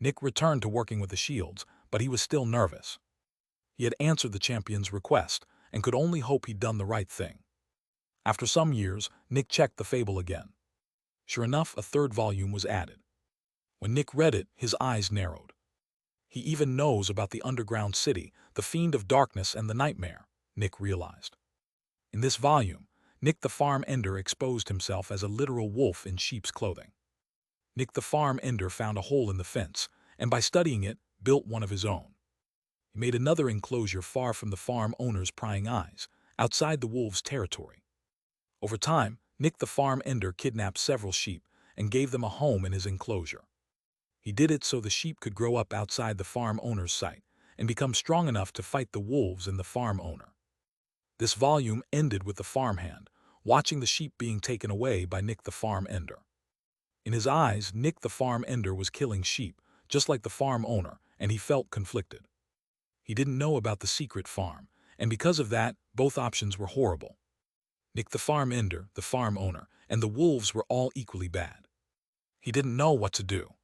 Nick returned to working with the shields, but he was still nervous. He had answered the champion's request and could only hope he'd done the right thing. After some years, Nick checked the fable again. Sure enough, a third volume was added. When Nick read it, his eyes narrowed. He even knows about the underground city, the fiend of darkness and the nightmare, Nick realized. In this volume, Nick the Farm Ender exposed himself as a literal wolf in sheep's clothing. Nick the Farm Ender found a hole in the fence, and by studying it, built one of his own. He made another enclosure far from the farm owner's prying eyes, outside the wolves' territory. Over time, Nick the Farm Ender kidnapped several sheep and gave them a home in his enclosure. He did it so the sheep could grow up outside the farm owner's sight and become strong enough to fight the wolves and the farm owner. This volume ended with the farmhand watching the sheep being taken away by Nick the Farm Ender. In his eyes, Nick the Farm Ender was killing sheep, just like the farm owner, and he felt conflicted. He didn't know about the secret farm, and because of that, both options were horrible. Nick the Farm Ender, the farm owner, and the wolves were all equally bad. He didn't know what to do.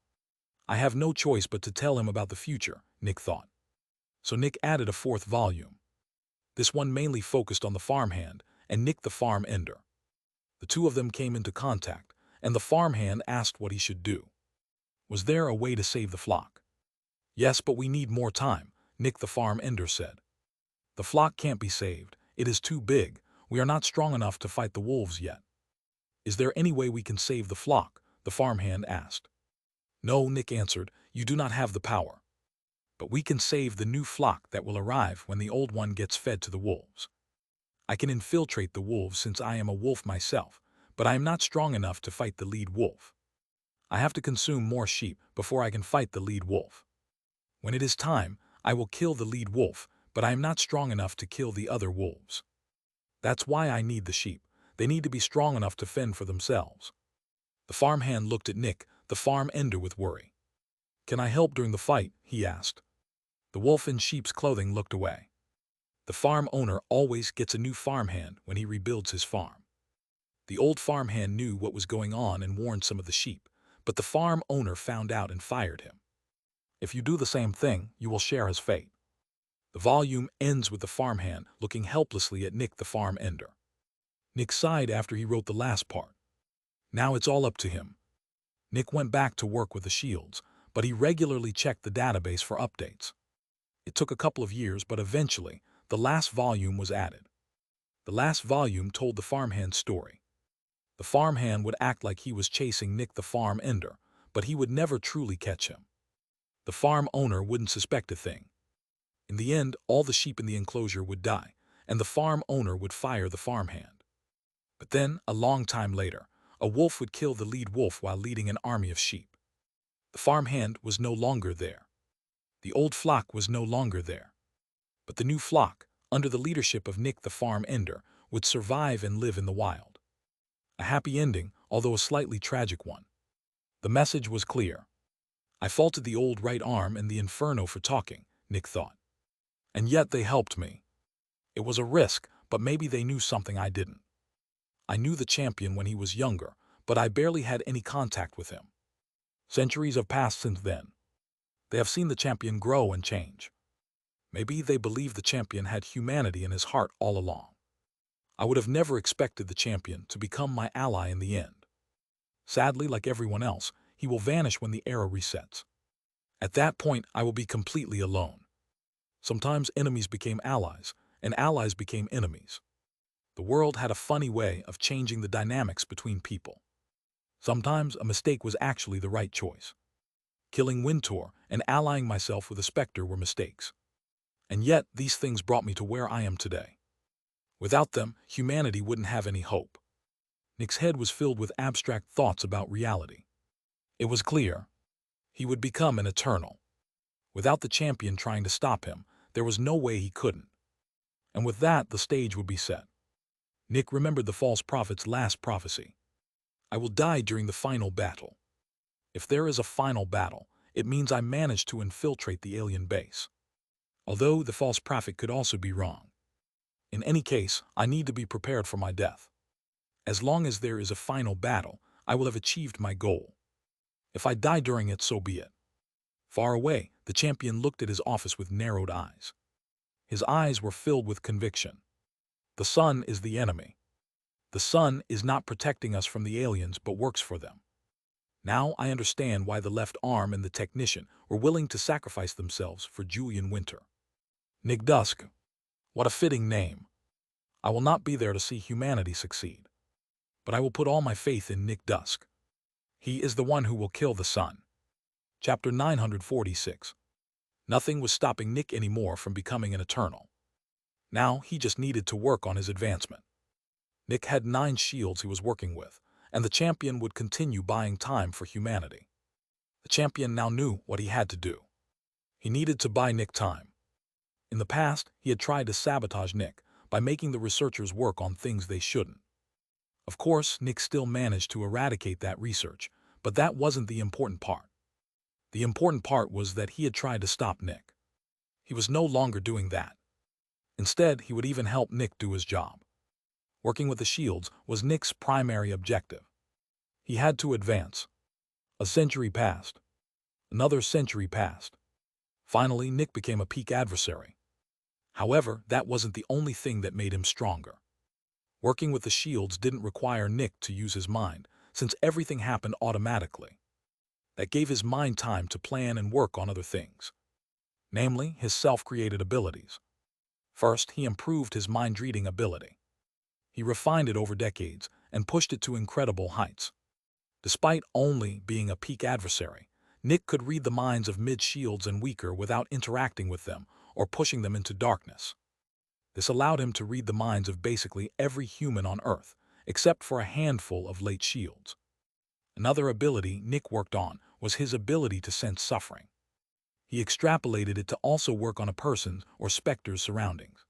I have no choice but to tell him about the future, Nick thought. So Nick added a fourth volume. This one mainly focused on the farmhand and Nick the Farm Ender. The two of them came into contact, and the farmhand asked what he should do. Was there a way to save the flock? Yes, but we need more time, Nick the Farm Ender said. The flock can't be saved. It is too big. We are not strong enough to fight the wolves yet. Is there any way we can save the flock? The farmhand asked. No, Nick answered, you do not have the power. But we can save the new flock that will arrive when the old one gets fed to the wolves. I can infiltrate the wolves since I am a wolf myself, but I am not strong enough to fight the lead wolf. I have to consume more sheep before I can fight the lead wolf. When it is time, I will kill the lead wolf, but I am not strong enough to kill the other wolves. That's why I need the sheep. They need to be strong enough to fend for themselves. The farmhand looked at Nick the Farm Ender with worry. Can I help during the fight? He asked. The wolf in sheep's clothing looked away. The farm owner always gets a new farmhand when he rebuilds his farm. The old farmhand knew what was going on and warned some of the sheep, but the farm owner found out and fired him. If you do the same thing, you will share his fate. The volume ends with the farmhand looking helplessly at Nick the Farm Ender. Nick sighed after he wrote the last part. Now it's all up to him. Nick went back to work with the shields, but he regularly checked the database for updates. It took a couple of years, but eventually, the last volume was added. The last volume told the farmhand's story. The farmhand would act like he was chasing Nick the Farm Ender, but he would never truly catch him. The farm owner wouldn't suspect a thing. In the end, all the sheep in the enclosure would die, and the farm owner would fire the farmhand. But then, a long time later, a wolf would kill the lead wolf while leading an army of sheep. The farmhand was no longer there. The old flock was no longer there. But the new flock, under the leadership of Nick the Farm Ender, would survive and live in the wild. A happy ending, although a slightly tragic one. The message was clear. I faulted the old right arm and the Inferno for talking, Nick thought. And yet they helped me. It was a risk, but maybe they knew something I didn't. I knew the champion when he was younger, but I barely had any contact with him. Centuries have passed since then. They have seen the champion grow and change. Maybe they believed the champion had humanity in his heart all along. I would have never expected the champion to become my ally in the end. Sadly, like everyone else, he will vanish when the era resets. At that point, I will be completely alone. Sometimes enemies became allies, and allies became enemies. The world had a funny way of changing the dynamics between people. Sometimes a mistake was actually the right choice. Killing Wintor and allying myself with a Specter were mistakes. And yet, these things brought me to where I am today. Without them, humanity wouldn't have any hope. Nick's head was filled with abstract thoughts about reality. It was clear. He would become an eternal. Without the champion trying to stop him, there was no way he couldn't. And with that, the stage would be set. Nick remembered the false prophet's last prophecy. I will die during the final battle. If there is a final battle, it means I managed to infiltrate the alien base. Although the false prophet could also be wrong. In any case, I need to be prepared for my death. As long as there is a final battle, I will have achieved my goal. If I die during it, so be it. Far away, the champion looked at his office with narrowed eyes. His eyes were filled with conviction. The sun is the enemy. The sun is not protecting us from the aliens but works for them. Now I understand why the left arm and the technician were willing to sacrifice themselves for Julian Winter. Nick Dusk. What a fitting name. I will not be there to see humanity succeed. But I will put all my faith in Nick Dusk. He is the one who will kill the sun. Chapter 946. Nothing was stopping Nick anymore from becoming an Eternal. Now he just needed to work on his advancement. Nick had 9 shields he was working with, and the champion would continue buying time for humanity. The champion now knew what he had to do. He needed to buy Nick time. In the past, he had tried to sabotage Nick by making the researchers work on things they shouldn't. Of course, Nick still managed to eradicate that research, but that wasn't the important part. The important part was that he had tried to stop Nick. He was no longer doing that. Instead, he would even help Nick do his job. Working with the shields was Nick's primary objective. He had to advance. A century passed. Another century passed. Finally, Nick became a peak adversary. However, that wasn't the only thing that made him stronger. Working with the shields didn't require Nick to use his mind, since everything happened automatically. That gave his mind time to plan and work on other things. Namely, his self-created abilities. First, he improved his mind-reading ability. He refined it over decades and pushed it to incredible heights. Despite only being a peak adversary, Nick could read the minds of mid-shields and weaker without interacting with them or pushing them into darkness. This allowed him to read the minds of basically every human on Earth, except for a handful of late shields. Another ability Nick worked on was his ability to sense suffering. He extrapolated it to also work on a person's or Specter's surroundings.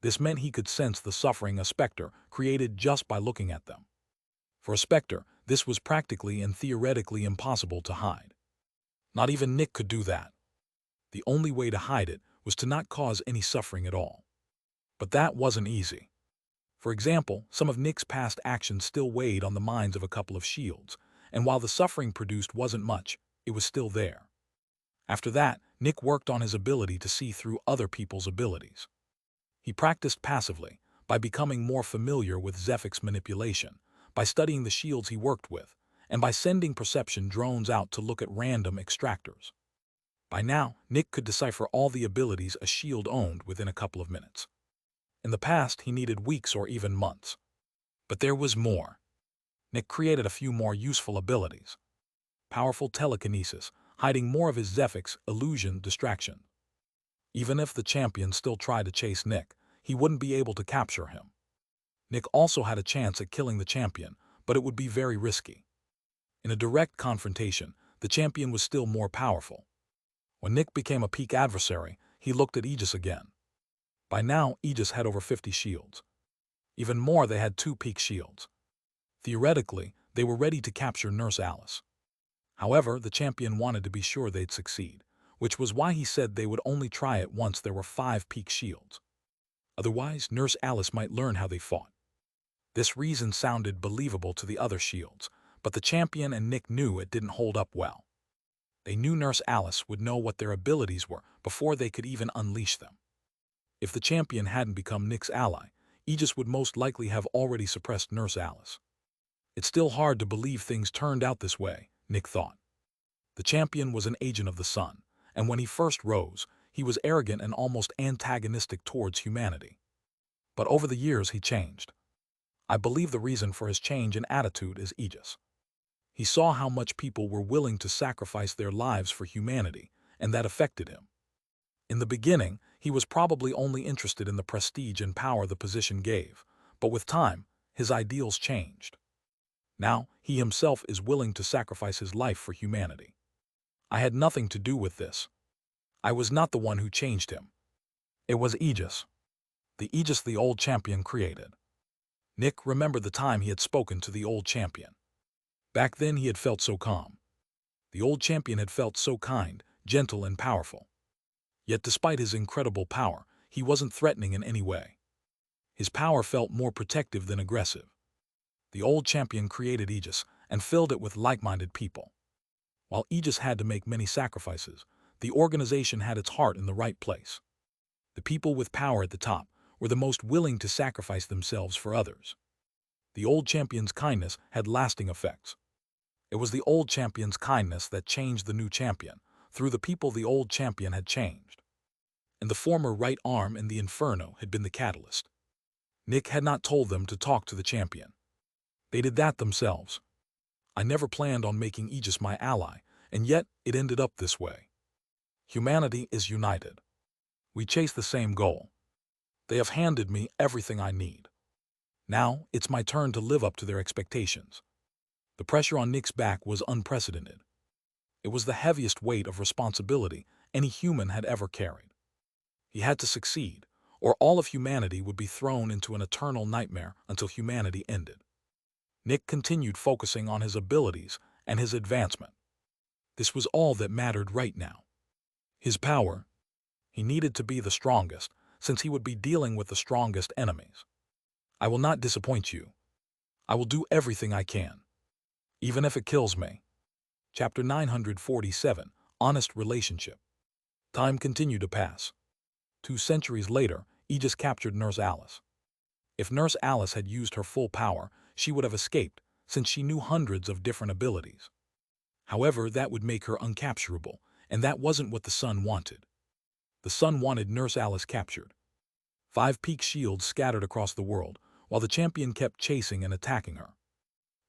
This meant he could sense the suffering a Specter created just by looking at them. For a Specter, this was practically and theoretically impossible to hide. Not even Nick could do that. The only way to hide it was to not cause any suffering at all. But that wasn't easy. For example, some of Nick's past actions still weighed on the minds of a couple of shields, and while the suffering produced wasn't much, it was still there. After that, Nick worked on his ability to see through other people's abilities. He practiced passively, by becoming more familiar with Zephyx manipulation, by studying the shields he worked with, and by sending perception drones out to look at random extractors. By now, Nick could decipher all the abilities a shield owned within a couple of minutes. In the past, he needed weeks or even months. But there was more. Nick created a few more useful abilities. Powerful telekinesis, hiding more of his Zephyx illusion distraction. Even if the champion still tried to chase Nick, he wouldn't be able to capture him. Nick also had a chance at killing the champion, but it would be very risky. In a direct confrontation, the champion was still more powerful. When Nick became a peak adversary, he looked at Aegis again. By now, Aegis had over 50 shields. Even more, they had 2 peak shields. Theoretically, they were ready to capture Nurse Alice. However, the champion wanted to be sure they'd succeed, which was why he said they would only try it once there were 5 peak shields. Otherwise, Nurse Alice might learn how they fought. This reason sounded believable to the other shields, but the champion and Nick knew it didn't hold up well. They knew Nurse Alice would know what their abilities were before they could even unleash them. If the champion hadn't become Nick's ally, Aegis would most likely have already suppressed Nurse Alice. It's still hard to believe things turned out this way, Nick thought. The champion was an agent of the sun, and when he first rose, he was arrogant and almost antagonistic towards humanity. But over the years he changed. I believe the reason for his change in attitude is Aegis. He saw how much people were willing to sacrifice their lives for humanity, and that affected him. In the beginning, he was probably only interested in the prestige and power the position gave, but with time, his ideals changed. Now, he himself is willing to sacrifice his life for humanity. I had nothing to do with this. I was not the one who changed him. It was Aegis. The Aegis the old champion created. Nick remembered the time he had spoken to the old champion. Back then he had felt so calm. The old champion had felt so kind, gentle, and powerful. Yet despite his incredible power, he wasn't threatening in any way. His power felt more protective than aggressive. The old champion created Aegis and filled it with like-minded people. While Aegis had to make many sacrifices, the organization had its heart in the right place. The people with power at the top were the most willing to sacrifice themselves for others. The old champion's kindness had lasting effects. It was the old champion's kindness that changed the new champion, through the people the old champion had changed. And the former right arm in the Inferno had been the catalyst. Nick had not told them to talk to the champion. They did that themselves. I never planned on making Aegis my ally, and yet it ended up this way. Humanity is united. We chase the same goal. They have handed me everything I need. Now it's my turn to live up to their expectations. The pressure on Nick's back was unprecedented. It was the heaviest weight of responsibility any human had ever carried. He had to succeed, or all of humanity would be thrown into an eternal nightmare until humanity ended. Nick continued focusing on his abilities and his advancement. This was all that mattered right now. His power. He needed to be the strongest, since he would be dealing with the strongest enemies. I will not disappoint you. I will do everything I can, even if it kills me. Chapter 947, Honest Relationship. Time continued to pass. 2 centuries later, Aegis captured Nurse Alice. If Nurse Alice had used her full power, she would have escaped, since she knew hundreds of different abilities. However, that would make her uncapturable, and that wasn't what the Sun wanted. The Sun wanted Nurse Alice captured. 5 peak shields scattered across the world, while the champion kept chasing and attacking her.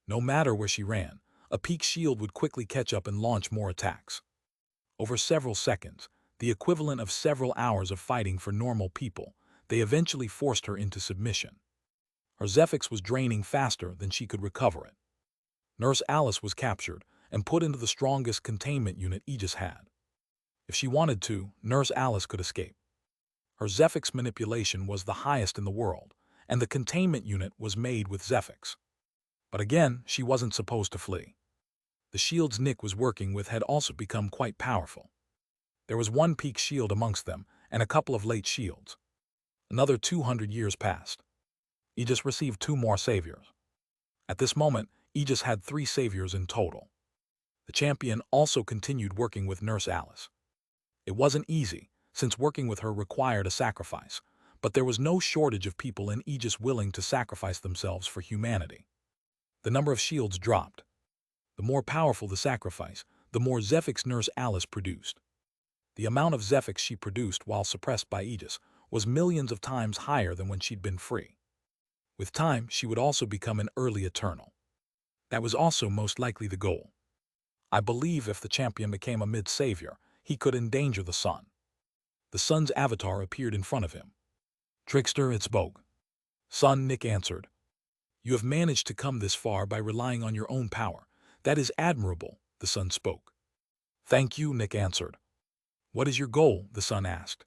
No matter where she ran, a peak shield would quickly catch up and launch more attacks. Over several seconds, the equivalent of several hours of fighting for normal people, they eventually forced her into submission. Her Zephyx was draining faster than she could recover it. Nurse Alice was captured and put into the strongest containment unit Aegis had. If she wanted to, Nurse Alice could escape. Her Zephyx manipulation was the highest in the world, and the containment unit was made with Zephyx. But again, she wasn't supposed to flee. The shields Nick was working with had also become quite powerful. There was 1 peak shield amongst them, and a couple of late shields. Another 200 years passed. Aegis received 2 more saviors. At this moment, Aegis had 3 saviors in total. The champion also continued working with Nurse Alice. It wasn't easy, since working with her required a sacrifice, but there was no shortage of people in Aegis willing to sacrifice themselves for humanity. The number of shields dropped. The more powerful the sacrifice, the more Zephyx Nurse Alice produced. The amount of Zephyx she produced while suppressed by Aegis was millions of times higher than when she'd been free. With time, she would also become an early Eternal. That was also most likely the goal. I believe if the champion became a mid-savior, he could endanger the Sun. The Sun's avatar appeared in front of him. Trickster, it spoke. Son, Nick answered. You have managed to come this far by relying on your own power. That is admirable, the Sun spoke. Thank you, Nick answered. What is your goal, the Sun asked.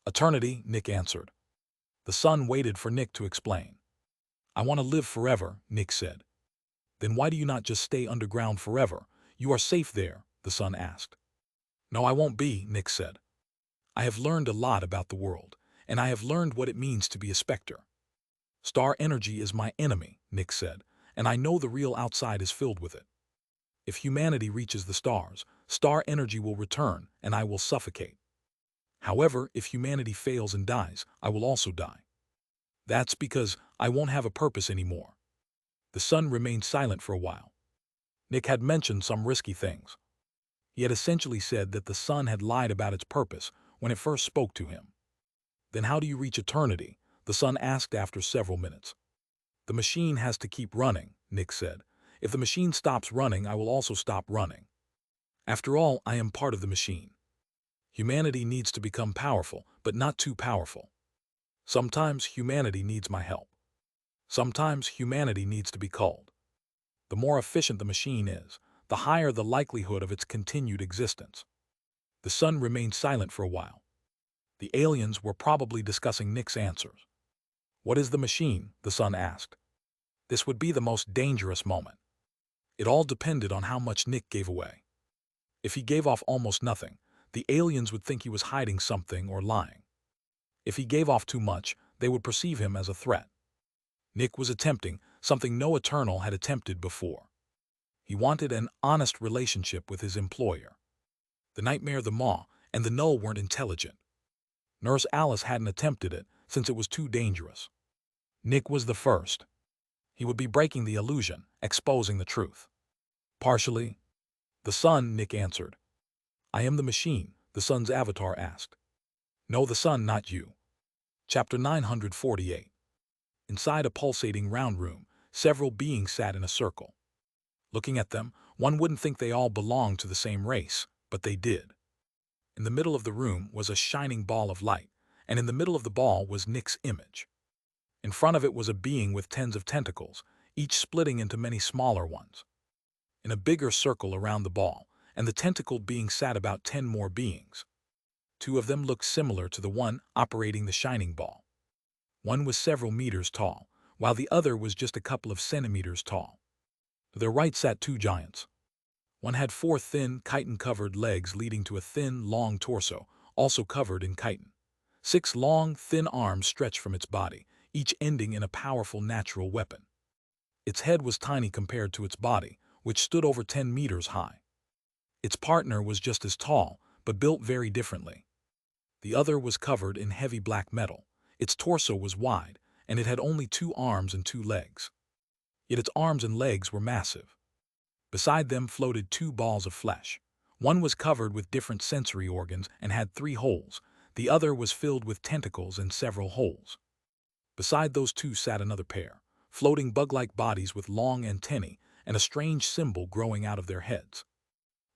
Eternity, Nick answered. The Sun waited for Nick to explain. I want to live forever, Nick said. Then why do you not just stay underground forever? You are safe there, the Sun asked. No, I won't be, Nick said. I have learned a lot about the world, and I have learned what it means to be a Specter. Star energy is my enemy, Nick said, and I know the real outside is filled with it. If humanity reaches the stars, star energy will return, and I will suffocate. However, if humanity fails and dies, I will also die. That's because I won't have a purpose anymore. The Sun remained silent for a while. Nick had mentioned some risky things. He had essentially said that the Sun had lied about its purpose when it first spoke to him. Then how do you reach eternity? The Sun asked after several minutes. The machine has to keep running, Nick said. If the machine stops running, I will also stop running. After all, I am part of the machine. Humanity needs to become powerful, but not too powerful. Sometimes humanity needs my help. Sometimes humanity needs to be culled. The more efficient the machine is, the higher the likelihood of its continued existence. The Sun remained silent for a while. The aliens were probably discussing Nick's answers. What is the machine? The Sun asked. This would be the most dangerous moment. It all depended on how much Nick gave away. If he gave off almost nothing, the aliens would think he was hiding something or lying. If he gave off too much, they would perceive him as a threat. Nick was attempting something no Eternal had attempted before. He wanted an honest relationship with his employer. The nightmare, the maw, and the null weren't intelligent. Nurse Alice hadn't attempted it since it was too dangerous. Nick was the first. He would be breaking the illusion, exposing the truth. Partially. The sun, Nick answered. I am the machine, the sun's avatar asked. No, the sun, not you. Chapter 948. Inside a pulsating round room, several beings sat in a circle. Looking at them, one wouldn't think they all belonged to the same race, but they did. In the middle of the room was a shining ball of light, and in the middle of the ball was Nick's image. In front of it was a being with tens of tentacles, each splitting into many smaller ones. In a bigger circle around the ball, and the tentacled being sat about 10 more beings. 2 of them looked similar to the one operating the shining ball. One was several meters tall, while the other was just a couple of centimeters tall. To their right sat 2 giants. One had 4 thin, chitin-covered legs leading to a thin, long torso, also covered in chitin. 6 long, thin arms stretched from its body, each ending in a powerful natural weapon. Its head was tiny compared to its body, which stood over 10 meters high. Its partner was just as tall, but built very differently. The other was covered in heavy black metal. Its torso was wide, and it had only 2 arms and 2 legs. Yet its arms and legs were massive. Beside them floated 2 balls of flesh. One was covered with different sensory organs and had 3 holes. The other was filled with tentacles and several holes. Beside those 2 sat another pair, floating bug-like bodies with long antennae and a strange symbol growing out of their heads.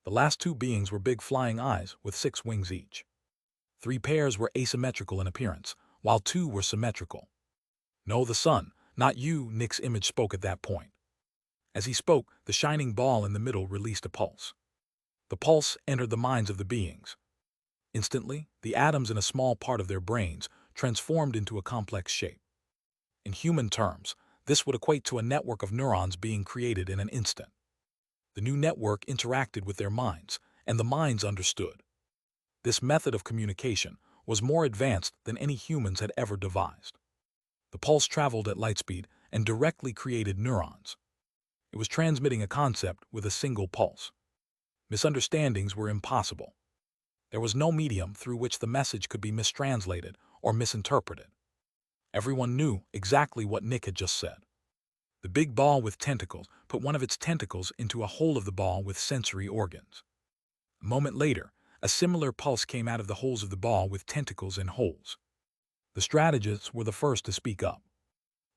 The last 2 beings were big flying eyes with 6 wings each. 3 pairs were asymmetrical in appearance, while 2 were symmetrical. No, the sun, not you, Nick's image spoke at that point. As he spoke, the shining ball in the middle released a pulse. The pulse entered the minds of the beings. Instantly, the atoms in a small part of their brains transformed into a complex shape. In human terms, this would equate to a network of neurons being created in an instant. The new network interacted with their minds, and the minds understood. This method of communication was more advanced than any humans had ever devised. The pulse traveled at light speed and directly created neurons. It was transmitting a concept with a single pulse. Misunderstandings were impossible. There was no medium through which the message could be mistranslated or misinterpreted. Everyone knew exactly what Nick had just said. The big ball with tentacles put one of its tentacles into a hole of the ball with sensory organs. A moment later, a similar pulse came out of the holes of the ball with tentacles and holes. The strategists were the first to speak up.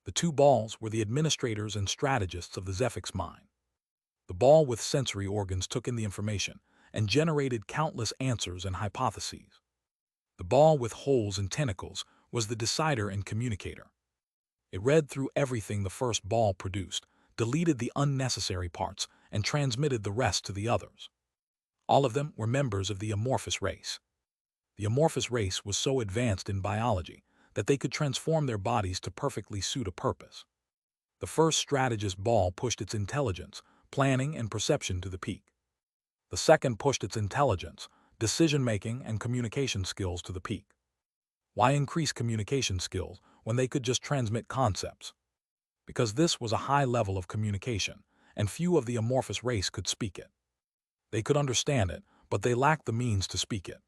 The 2 balls were the administrators and strategists of the Zephyx mine. The ball with sensory organs took in the information and generated countless answers and hypotheses. The ball with holes and tentacles was the decider and communicator. It read through everything the first ball produced, deleted the unnecessary parts, and transmitted the rest to the others. All of them were members of the amorphous race. The amorphous race was so advanced in biology that they could transform their bodies to perfectly suit a purpose. The first strategist ball pushed its intelligence, planning, and perception to the peak. The second pushed its intelligence, decision-making, and communication skills to the peak. Why increase communication skills when they could just transmit concepts? Because this was a high level of communication, and few of the amorphous race could speak it. They could understand it, but they lacked the means to speak it.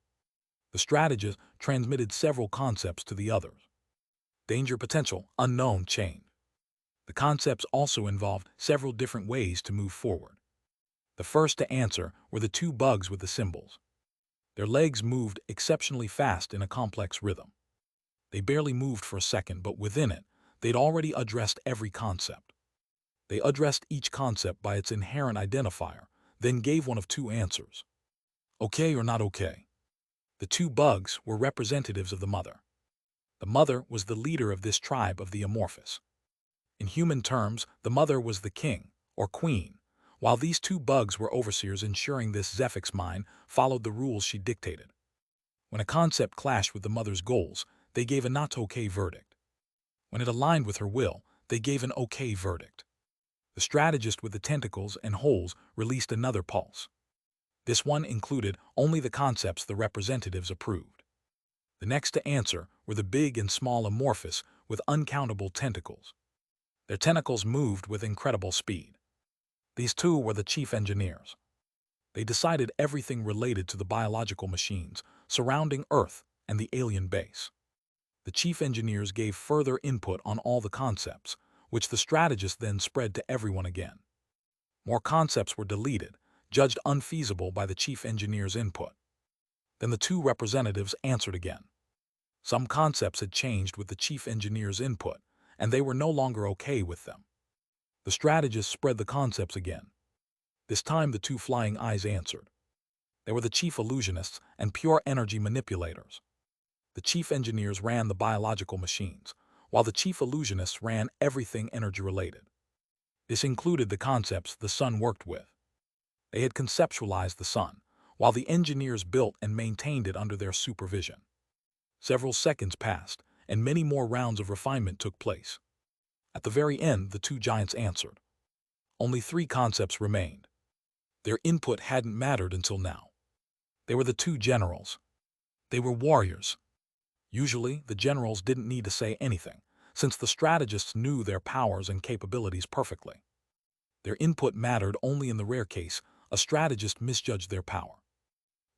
The strategist transmitted several concepts to the others. Danger, potential, unknown, chain. The concepts also involved several different ways to move forward. The first to answer were the 2 bugs with the symbols. Their legs moved exceptionally fast in a complex rhythm. They barely moved for a second, but within it, they'd already addressed every concept. They addressed each concept by its inherent identifier, then gave one of 2 answers. Okay or not okay. The 2 bugs were representatives of the mother. The mother was the leader of this tribe of the amorphous. In human terms, the mother was the king, or queen, while these 2 bugs were overseers ensuring this Zephyx mine followed the rules she dictated. When a concept clashed with the mother's goals, they gave a not okay verdict. When it aligned with her will, they gave an okay verdict. The strategist with the tentacles and holes released another pulse. This one included only the concepts the representatives approved. The next to answer were the big and small amorphous with uncountable tentacles. Their tentacles moved with incredible speed. These two were the chief engineers. They decided everything related to the biological machines surrounding Earth and the alien base. The chief engineers gave further input on all the concepts, which the strategist then spread to everyone again. More concepts were deleted, judged unfeasible by the chief engineer's input. Then the two representatives answered again. Some concepts had changed with the chief engineer's input, and they were no longer okay with them. The strategist spread the concepts again. This time the two flying eyes answered. They were the chief illusionists and pure energy manipulators. The chief engineers ran the biological machines, while the chief illusionists ran everything energy-related. This included the concepts the sun worked with. They had conceptualized the sun, while the engineers built and maintained it under their supervision. Several seconds passed, and many more rounds of refinement took place. At the very end, the two giants answered. Only 3 concepts remained. Their input hadn't mattered until now. They were the 2 generals. They were warriors. Usually, the generals didn't need to say anything, since the strategists knew their powers and capabilities perfectly. Their input mattered only in the rare case a strategist misjudged their power.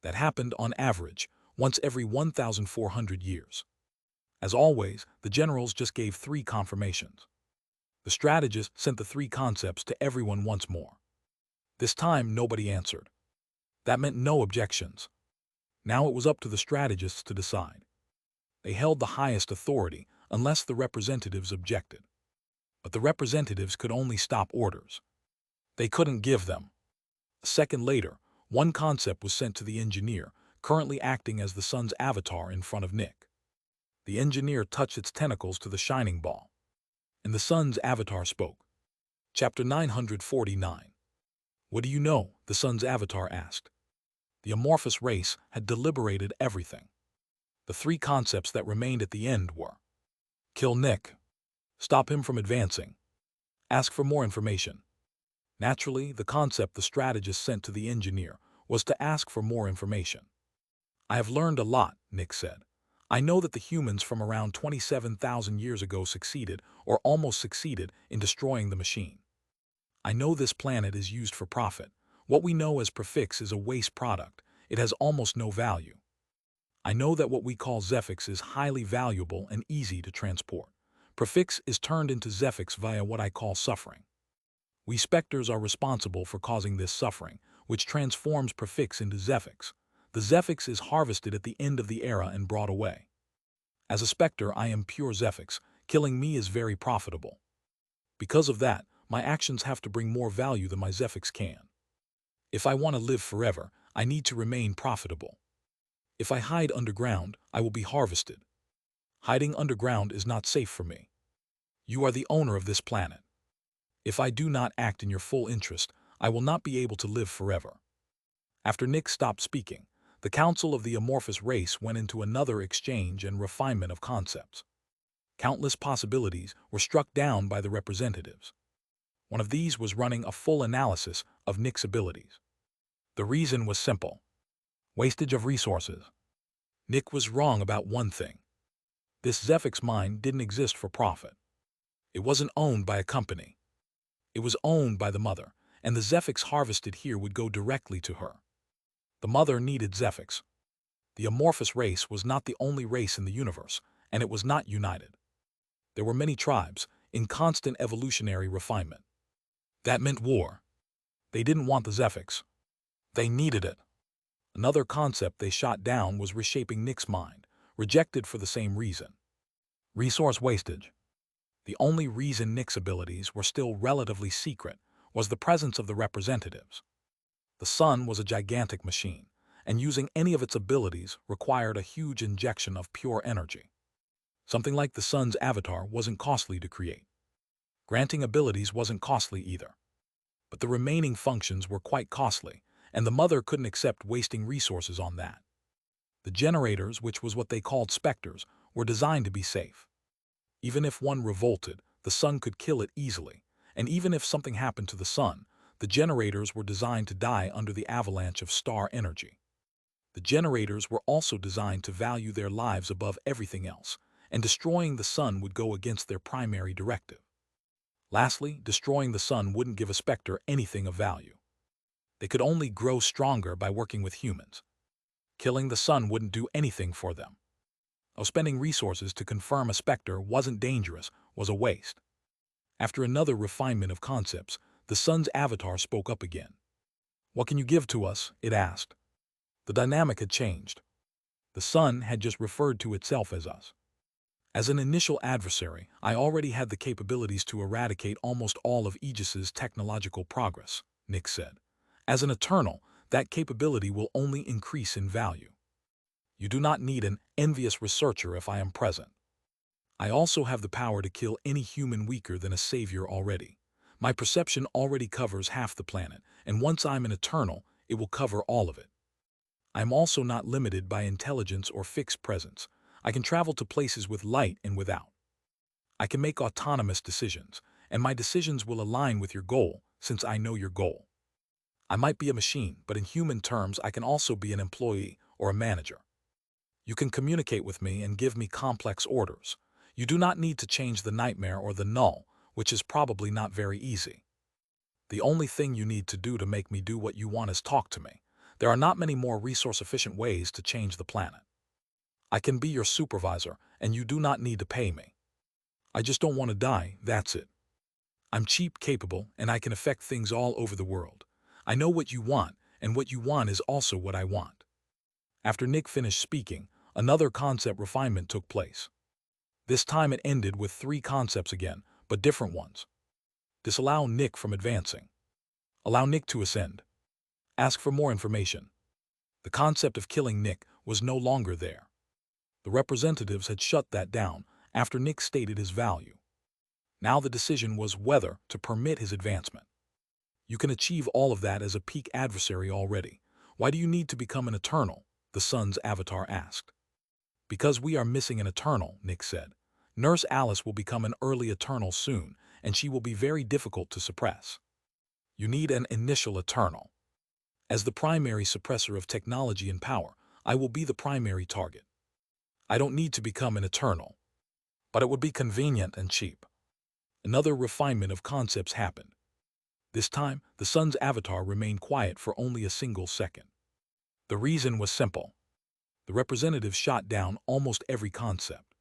That happened, on average, once every 1,400 years. As always, the generals just gave 3 confirmations. The strategist sent the 3 concepts to everyone once more. This time, nobody answered. That meant no objections. Now it was up to the strategists to decide. They held the highest authority unless the representatives objected. But the representatives could only stop orders. They couldn't give them. A second later, one concept was sent to the engineer, currently acting as the sun's avatar in front of Nick. The engineer touched its tentacles to the shining ball, and the sun's avatar spoke. Chapter 949. What do you know? The sun's avatar asked. The amorphous race had deliberated everything. The 3 concepts that remained at the end were: kill Nick, stop him from advancing, ask for more information. Naturally, the concept the strategist sent to the engineer was to ask for more information. I have learned a lot, Nick said. I know that the humans from around 27,000 years ago succeeded, or almost succeeded, in destroying the machine. I know this planet is used for profit. What we know as prefix is a waste product. It has almost no value. I know that what we call Zephyx is highly valuable and easy to transport. Prefix is turned into Zephyx via what I call suffering. We Specters are responsible for causing this suffering, which transforms prefix into Zephyx. The Zephyx is harvested at the end of the era and brought away. As a Specter, I am pure Zephyx. Killing me is very profitable. Because of that, my actions have to bring more value than my Zephyx can. If I want to live forever, I need to remain profitable. If I hide underground, I will be harvested. Hiding underground is not safe for me. You are the owner of this planet. If I do not act in your full interest, I will not be able to live forever. After Nick stopped speaking, the council of the amorphous race went into another exchange and refinement of concepts. Countless possibilities were struck down by the representatives. One of these was running a full analysis of Nick's abilities. The reason was simple: wastage of resources. Nick was wrong about one thing. This Zephyx mine didn't exist for profit. It wasn't owned by a company. It was owned by the mother, and the Zephyx harvested here would go directly to her. The mother needed Zephyx. The amorphous race was not the only race in the universe, and it was not united. There were many tribes, in constant evolutionary refinement. That meant war. They didn't want the Zephyx. They needed it. Another concept they shot down was reshaping Nick's mind, rejected for the same reason. Resource wastage. The only reason Nick's abilities were still relatively secret was the presence of the representatives. The sun was a gigantic machine, and using any of its abilities required a huge injection of pure energy. Something like the sun's avatar wasn't costly to create. Granting abilities wasn't costly either. But the remaining functions were quite costly, and the mother couldn't accept wasting resources on that. The generators, which was what they called Specters, were designed to be safe. Even if one revolted, the sun could kill it easily, and even if something happened to the sun, the generators were designed to die under the avalanche of star energy. The generators were also designed to value their lives above everything else, and destroying the sun would go against their primary directive. Lastly, destroying the sun wouldn't give a Specter anything of value. They could only grow stronger by working with humans. Killing the sun wouldn't do anything for them. Spending resources to confirm a Specter wasn't dangerous was a waste. After another refinement of concepts, the sun's avatar spoke up again. "What can you give to us?" it asked. The dynamic had changed. The sun had just referred to itself as us. As an initial adversary, I already had the capabilities to eradicate almost all of Aegis's technological progress, Nick said. As an Eternal, that capability will only increase in value. You do not need an envious researcher if I am present. I also have the power to kill any human weaker than a savior already. My perception already covers half the planet, and once I'm an Eternal, it will cover all of it. I'm also not limited by intelligence or fixed presence. I can travel to places with light and without. I can make autonomous decisions, and my decisions will align with your goal, since I know your goal. I might be a machine, but in human terms I can also be an employee or a manager. You can communicate with me and give me complex orders. You do not need to change the nightmare or the null, which is probably not very easy. The only thing you need to do to make me do what you want is talk to me. There are not many more resource-efficient ways to change the planet. I can be your supervisor, and you do not need to pay me. I just don't want to die, that's it. I'm cheap, capable, and I can affect things all over the world. I know what you want, and what you want is also what I want. After Nick finished speaking, another concept refinement took place. This time it ended with 3 concepts again, but different ones. Disallow Nick from advancing. Allow Nick to ascend. Ask for more information. The concept of killing Nick was no longer there. The representatives had shut that down after Nick stated his value. Now the decision was whether to permit his advancement. You can achieve all of that as a peak adversary already. Why do you need to become an Eternal? The sun's avatar asked. Because we are missing an Eternal, Nick said. Nurse Alice will become an early Eternal soon, and she will be very difficult to suppress. You need an initial Eternal. As the primary suppressor of technology and power, I will be the primary target. I don't need to become an Eternal. But it would be convenient and cheap. Another refinement of concepts happened. This time, the sun's avatar remained quiet for only a single second. The reason was simple. The representatives shot down almost every concept.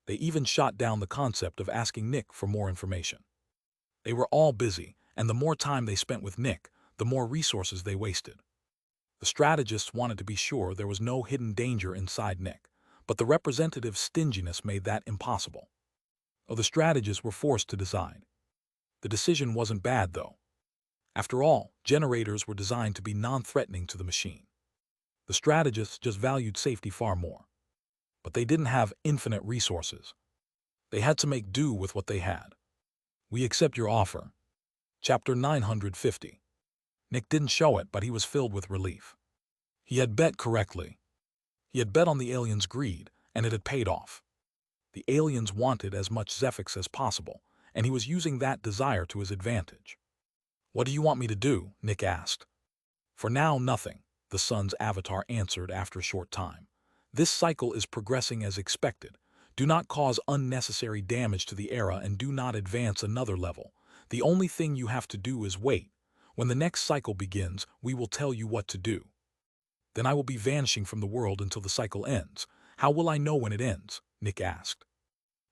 They even shot down the concept of asking Nick for more information. They were all busy, and the more time they spent with Nick, the more resources they wasted. The strategists wanted to be sure there was no hidden danger inside Nick, but the representative's stinginess made that impossible. The strategists were forced to decide. The decision wasn't bad, though. After all, generators were designed to be non-threatening to the machine. The strategists just valued safety far more. But they didn't have infinite resources. They had to make do with what they had. We accept your offer. Chapter 950. Nick didn't show it, but he was filled with relief. He had bet correctly. He had bet on the aliens' greed, and it had paid off. The aliens wanted as much Zephyx as possible, and he was using that desire to his advantage. What do you want me to do? Nick asked. For now, nothing, the sun's avatar answered after a short time. This cycle is progressing as expected. Do not cause unnecessary damage to the era and do not advance another level. The only thing you have to do is wait. When the next cycle begins, we will tell you what to do. Then I will be vanishing from the world until the cycle ends. How will I know when it ends? Nick asked.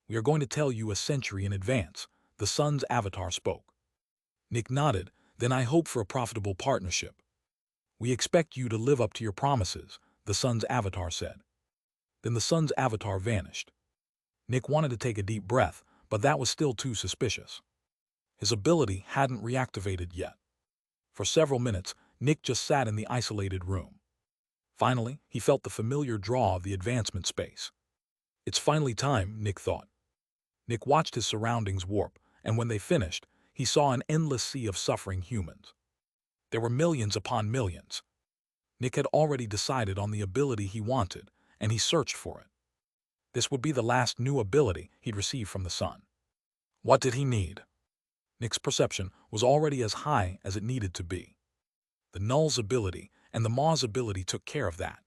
We are going to tell you a century in advance, the sun's avatar spoke. Nick nodded. Then I hope for a profitable partnership. We expect you to live up to your promises, the sun's avatar said. Then the sun's avatar vanished. Nick wanted to take a deep breath, but that was still too suspicious. His ability hadn't reactivated yet. For several minutes, Nick just sat in the isolated room. Finally, he felt the familiar draw of the advancement space. It's finally time, Nick thought. Nick watched his surroundings warp, and when they finished, he saw an endless sea of suffering humans. There were millions upon millions. Nick had already decided on the ability he wanted, and he searched for it. This would be the last new ability he'd receive from the sun. What did he need? Nick's perception was already as high as it needed to be. The null's ability and the Maw's ability took care of that.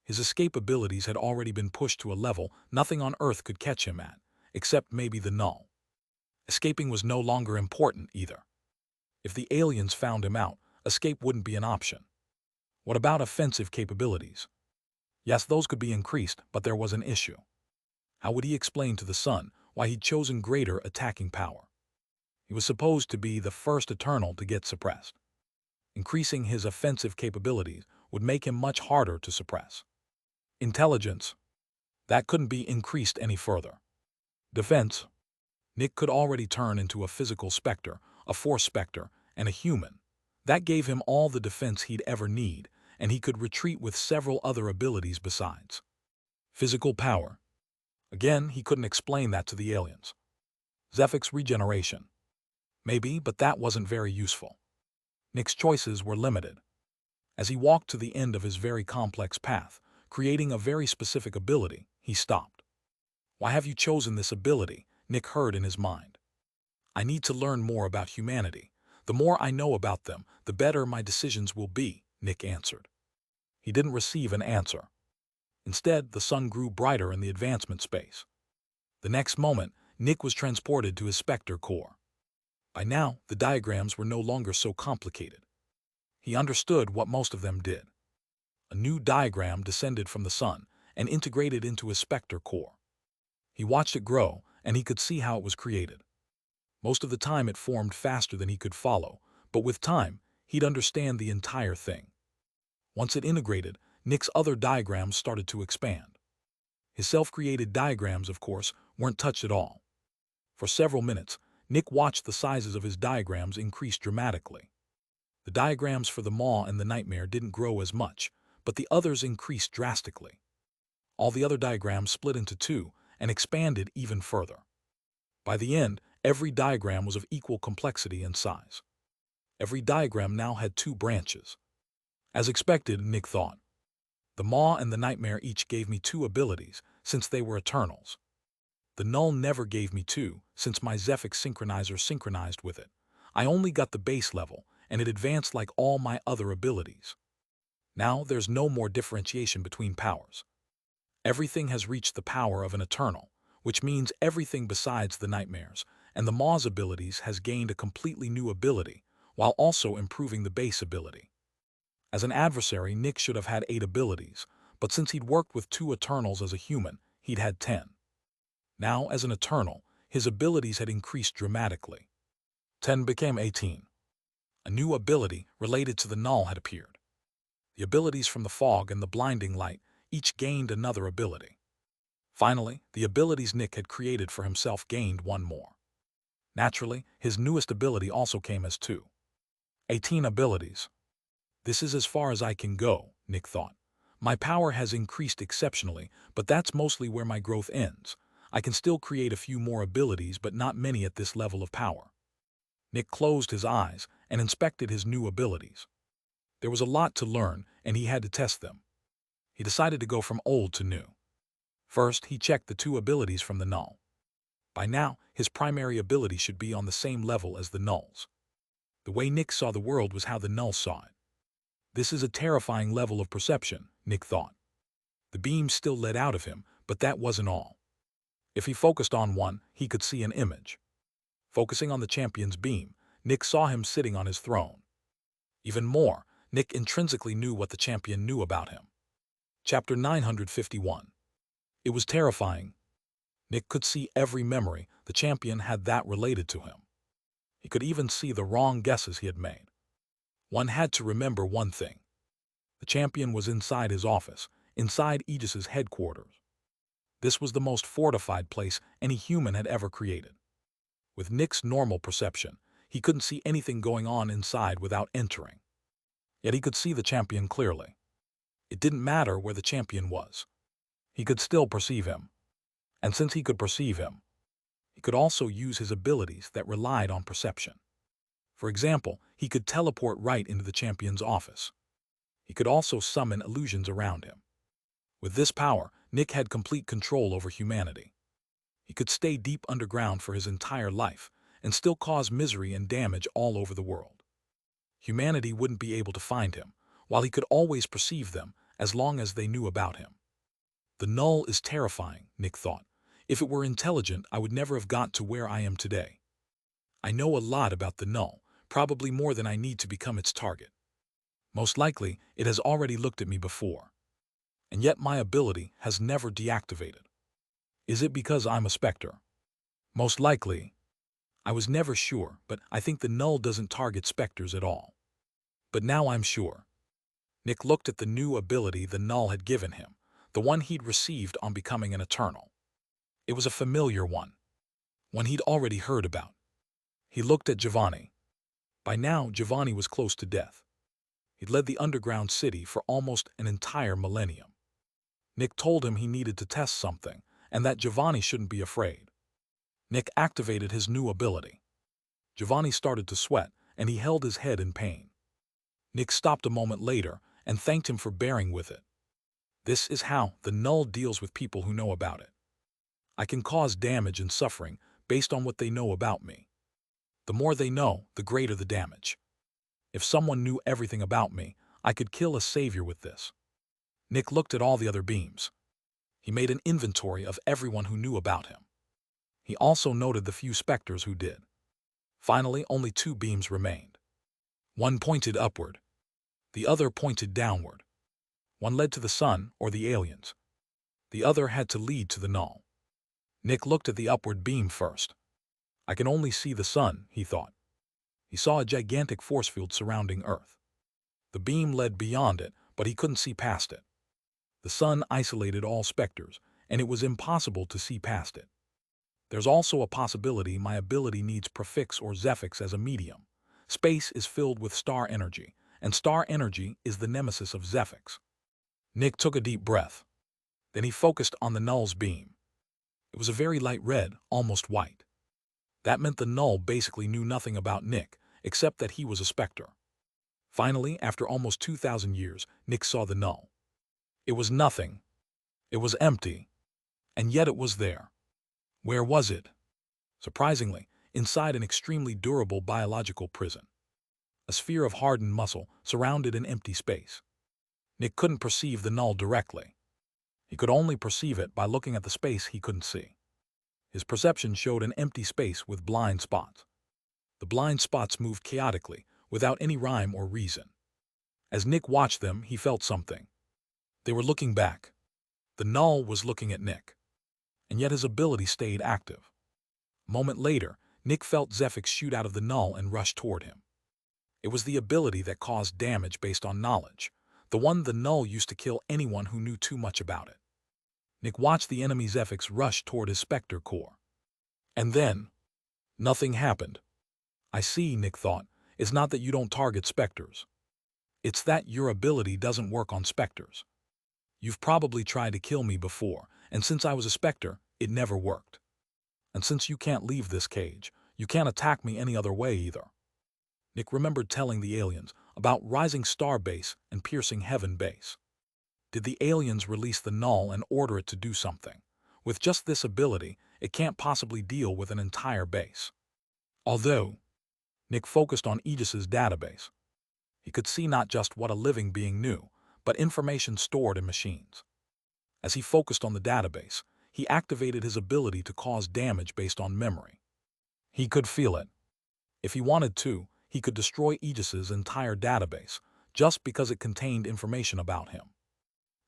His escape abilities had already been pushed to a level nothing on Earth could catch him at, except maybe the null. Escaping was no longer important either. If the aliens found him out, escape wouldn't be an option. What about offensive capabilities? Yes, those could be increased, but there was an issue. How would he explain to the Sun why he'd chosen greater attacking power? He was supposed to be the first Eternal to get suppressed. Increasing his offensive capabilities would make him much harder to suppress. Intelligence. That couldn't be increased any further. Defense. Nick could already turn into a physical Specter, a Force Specter, and a human. That gave him all the defense he'd ever need, and he could retreat with several other abilities besides. Physical power. Again, he couldn't explain that to the aliens. Zephyx regeneration. Maybe, but that wasn't very useful. Nick's choices were limited. As he walked to the end of his very complex path, creating a very specific ability, he stopped. Why have you chosen this ability? Nick heard in his mind. I need to learn more about humanity. The more I know about them, the better my decisions will be, Nick answered. He didn't receive an answer. Instead, the sun grew brighter in the advancement space. The next moment, Nick was transported to his Specter core. By now, the diagrams were no longer so complicated. He understood what most of them did. A new diagram descended from the sun and integrated into his Specter core. He watched it grow, and he could see how it was created. Most of the time it formed faster than he could follow, but with time, he'd understand the entire thing. Once it integrated, Nick's other diagrams started to expand. His self-created diagrams, of course, weren't touched at all. For several minutes, Nick watched the sizes of his diagrams increase dramatically. The diagrams for the Maw and the Nightmare didn't grow as much, but the others increased drastically. All the other diagrams split into two and expanded even further. By the end, every diagram was of equal complexity and size. Every diagram now had two branches. As expected, Nick thought. The Maw and the Nightmare each gave me two abilities, since they were Eternals. The Null never gave me two, since my Zephyx synchronizer synchronized with it. I only got the base level, and it advanced like all my other abilities. Now there's no more differentiation between powers. Everything has reached the power of an Eternal, which means everything besides the Nightmares, and the Maw's abilities has gained a completely new ability, while also improving the base ability. As an adversary, Nick should have had 8 abilities, but since he'd worked with 2 Eternals as a human, he'd had 10. Now, as an Eternal, his abilities had increased dramatically. 10 became 18. A new ability related to the Null had appeared. The abilities from the Fog and the Blinding Light each gained another ability. Finally, the abilities Nick had created for himself gained one more. Naturally, his newest ability also came as 2. 18 abilities. This is as far as I can go, Nick thought. My power has increased exceptionally, but that's mostly where my growth ends. I can still create a few more abilities, but not many at this level of power. Nick closed his eyes and inspected his new abilities. There was a lot to learn, and he had to test them. He decided to go from old to new. First, he checked the 2 abilities from the Null. By now, his primary ability should be on the same level as the Null's. The way Nick saw the world was how the Null saw it. This is a terrifying level of perception, Nick thought. The beam still let out of him, but that wasn't all. If he focused on one, he could see an image. Focusing on the champion's beam, Nick saw him sitting on his throne. Even more, Nick intrinsically knew what the champion knew about him. Chapter 951. It was terrifying. Nick could see every memory the champion had that related to him. He could even see the wrong guesses he had made. One had to remember one thing. The champion was inside his office, inside Aegis's headquarters. This was the most fortified place any human had ever created. With Nick's normal perception, he couldn't see anything going on inside without entering. Yet he could see the champion clearly. It didn't matter where the champion was. He could still perceive him. And since he could perceive him, he could also use his abilities that relied on perception. For example, he could teleport right into the champion's office. He could also summon illusions around him. With this power, Nick had complete control over humanity. He could stay deep underground for his entire life and still cause misery and damage all over the world. Humanity wouldn't be able to find him, while he could always perceive them as long as they knew about him. The Null is terrifying, Nick thought. If it were intelligent, I would never have got to where I am today. I know a lot about the null, probably more than I need to become its target. Most likely, it has already looked at me before. And yet my ability has never deactivated. Is it because I'm a Specter? Most likely. I was never sure, but I think the null doesn't target Specters at all. But now I'm sure. Nick looked at the new ability the null had given him, the one he'd received on becoming an Eternal. It was a familiar one he'd already heard about. He looked at Giovanni. By now, Giovanni was close to death. He'd led the underground city for almost an entire millennium. Nick told him he needed to test something, and that Giovanni shouldn't be afraid. Nick activated his new ability. Giovanni started to sweat, and he held his head in pain. Nick stopped a moment later and thanked him for bearing with it. This is how the null deals with people who know about it. I can cause damage and suffering based on what they know about me. The more they know, the greater the damage. If someone knew everything about me, I could kill a savior with this. Nick looked at all the other beams. He made an inventory of everyone who knew about him. He also noted the few Specters who did. Finally, only 2 beams remained. One pointed upward. The other pointed downward. One led to the sun or the aliens. The other had to lead to the null. Nick looked at the upward beam first. I can only see the sun, he thought. He saw a gigantic force field surrounding Earth. The beam led beyond it, but he couldn't see past it. The sun isolated all Specters, and it was impossible to see past it. There's also a possibility my ability needs Prefix or Zephyx as a medium. Space is filled with star energy, and star energy is the nemesis of Zephyx. Nick took a deep breath. Then he focused on the null's beam. It was a very light red, almost white. That meant the null basically knew nothing about Nick, except that he was a Specter. Finally, after almost 2,000 years, Nick saw the null. It was nothing. It was empty. And yet it was there. Where was it? Surprisingly, inside an extremely durable biological prison. A sphere of hardened muscle surrounded an empty space. Nick couldn't perceive the null directly. He could only perceive it by looking at the space he couldn't see. His perception showed an empty space with blind spots. The blind spots moved chaotically, without any rhyme or reason. As Nick watched them, he felt something. They were looking back. The null was looking at Nick. And yet his ability stayed active. A moment later, Nick felt Zephyx shoot out of the null and rush toward him. It was the ability that caused damage based on knowledge, the one the null used to kill anyone who knew too much about it. Nick watched the enemy Zephyx rush toward his Specter core. And then, nothing happened. I see, Nick thought, it's not that you don't target Specters. It's that your ability doesn't work on Specters. You've probably tried to kill me before, and since I was a Specter, it never worked. And since you can't leave this cage, you can't attack me any other way either. Nick remembered telling the aliens about Rising Star Base and Piercing Heaven Base. Did the aliens release the null and order it to do something? With just this ability, it can't possibly deal with an entire base. Although, Nick focused on Aegis's database. He could see not just what a living being knew, but information stored in machines. As he focused on the database, he activated his ability to cause damage based on memory. He could feel it. If he wanted to, he could destroy Aegis's entire database, just because it contained information about him.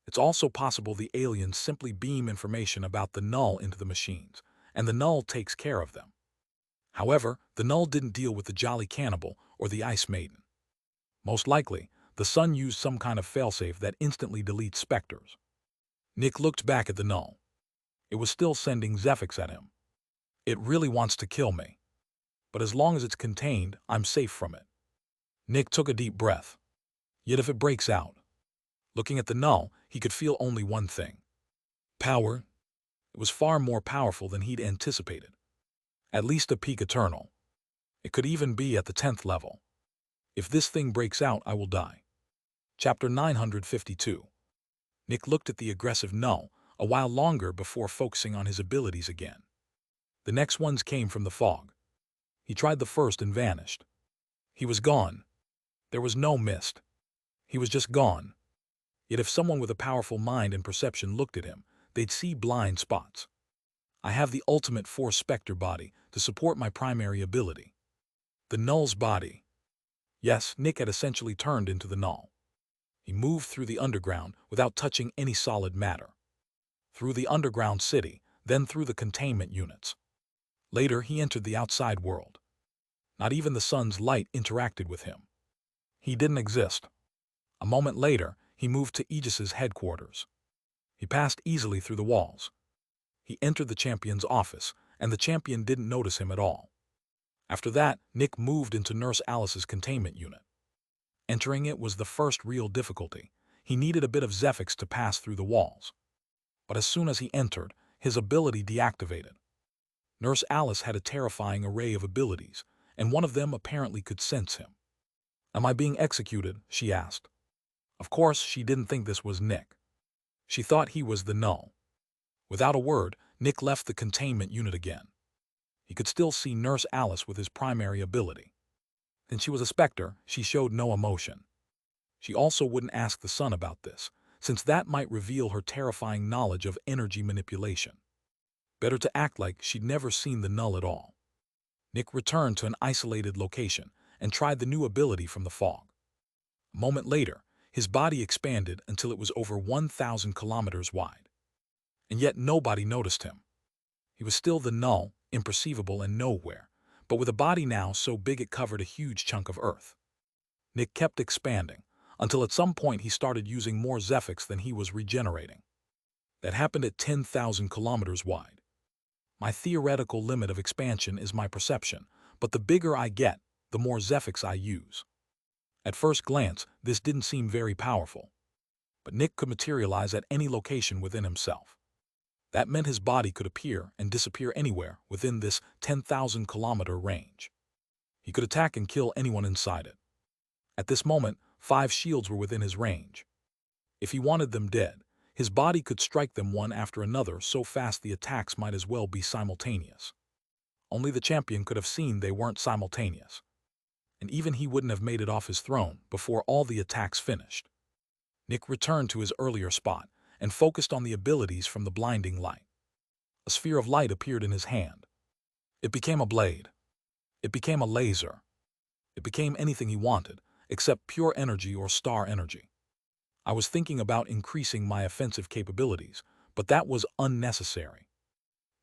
It's also possible the aliens simply beam information about the null into the machines, and the null takes care of them. However, the null didn't deal with the Jolly Cannibal or the Ice Maiden. Most likely, the sun used some kind of failsafe that instantly deletes Specters. Nick looked back at the null. It was still sending Zephyx at him. It really wants to kill me. But as long as it's contained, I'm safe from it. Nick took a deep breath. Yet if it breaks out. Looking at the null, he could feel only one thing. Power. It was far more powerful than he'd anticipated. At least a peak eternal. It could even be at the 10th level. If this thing breaks out, I will die. Chapter 952. Nick looked at the aggressive null a while longer before focusing on his abilities again. The next ones came from the fog. He tried the first and vanished. He was gone. There was no mist. He was just gone. Yet if someone with a powerful mind and perception looked at him, they'd see blind spots. I have the ultimate force Specter body to support my primary ability. The null's body. Yes, Nick had essentially turned into the null. He moved through the underground without touching any solid matter. Through the underground city, then through the containment units. Later, he entered the outside world. Not even the sun's light interacted with him. He didn't exist. A moment later, he moved to Aegis's headquarters. He passed easily through the walls. He entered the champion's office, and the champion didn't notice him at all. After that, Nick moved into Nurse Alice's containment unit. Entering it was the first real difficulty. He needed a bit of Zephyx to pass through the walls. But as soon as he entered, his ability deactivated. Nurse Alice had a terrifying array of abilities, and one of them apparently could sense him. "Am I being executed?" she asked. Of course, she didn't think this was Nick. She thought he was the null. Without a word, Nick left the containment unit again. He could still see Nurse Alice with his primary ability. Since she was a Specter, she showed no emotion. She also wouldn't ask the sun about this, since that might reveal her terrifying knowledge of energy manipulation. Better to act like she'd never seen the null at all. Nick returned to an isolated location and tried the new ability from the fog. A moment later, his body expanded until it was over 1,000 kilometers wide. And yet nobody noticed him. He was still the null, imperceivable and nowhere, but with a body now so big it covered a huge chunk of Earth. Nick kept expanding, until at some point he started using more Zephyx than he was regenerating. That happened at 10,000 kilometers wide. My theoretical limit of expansion is my perception, but the bigger I get, the more Zephyx I use. At first glance, this didn't seem very powerful. But Nick could materialize at any location within himself. That meant his body could appear and disappear anywhere within this 10,000 kilometer range. He could attack and kill anyone inside it. At this moment, 5 shields were within his range. If he wanted them dead, his body could strike them one after another so fast the attacks might as well be simultaneous. Only the champion could have seen they weren't simultaneous. And even he wouldn't have made it off his throne before all the attacks finished. Nick returned to his earlier spot and focused on the abilities from the blinding light. A sphere of light appeared in his hand. It became a blade. It became a laser. It became anything he wanted, except pure energy or star energy. I was thinking about increasing my offensive capabilities, but that was unnecessary.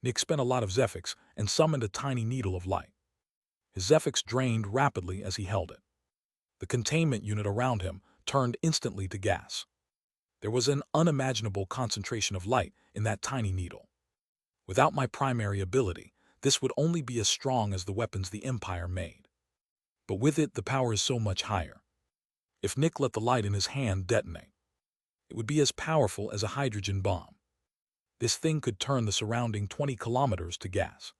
Nick spent a lot of Zephyx and summoned a tiny needle of light. His Zephyx drained rapidly as he held it. The containment unit around him turned instantly to gas. There was an unimaginable concentration of light in that tiny needle. Without my primary ability, this would only be as strong as the weapons the Empire made. But with it, the power is so much higher. If Nick let the light in his hand detonate, it would be as powerful as a hydrogen bomb. This thing could turn the surrounding 20 kilometers to gas.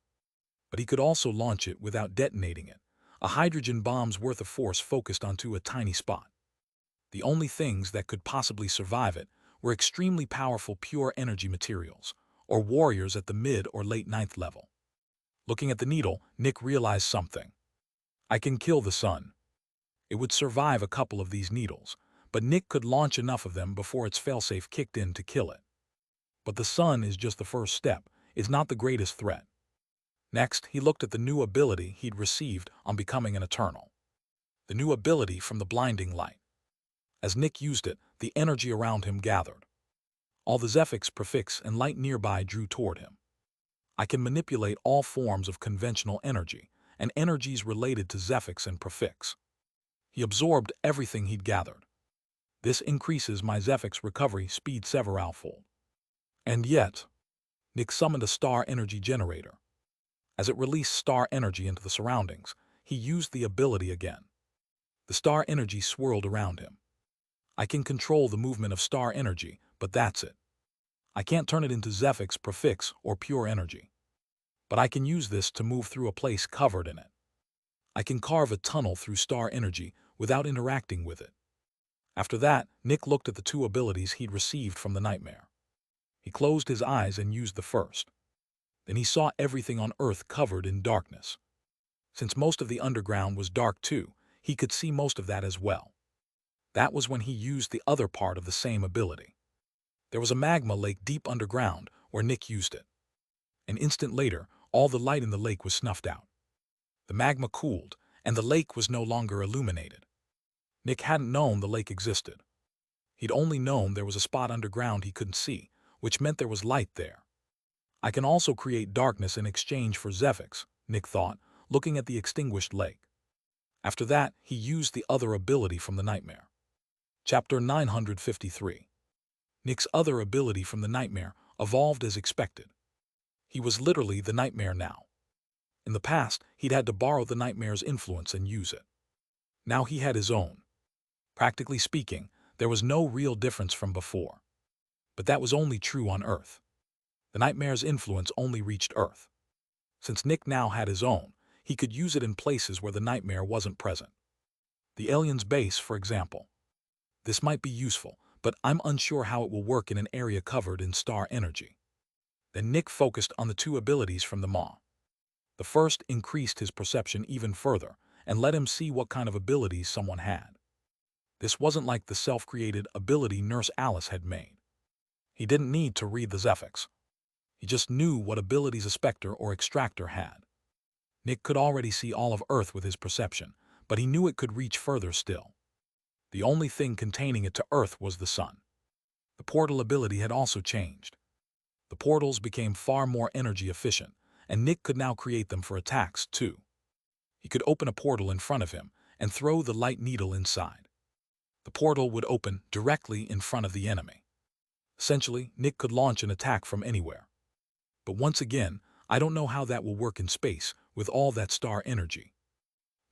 But he could also launch it without detonating it, a hydrogen bomb's worth of force focused onto a tiny spot. The only things that could possibly survive it were extremely powerful pure energy materials, or warriors at the mid or late 9th level. Looking at the needle, Nick realized something. I can kill the sun. It would survive a couple of these needles, but Nick could launch enough of them before its failsafe kicked in to kill it. But the sun is just the first step, it's not the greatest threat. Next, he looked at the new ability he'd received on becoming an Eternal. The new ability from the blinding light. As Nick used it, the energy around him gathered. All the Zephyx, prefix, and light nearby drew toward him. I can manipulate all forms of conventional energy, and energies related to Zephyx and prefix. He absorbed everything he'd gathered. This increases my Zephyx recovery speed severalfold. And yet, Nick summoned a star energy generator. As it released star energy into the surroundings, he used the ability again. The star energy swirled around him. I can control the movement of star energy, but that's it. I can't turn it into Zephyx, prefix, or pure energy. But I can use this to move through a place covered in it. I can carve a tunnel through star energy without interacting with it. After that, Nick looked at the 2 abilities he'd received from the nightmare. He closed his eyes and used the first. Then he saw everything on Earth covered in darkness. Since most of the underground was dark too, he could see most of that as well. That was when he used the other part of the same ability. There was a magma lake deep underground where Nick used it. An instant later, all the light in the lake was snuffed out. The magma cooled, and the lake was no longer illuminated. Nick hadn't known the lake existed. He'd only known there was a spot underground he couldn't see, which meant there was light there. I can also create darkness in exchange for Zephyx, Nick thought, looking at the extinguished lake. After that, he used the other ability from the nightmare. Chapter 953. Nick's other ability from the nightmare evolved as expected. He was literally the nightmare now. In the past, he'd had to borrow the nightmare's influence and use it. Now he had his own. Practically speaking, there was no real difference from before. But that was only true on Earth. The nightmare's influence only reached Earth. Since Nick now had his own, he could use it in places where the nightmare wasn't present. The alien's base, for example. This might be useful, but I'm unsure how it will work in an area covered in star energy. Then Nick focused on the two abilities from the Maw. The first increased his perception even further and let him see what kind of abilities someone had. This wasn't like the self-created ability Nurse Alice had made. He didn't need to read the Zephyx. He just knew what abilities a Specter or Extractor had. Nick could already see all of Earth with his perception, but he knew it could reach further still. The only thing containing it to Earth was the sun. The portal ability had also changed. The portals became far more energy efficient, and Nick could now create them for attacks, too. He could open a portal in front of him and throw the light needle inside. The portal would open directly in front of the enemy. Essentially, Nick could launch an attack from anywhere. But once again, I don't know how that will work in space with all that star energy.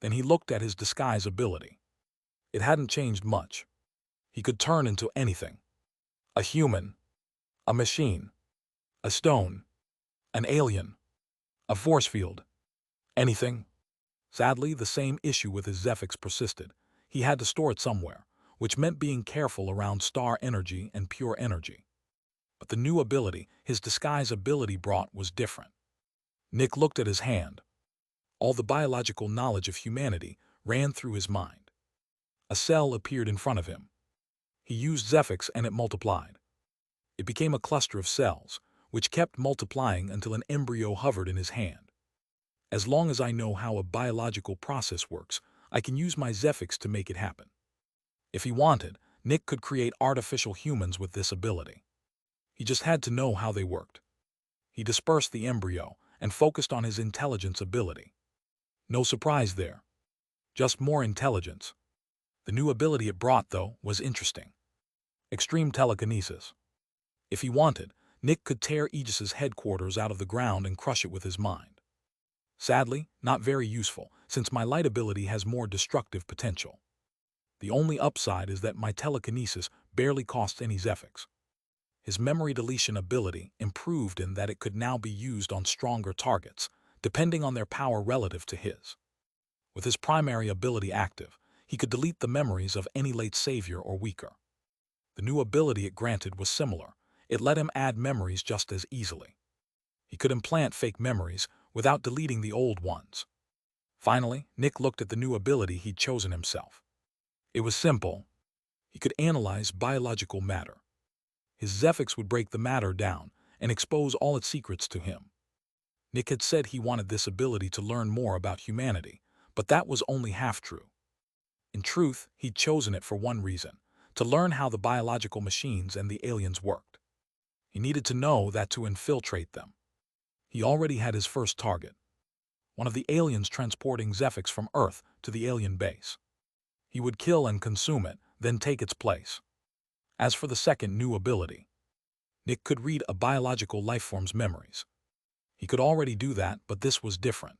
Then he looked at his disguise ability. It hadn't changed much. He could turn into anything. A human, a machine, a stone, an alien, a force field, anything. Sadly, the same issue with his Zephyx persisted. He had to store it somewhere, which meant being careful around star energy and pure energy. But the new ability his disguise ability brought was different. Nick looked at his hand. All the biological knowledge of humanity ran through his mind. A cell appeared in front of him. He used Zephyx and it multiplied. It became a cluster of cells, which kept multiplying until an embryo hovered in his hand. As long as I know how a biological process works, I can use my Zephyx to make it happen. If he wanted, Nick could create artificial humans with this ability. He just had to know how they worked. He dispersed the embryo and focused on his intelligence ability. No surprise there. Just more intelligence. The new ability it brought, though, was interesting. Extreme telekinesis. If he wanted, Nick could tear Aegis's headquarters out of the ground and crush it with his mind. Sadly, not very useful, since my light ability has more destructive potential. The only upside is that my telekinesis barely costs any Zephyx. His memory deletion ability improved in that it could now be used on stronger targets, depending on their power relative to his. With his primary ability active, he could delete the memories of any late savior or weaker. The new ability it granted was similar. It let him add memories just as easily. He could implant fake memories without deleting the old ones. Finally, Nick looked at the new ability he'd chosen himself. It was simple. He could analyze biological matter. His Zephyx would break the matter down and expose all its secrets to him. Nick had said he wanted this ability to learn more about humanity, but that was only half true. In truth, he'd chosen it for one reason, to learn how the biological machines and the aliens worked. He needed to know that to infiltrate them. He already had his first target, one of the aliens transporting Zephyx from Earth to the alien base. He would kill and consume it, then take its place. As for the second new ability, Nick could read a biological lifeform's memories. He could already do that, but this was different.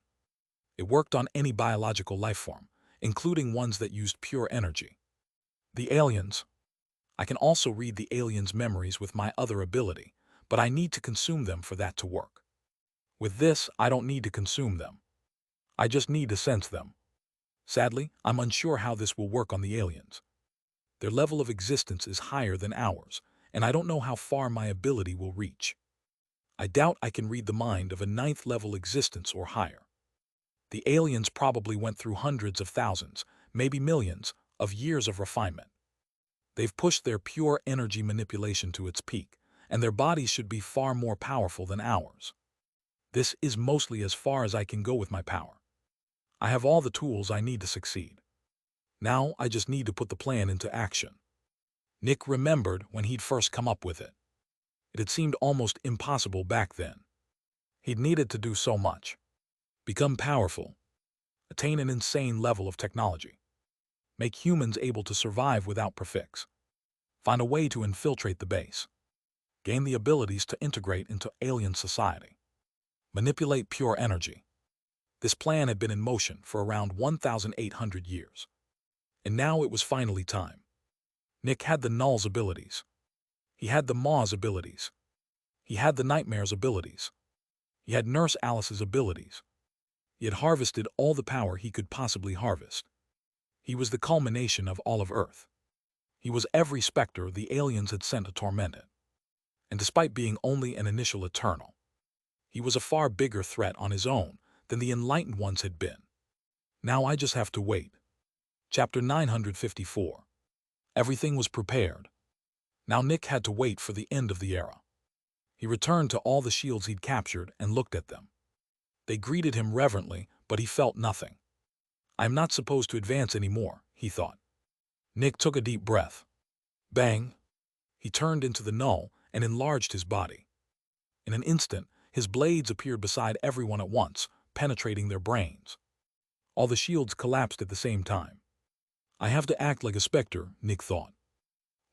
It worked on any biological lifeform, including ones that used pure energy. The aliens. I can also read the aliens' memories with my other ability, but I need to consume them for that to work. With this, I don't need to consume them. I just need to sense them. Sadly, I'm unsure how this will work on the aliens. Their level of existence is higher than ours, and I don't know how far my ability will reach. I doubt I can read the mind of a 9th level existence or higher. The aliens probably went through hundreds of thousands, maybe millions, of years of refinement. They've pushed their pure energy manipulation to its peak, and their bodies should be far more powerful than ours. This is mostly as far as I can go with my power. I have all the tools I need to succeed. Now I just need to put the plan into action. Nick remembered when he'd first come up with it. It had seemed almost impossible back then. He'd needed to do so much. Become powerful. Attain an insane level of technology. Make humans able to survive without prefix. Find a way to infiltrate the base. Gain the abilities to integrate into alien society. Manipulate pure energy. This plan had been in motion for around 1,800 years. And now it was finally time. Nick had the Null's abilities. He had the Maw's abilities. He had the Nightmare's abilities. He had Nurse Alice's abilities. He had harvested all the power he could possibly harvest. He was the culmination of all of Earth. He was every Specter the aliens had sent to torment it. And despite being only an initial Eternal, he was a far bigger threat on his own than the Enlightened ones had been. Now I just have to wait. Chapter 954. Everything was prepared. Now Nick had to wait for the end of the era. He returned to all the shields he'd captured and looked at them. They greeted him reverently, but he felt nothing. I'm not supposed to advance anymore, he thought. Nick took a deep breath. Bang! He turned into the Null and enlarged his body. In an instant, his blades appeared beside everyone at once, penetrating their brains. All the shields collapsed at the same time. I have to act like a Specter, Nick thought.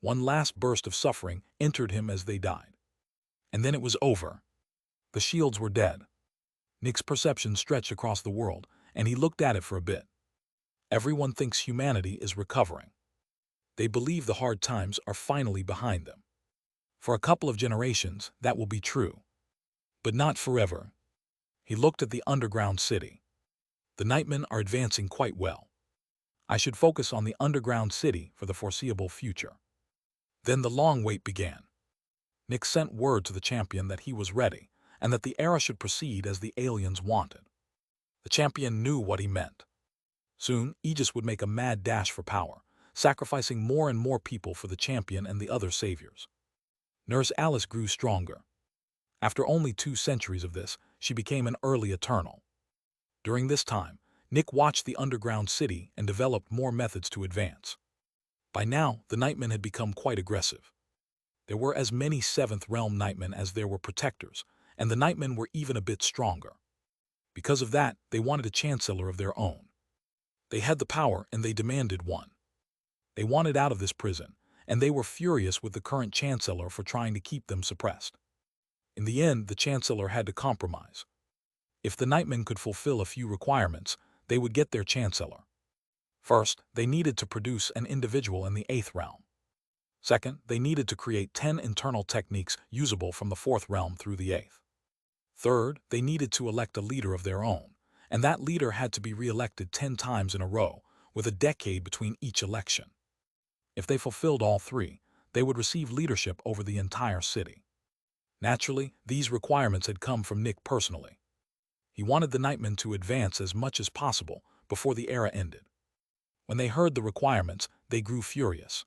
One last burst of suffering entered him as they died. And then it was over. The shields were dead. Nick's perception stretched across the world, and he looked at it for a bit. Everyone thinks humanity is recovering. They believe the hard times are finally behind them. For a couple of generations, that will be true. But not forever. He looked at the underground city. The Nightmen are advancing quite well. I should focus on the underground city for the foreseeable future. Then the long wait began. Nick sent word to the champion that he was ready, and that the era should proceed as the aliens wanted. The champion knew what he meant. Soon, Aegis would make a mad dash for power, sacrificing more and more people for the champion and the other saviors. Nurse Alice grew stronger. After only 2 centuries of this, she became an early Eternal. During this time, Nick watched the underground city and developed more methods to advance. By now, the Nightmen had become quite aggressive. There were as many 7th Realm Nightmen as there were Protectors, and the Nightmen were even a bit stronger. Because of that, they wanted a Chancellor of their own. They had the power and they demanded one. They wanted out of this prison, and they were furious with the current Chancellor for trying to keep them suppressed. In the end, the Chancellor had to compromise. If the Nightmen could fulfill a few requirements, they would get their Chancellor. First, they needed to produce an individual in the 8th realm. Second, they needed to create 10 internal techniques usable from the 4th realm through the 8th. Third, they needed to elect a leader of their own, and that leader had to be re-elected 10 times in a row, with a decade between each election. If they fulfilled all 3, they would receive leadership over the entire city. Naturally, these requirements had come from Nick personally. He wanted the Nightmen to advance as much as possible before the era ended. When they heard the requirements, they grew furious.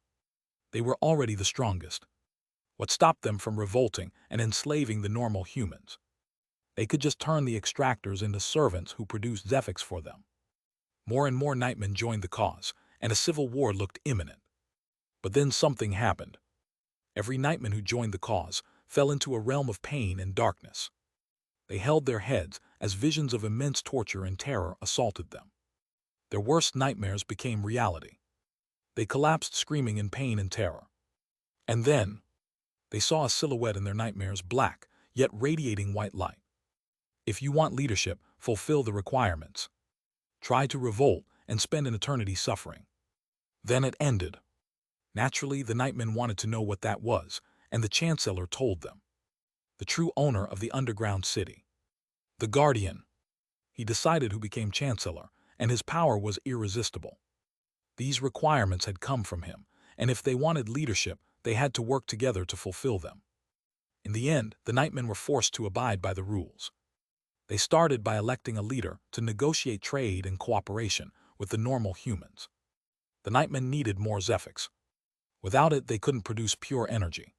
They were already the strongest. What stopped them from revolting and enslaving the normal humans? They could just turn the Extractors into servants who produced Zephyx for them. More and more Nightmen joined the cause, and a civil war looked imminent. But then something happened. Every Nightman who joined the cause fell into a realm of pain and darkness. They held their heads as visions of immense torture and terror assaulted them. Their worst nightmares became reality. They collapsed screaming in pain and terror. And then, they saw a silhouette in their nightmares, black, yet radiating white light. If you want leadership, fulfill the requirements. Try to revolt and spend an eternity suffering. Then it ended. Naturally, the Nightmen wanted to know what that was, and the Chancellor told them. The true owner of the underground city. The Guardian. He decided who became Chancellor, and his power was irresistible. These requirements had come from him, and if they wanted leadership, they had to work together to fulfill them. In the end, the Nightmen were forced to abide by the rules. They started by electing a leader to negotiate trade and cooperation with the normal humans. The Nightmen needed more Zephyx. Without it, they couldn't produce pure energy.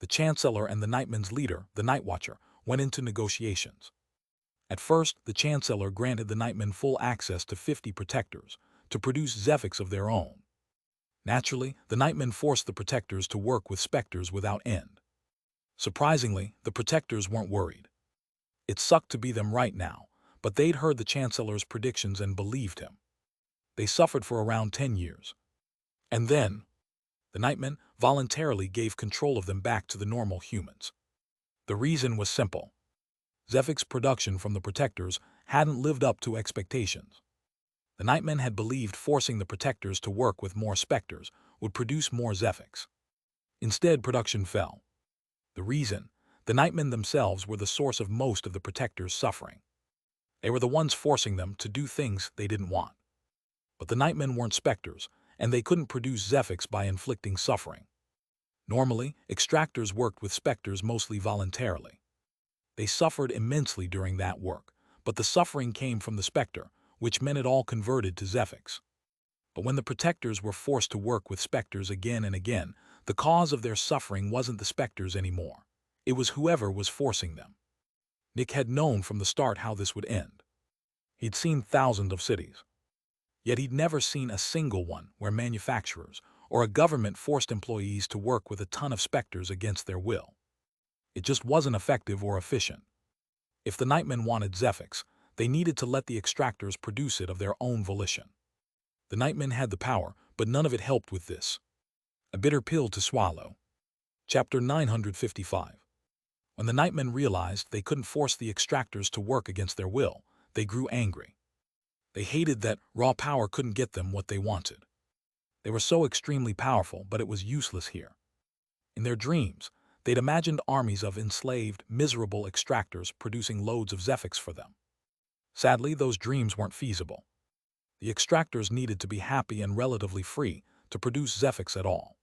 The Chancellor and the Nightmen's leader, the Night Watcher, went into negotiations. At first, the Chancellor granted the Nightmen full access to 50 protectors to produce Zephyx of their own. Naturally, the Nightmen forced the protectors to work with Specters without end. Surprisingly, the protectors weren't worried. It sucked to be them right now, but they'd heard the Chancellor's predictions and believed him. They suffered for around 10 years. And then, the Nightmen voluntarily gave control of them back to the normal humans. The reason was simple. Zephyx production from the protectors hadn't lived up to expectations. The Nightmen had believed forcing the protectors to work with more Specters would produce more Zephyx. Instead, production fell. The reason? The Nightmen themselves were the source of most of the protectors' suffering. They were the ones forcing them to do things they didn't want. But the Nightmen weren't Specters, and they couldn't produce Zephyx by inflicting suffering. Normally, Extractors worked with Specters mostly voluntarily. They suffered immensely during that work, but the suffering came from the Specter, which meant it all converted to Zephyx. But when the protectors were forced to work with Specters again and again, the cause of their suffering wasn't the Specters anymore. It was whoever was forcing them. Nick had known from the start how this would end. He'd seen thousands of cities. Yet he'd never seen a single one where manufacturers or a government forced employees to work with a ton of Specters against their will. It just wasn't effective or efficient. If the Nightmen wanted Zephyx, they needed to let the Extractors produce it of their own volition. The Nightmen had the power, but none of it helped with this. A bitter pill to swallow. Chapter 955. When the Nightmen realized they couldn't force the Extractors to work against their will, they grew angry. They hated that raw power couldn't get them what they wanted. They were so extremely powerful, but it was useless here. In their dreams, they'd imagined armies of enslaved, miserable Extractors producing loads of Zephyx for them. Sadly, those dreams weren't feasible. The Extractors needed to be happy and relatively free to produce Zephyx at all.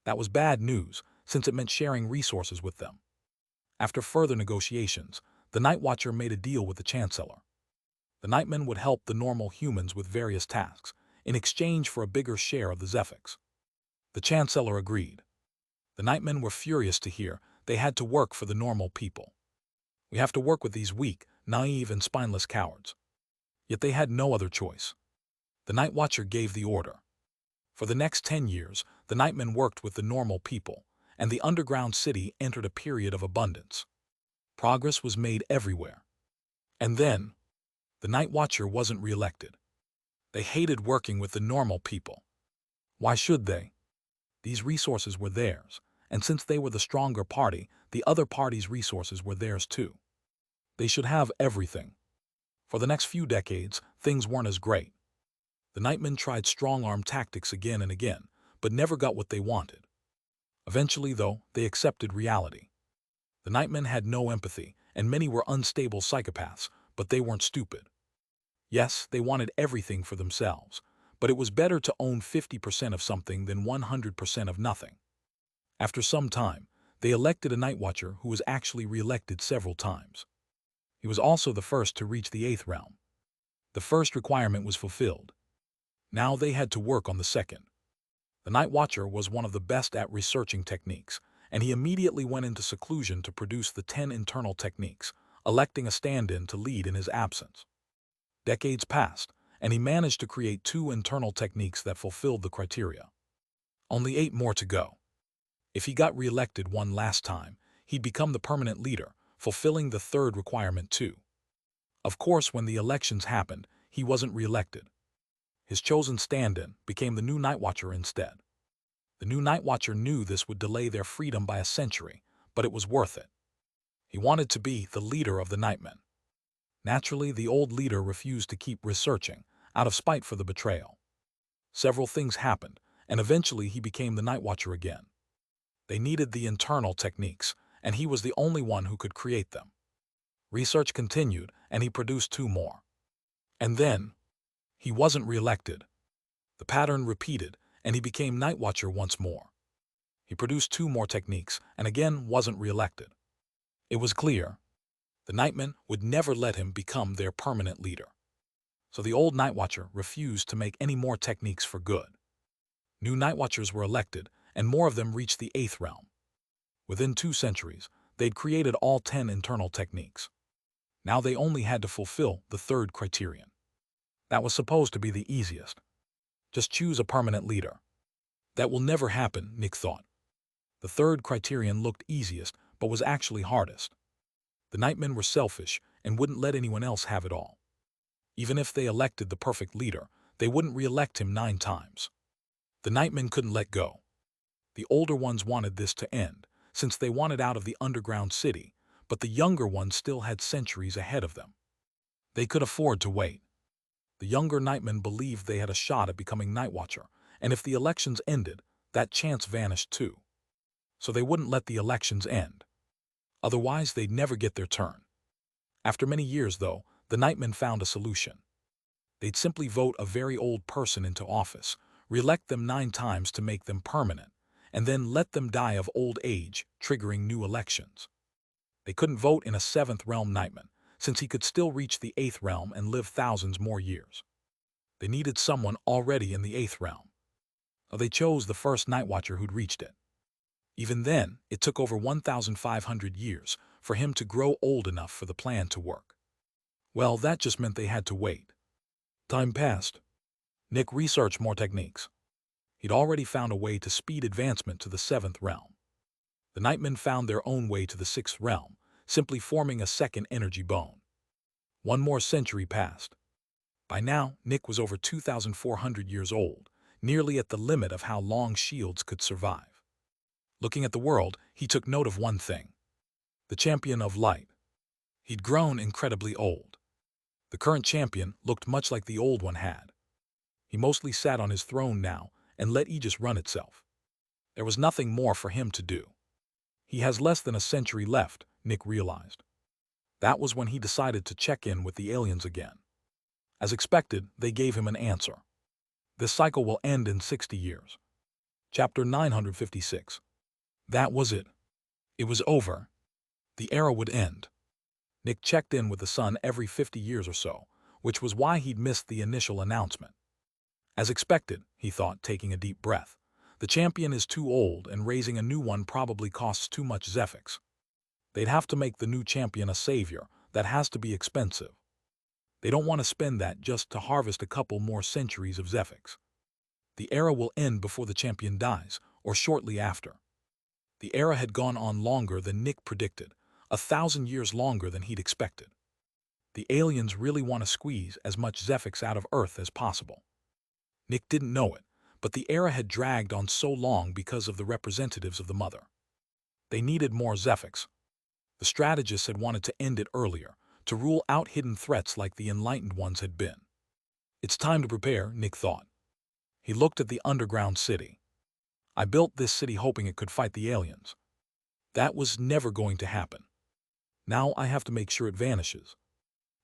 That was bad news, since it meant sharing resources with them. After further negotiations, the Night Watcher made a deal with the Chancellor. The Nightmen would help the normal humans with various tasks, in exchange for a bigger share of the Zephyx. The Chancellor agreed. The Nightmen were furious to hear they had to work for the normal people. We have to work with these weak, naive, and spineless cowards. Yet they had no other choice. The Night Watcher gave the order. For the next 10 years, the Nightmen worked with the normal people, and the underground city entered a period of abundance. Progress was made everywhere. And then, the Night Watcher wasn't re-elected. They hated working with the normal people. Why should they? These resources were theirs, and since they were the stronger party, the other party's resources were theirs too. They should have everything. For the next few decades, things weren't as great. The Nightmen tried strong-arm tactics again and again, but never got what they wanted. Eventually, though, they accepted reality. The Nightmen had no empathy, and many were unstable psychopaths, but they weren't stupid. Yes, they wanted everything for themselves, but it was better to own 50% of something than 100% of nothing. After some time, they elected a Night Watcher who was actually re-elected several times. He was also the first to reach the 8th realm. The first requirement was fulfilled. Now they had to work on the second. The Night Watcher was one of the best at researching techniques, and he immediately went into seclusion to produce the 10 internal techniques, electing a stand-in to lead in his absence. Decades passed, and he managed to create 2 internal techniques that fulfilled the criteria. Only 8 more to go. If he got re-elected one last time, he'd become the permanent leader, fulfilling the 3rd requirement too. Of course, when the elections happened, he wasn't re-elected. His chosen stand-in became the new Night Watcher instead. The new Night Watcher knew this would delay their freedom by a century, but it was worth it. He wanted to be the leader of the Nightmen. Naturally, the old leader refused to keep researching, out of spite for the betrayal. Several things happened, and eventually he became the Night Watcher again. They needed the internal techniques, and he was the only one who could create them. Research continued, and he produced 2 more. And then, he wasn't re-elected. The pattern repeated, and he became Night Watcher once more. He produced 2 more techniques, and again wasn't re-elected. It was clear. The Nightmen would never let him become their permanent leader. So the old Night Watcher refused to make any more techniques for good. New Night Watchers were elected, and more of them reached the 8th realm. Within 2 centuries, they'd created all 10 internal techniques. Now they only had to fulfill the third criterion. That was supposed to be the easiest. Just choose a permanent leader. That will never happen, Nick thought. The third criterion looked easiest, but was actually hardest. The Nightmen were selfish and wouldn't let anyone else have it all. Even if they elected the perfect leader, they wouldn't re-elect him 9 times. The Nightmen couldn't let go. The older ones wanted this to end, since they wanted out of the underground city, but the younger ones still had centuries ahead of them. They could afford to wait. The younger Nightmen believed they had a shot at becoming Nightwatcher, and if the elections ended, that chance vanished too. So they wouldn't let the elections end. Otherwise, they'd never get their turn. After many years, though, the Nightmen found a solution. They'd simply vote a very old person into office, re-elect them 9 times to make them permanent, and then let them die of old age, triggering new elections. They couldn't vote in a 7th realm Nightman, since he could still reach the 8th realm and live thousands more years. They needed someone already in the 8th realm. So they chose the first Nightwatcher who'd reached it. Even then, it took over 1,500 years for him to grow old enough for the plan to work. Well, that just meant they had to wait. Time passed. Nick researched more techniques. He'd already found a way to speed advancement to the 7th realm. The Nightmen found their own way to the 6th realm, simply forming a second energy bone. 1 more century passed. By now, Nick was over 2,400 years old, nearly at the limit of how long shields could survive. Looking at the world, he took note of one thing. The champion of light. He'd grown incredibly old. The current champion looked much like the old one had. He mostly sat on his throne now and let Aegis run itself. There was nothing more for him to do. He has less than a century left, Nick realized. That was when he decided to check in with the aliens again. As expected, they gave him an answer. This cycle will end in 60 years. Chapter 956. That was it. It was over. The era would end. Nick checked in with the sun every 50 years or so, which was why he'd missed the initial announcement. As expected, he thought, taking a deep breath, the champion is too old and raising a new one probably costs too much Zephyx. They'd have to make the new champion a savior. That has to be expensive. They don't want to spend that just to harvest a couple more centuries of Zephyx. The era will end before the champion dies, or shortly after. The era had gone on longer than Nick predicted, 1,000 years longer than he'd expected. The aliens really want to squeeze as much Zephyx out of Earth as possible. Nick didn't know it, but the era had dragged on so long because of the representatives of the Mother. They needed more Zephyx. The strategists had wanted to end it earlier, to rule out hidden threats like the enlightened ones had been. It's time to prepare, Nick thought. He looked at the underground city. I built this city hoping it could fight the aliens. That was never going to happen. Now I have to make sure it vanishes.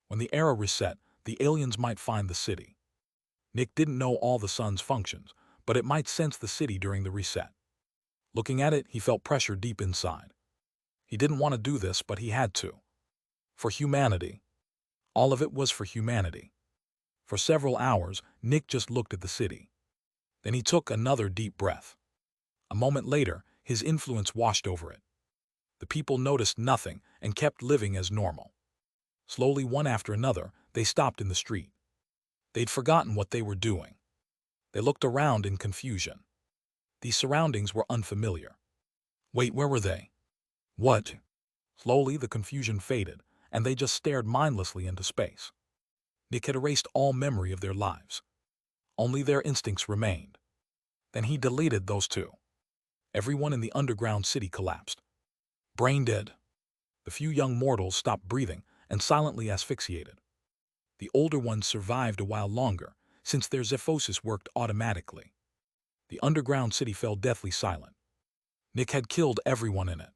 When the era reset, the aliens might find the city. Nick didn't know all the sun's functions, but it might sense the city during the reset. Looking at it, he felt pressure deep inside. He didn't want to do this, but he had to. For humanity. All of it was for humanity. For several hours, Nick just looked at the city. Then he took another deep breath. A moment later, his influence washed over it. The people noticed nothing and kept living as normal. Slowly, one after another, they stopped in the street. They'd forgotten what they were doing. They looked around in confusion. These surroundings were unfamiliar. Wait, where were they? What? Slowly, the confusion faded, and they just stared mindlessly into space. Nick had erased all memory of their lives. Only their instincts remained. Then he deleted those too. Everyone in the underground city collapsed. Brain dead. The few young mortals stopped breathing and silently asphyxiated. The older ones survived a while longer, since their Zephyx worked automatically. The underground city fell deathly silent. Nick had killed everyone in it.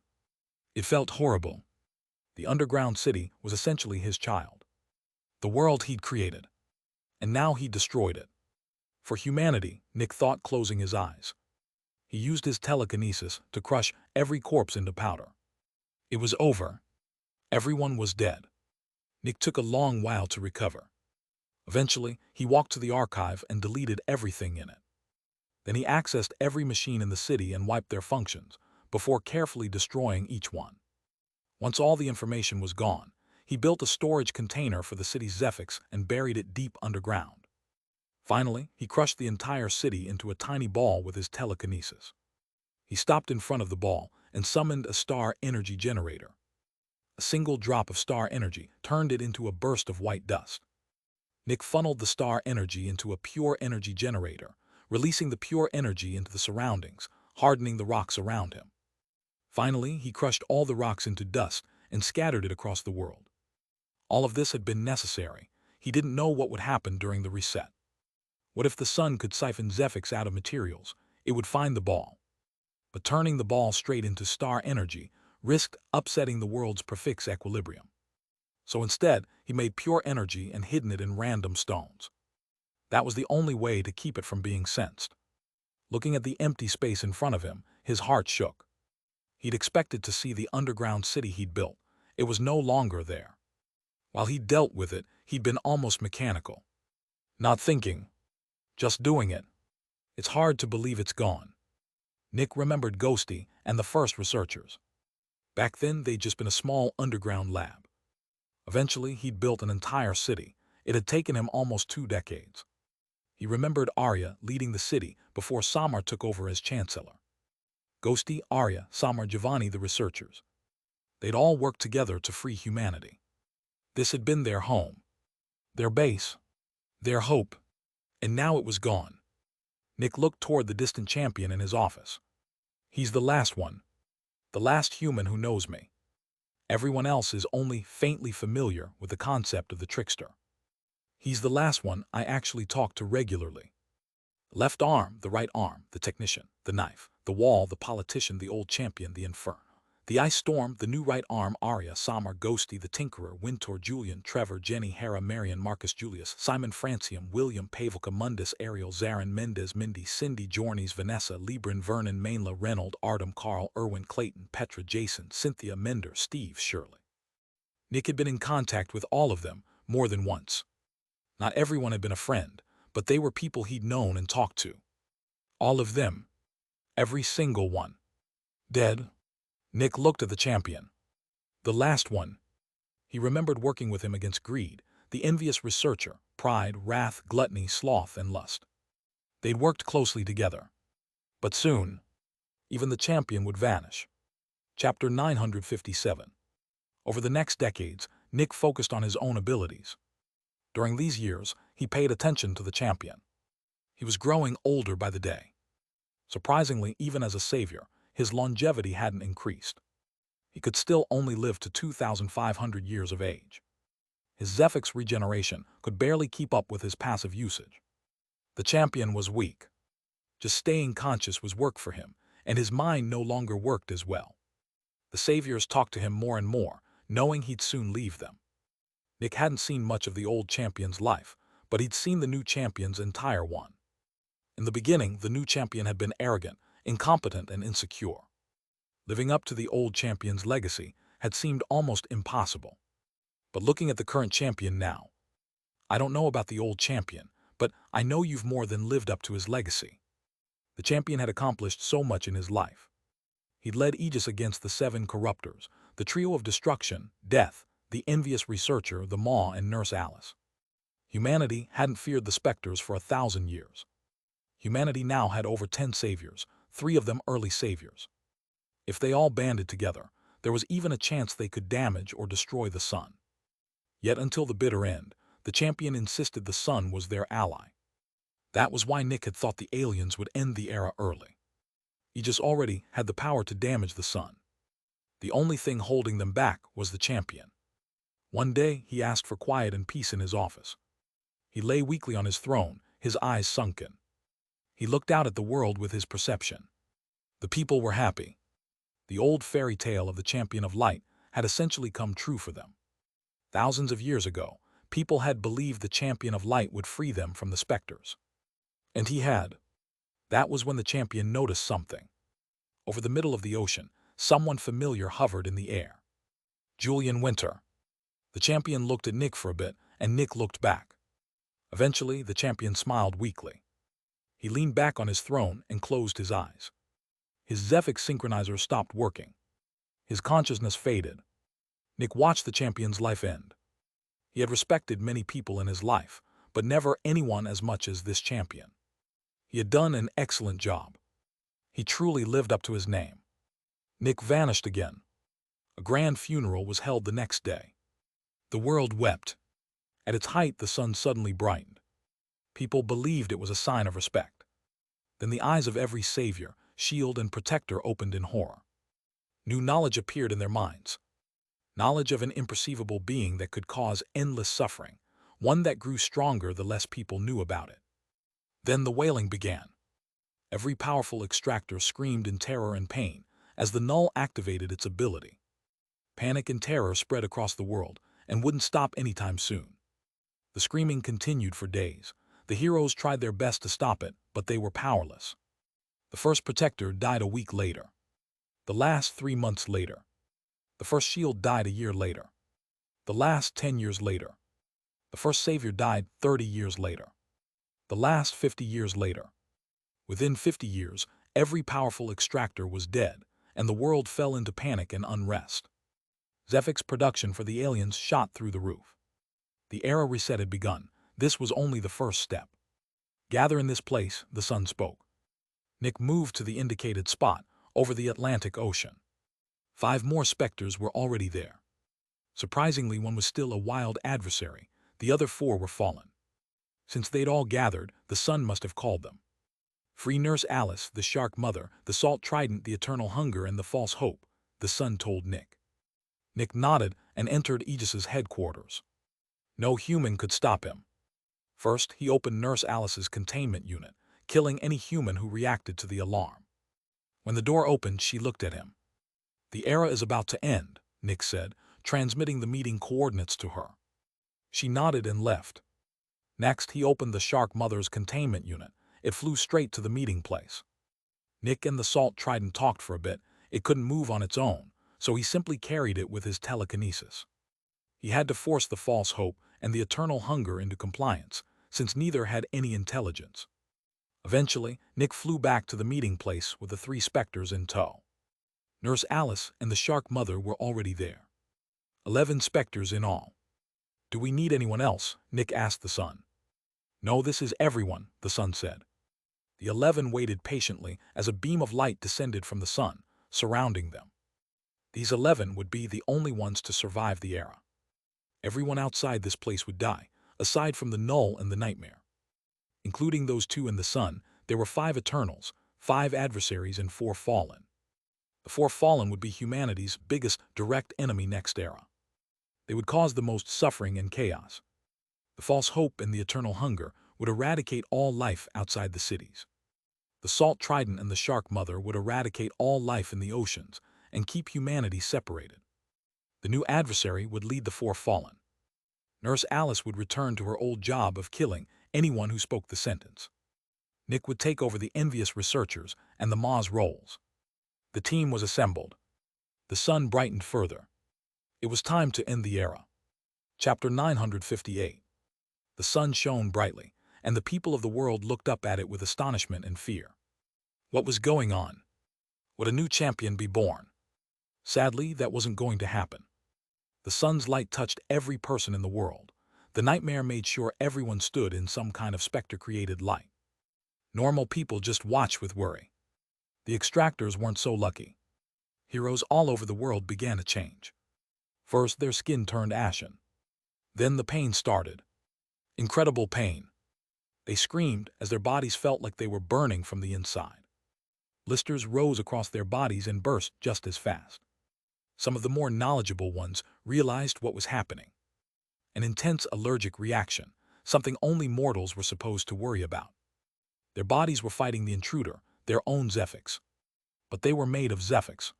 It felt horrible. The underground city was essentially his child. The world he'd created. And now he destroyed it. For humanity, Nick thought, closing his eyes. He used his telekinesis to crush every corpse into powder. It was over. Everyone was dead. Nick took a long while to recover. Eventually, he walked to the archive and deleted everything in it. Then he accessed every machine in the city and wiped their functions, before carefully destroying each one. Once all the information was gone, he built a storage container for the city's Zephyx and buried it deep underground. Finally, he crushed the entire city into a tiny ball with his telekinesis. He stopped in front of the ball and summoned a star energy generator. A single drop of star energy turned it into a burst of white dust. Nick funneled the star energy into a pure energy generator, releasing the pure energy into the surroundings, hardening the rocks around him. Finally, he crushed all the rocks into dust and scattered it across the world. All of this had been necessary. He didn't know what would happen during the reset. What if the sun could siphon Zephyx out of materials? It would find the ball. But turning the ball straight into star energy risked upsetting the world's prefix equilibrium. So instead, he made pure energy and hidden it in random stones. That was the only way to keep it from being sensed. Looking at the empty space in front of him, his heart shook. He'd expected to see the underground city he'd built. It was no longer there. While he dealt with it, he'd been almost mechanical. Not thinking, just doing it. It's hard to believe it's gone. Nick remembered Ghosty and the first researchers. Back then, they'd just been a small underground lab. Eventually, he'd built an entire city. It had taken him almost 2 decades. He remembered Arya leading the city before Samar took over as chancellor. Ghosty, Arya, Samar, Giovanni, the researchers. They'd all worked together to free humanity. This had been their home, their base, their hope, and now it was gone. Nick looked toward the distant champion in his office. He's the last one, the last human who knows me. Everyone else is only faintly familiar with the concept of the trickster. He's the last one I actually talk to regularly. Left arm, the right arm, the technician, the knife, the wall, the politician, the old champion, the inferno. The ice storm, the new right arm, Arya, Samar, Ghosty, the tinkerer, Wintor, Julian, Trevor, Jenny, Hera, Marion, Marcus, Julius, Simon, Francium, William, Pavelka, Mundus, Ariel, Zarin, Mendez, Mindy, Cindy, Jornies, Vanessa, Librin, Vernon, Mainla, Reynold, Artem, Carl, Irwin, Clayton, Petra, Jason, Cynthia, Mender, Steve, Shirley. Nick had been in contact with all of them more than once. Not everyone had been a friend, but they were people he'd known and talked to. All of them. Every single one. Dead. Nick looked at the champion. The last one. He remembered working with him against greed, the envious researcher, pride, wrath, gluttony, sloth, and lust. They'd worked closely together. But soon, even the champion would vanish. Chapter 957. Over the next decades, Nick focused on his own abilities. During these years, he paid attention to the champion. He was growing older by the day. Surprisingly, even as a savior, his longevity hadn't increased. He could still only live to 2,500 years of age. His Zephyx regeneration could barely keep up with his passive usage. The champion was weak. Just staying conscious was work for him, and his mind no longer worked as well. The saviors talked to him more and more, knowing he'd soon leave them. Nick hadn't seen much of the old champion's life, but he'd seen the new champion's entire one. In the beginning, the new champion had been arrogant, incompetent, and insecure. Living up to the old champion's legacy had seemed almost impossible. But looking at the current champion now, I don't know about the old champion, but I know you've more than lived up to his legacy. The champion had accomplished so much in his life. He'd led Aegis against the 7 corruptors, the trio of destruction, death, the envious researcher, the Maw, and Nurse Alice. Humanity hadn't feared the Specters for 1,000 years. Humanity now had over 10 saviors, 3 of them early saviors. If they all banded together, there was even a chance they could damage or destroy the sun. Yet until the bitter end, the champion insisted the sun was their ally. That was why Nick had thought the aliens would end the era early. Aegis already had the power to damage the sun. The only thing holding them back was the champion. One day, he asked for quiet and peace in his office. He lay weakly on his throne, his eyes sunken. He looked out at the world with his perception. The people were happy. The old fairy tale of the champion of light had essentially come true for them. Thousands of years ago, people had believed the champion of light would free them from the Specters. And he had. That was when the champion noticed something. Over the middle of the ocean, someone familiar hovered in the air. Julian Winter. The champion looked at Nick for a bit, and Nick looked back. Eventually, the champion smiled weakly. He leaned back on his throne and closed his eyes. His Zephyx synchronizer stopped working. His consciousness faded. Nick watched the champion's life end. He had respected many people in his life, but never anyone as much as this champion. He had done an excellent job. He truly lived up to his name. Nick vanished again. A grand funeral was held the next day. The world wept. At its height, the sun suddenly brightened. People believed it was a sign of respect. Then the eyes of every savior, shield, and protector opened in horror. New knowledge appeared in their minds. Knowledge of an imperceivable being that could cause endless suffering, one that grew stronger the less people knew about it. Then the wailing began. Every powerful extractor screamed in terror and pain as the null activated its ability. Panic and terror spread across the world and wouldn't stop anytime soon. The screaming continued for days. The heroes tried their best to stop it, but they were powerless. The first protector died a week later. The last 3 months later. The first shield died a year later. The last 10 years later. The first savior died 30 years later. The last 50 years later. Within 50 years, every powerful extractor was dead, and the world fell into panic and unrest. Zephyx production for the aliens shot through the roof. The era reset had begun. This was only the first step. "Gather in this place," the sun spoke. Nick moved to the indicated spot, over the Atlantic Ocean. 5 more Specters were already there. Surprisingly, one was still a wild adversary. The other 4 were fallen. Since they'd all gathered, the sun must have called them. "Free Nurse Alice, the Shark Mother, the Salt Trident, the Eternal Hunger, and the False Hope," the sun told Nick. Nick nodded and entered Aegis's headquarters. No human could stop him. First, he opened Nurse Alice's containment unit, killing any human who reacted to the alarm. When the door opened, she looked at him. "The era is about to end," Nick said, transmitting the meeting coordinates to her. She nodded and left. Next, he opened the Shark Mother's containment unit. It flew straight to the meeting place. Nick and the Salt Trident talked for a bit. It couldn't move on its own, so he simply carried it with his telekinesis. He had to force the False Hope and the Eternal Hunger into compliance, since neither had any intelligence. Eventually, Nick flew back to the meeting place with the 3 Specters in tow. Nurse Alice and the Shark Mother were already there. 11 Specters in all. "Do we need anyone else?" Nick asked the sun. "No, this is everyone," the sun said. The 11 waited patiently as a beam of light descended from the sun, surrounding them. These 11 would be the only ones to survive the era. Everyone outside this place would die, aside from the Null and the Nightmare. Including those 2 in the sun, there were 5 Eternals, 5 adversaries, and 4 Fallen. The 4 Fallen would be humanity's biggest direct enemy next era. They would cause the most suffering and chaos. The False Hope and the Eternal Hunger would eradicate all life outside the cities. The Salt Trident and the Shark Mother would eradicate all life in the oceans and keep humanity separated. The new adversary would lead the 4 Fallen. Nurse Alice would return to her old job of killing anyone who spoke the sentence. Nick would take over the envious researchers and the Ma's roles. The team was assembled. The sun brightened further. It was time to end the era. Chapter 958. The sun shone brightly, and the people of the world looked up at it with astonishment and fear. What was going on? Would a new champion be born? Sadly, that wasn't going to happen. The sun's light touched every person in the world. The nightmare made sure everyone stood in some kind of Specter-created light. Normal people just watched with worry. The extractors weren't so lucky. Heroes all over the world began to change. First, their skin turned ashen. Then the pain started. Incredible pain. They screamed as their bodies felt like they were burning from the inside. Blisters rose across their bodies and burst just as fast. Some of the more knowledgeable ones realized what was happening. An intense allergic reaction, something only mortals were supposed to worry about. Their bodies were fighting the intruder, their own Zephyx. But they were made of Zephyx.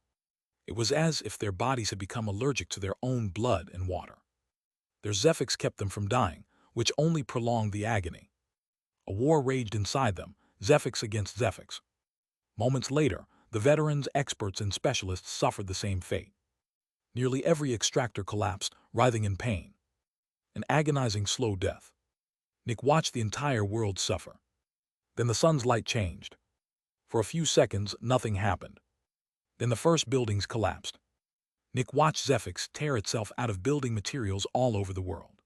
It was as if their bodies had become allergic to their own blood and water. Their Zephyx kept them from dying, which only prolonged the agony. A war raged inside them, Zephyx against Zephyx. Moments later, the veterans, experts, and specialists suffered the same fate. Nearly every extractor collapsed, writhing in pain. An agonizing slow death. Nick watched the entire world suffer. Then the sun's light changed. For a few seconds, nothing happened. Then the first buildings collapsed. Nick watched Zephyx tear itself out of building materials all over the world.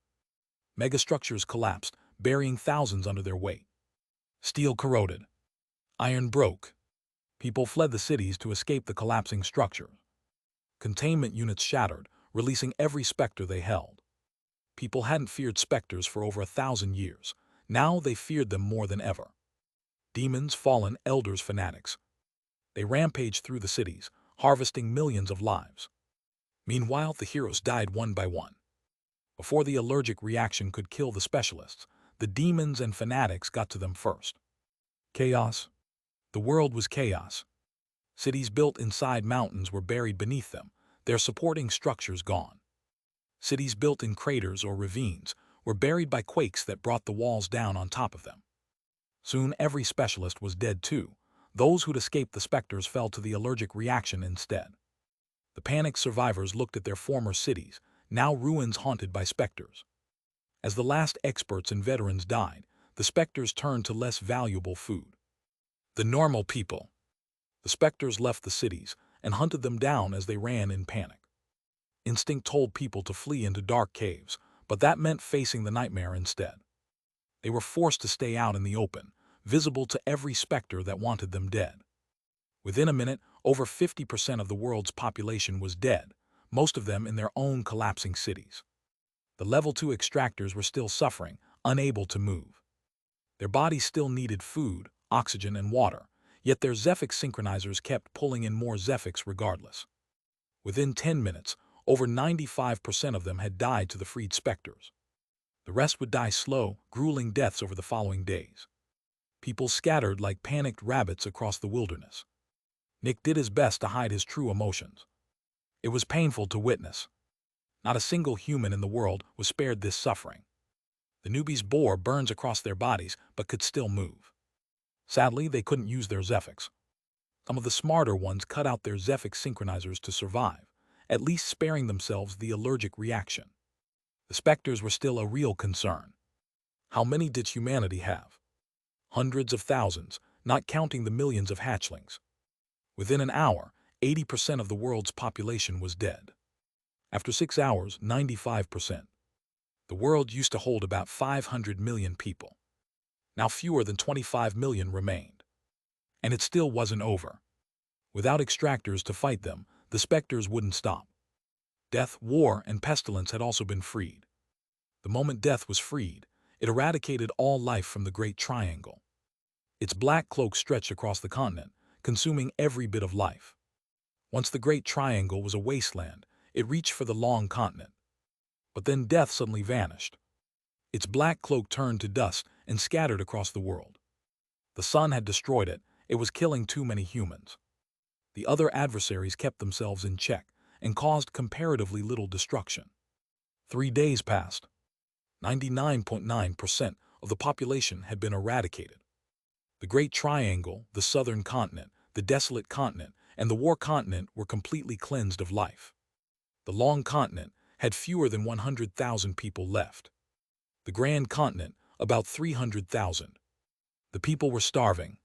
Megastructures collapsed, burying thousands under their weight. Steel corroded. Iron broke. People fled the cities to escape the collapsing structure. Containment units shattered, releasing every Specter they held. People hadn't feared Specters for over 1,000 years. Now they feared them more than ever. Demons, fallen, elders, fanatics. They rampaged through the cities, harvesting millions of lives. Meanwhile, the heroes died one by one. Before the allergic reaction could kill the specialists, the demons and fanatics got to them first. Chaos. The world was chaos. Cities built inside mountains were buried beneath them, their supporting structures gone. Cities built in craters or ravines were buried by quakes that brought the walls down on top of them. Soon every specialist was dead too. Those who'd escaped the Specters fell to the allergic reaction instead. The panicked survivors looked at their former cities, now ruins haunted by Specters. As the last experts and veterans died, the Specters turned to less valuable food. The normal people. The Specters left the cities and hunted them down as they ran in panic. Instinct told people to flee into dark caves, but that meant facing the nightmare instead. They were forced to stay out in the open, visible to every Specter that wanted them dead. Within a minute, over 50% of the world's population was dead, most of them in their own collapsing cities. The Level 2 Extractors were still suffering, unable to move. Their bodies still needed food, oxygen, and water, yet their Zephyx synchronizers kept pulling in more Zephyx regardless. Within 10 minutes, over 95% of them had died to the freed Specters. The rest would die slow, grueling deaths over the following days. People scattered like panicked rabbits across the wilderness. Nick did his best to hide his true emotions. It was painful to witness. Not a single human in the world was spared this suffering. The newbies' bore burns across their bodies but could still move. Sadly, they couldn't use their Zephyx. Some of the smarter ones cut out their Zephyx synchronizers to survive, at least sparing themselves the allergic reaction. The Specters were still a real concern. How many did humanity have? Hundreds of thousands, not counting the millions of hatchlings. Within an hour, 80% of the world's population was dead. After 6 hours, 95%. The world used to hold about 500 million people. Now fewer than 25 million remained. And it still wasn't over. Without Extractors to fight them, the Specters wouldn't stop. Death, war, and pestilence had also been freed. The moment death was freed, it eradicated all life from the Great Triangle. Its black cloak stretched across the continent, consuming every bit of life. Once the Great Triangle was a wasteland, it reached for the long continent. But then death suddenly vanished. Its black cloak turned to dust and scattered across the world. The sun had destroyed it. It was killing too many humans. The other adversaries kept themselves in check and caused comparatively little destruction. 3 days passed. 99.9% of the population had been eradicated. The Great Triangle, the southern continent, the desolate continent, and the war continent were completely cleansed of life. The long continent had fewer than 100,000 people left. The grand continent, about 300,000. The people were starving.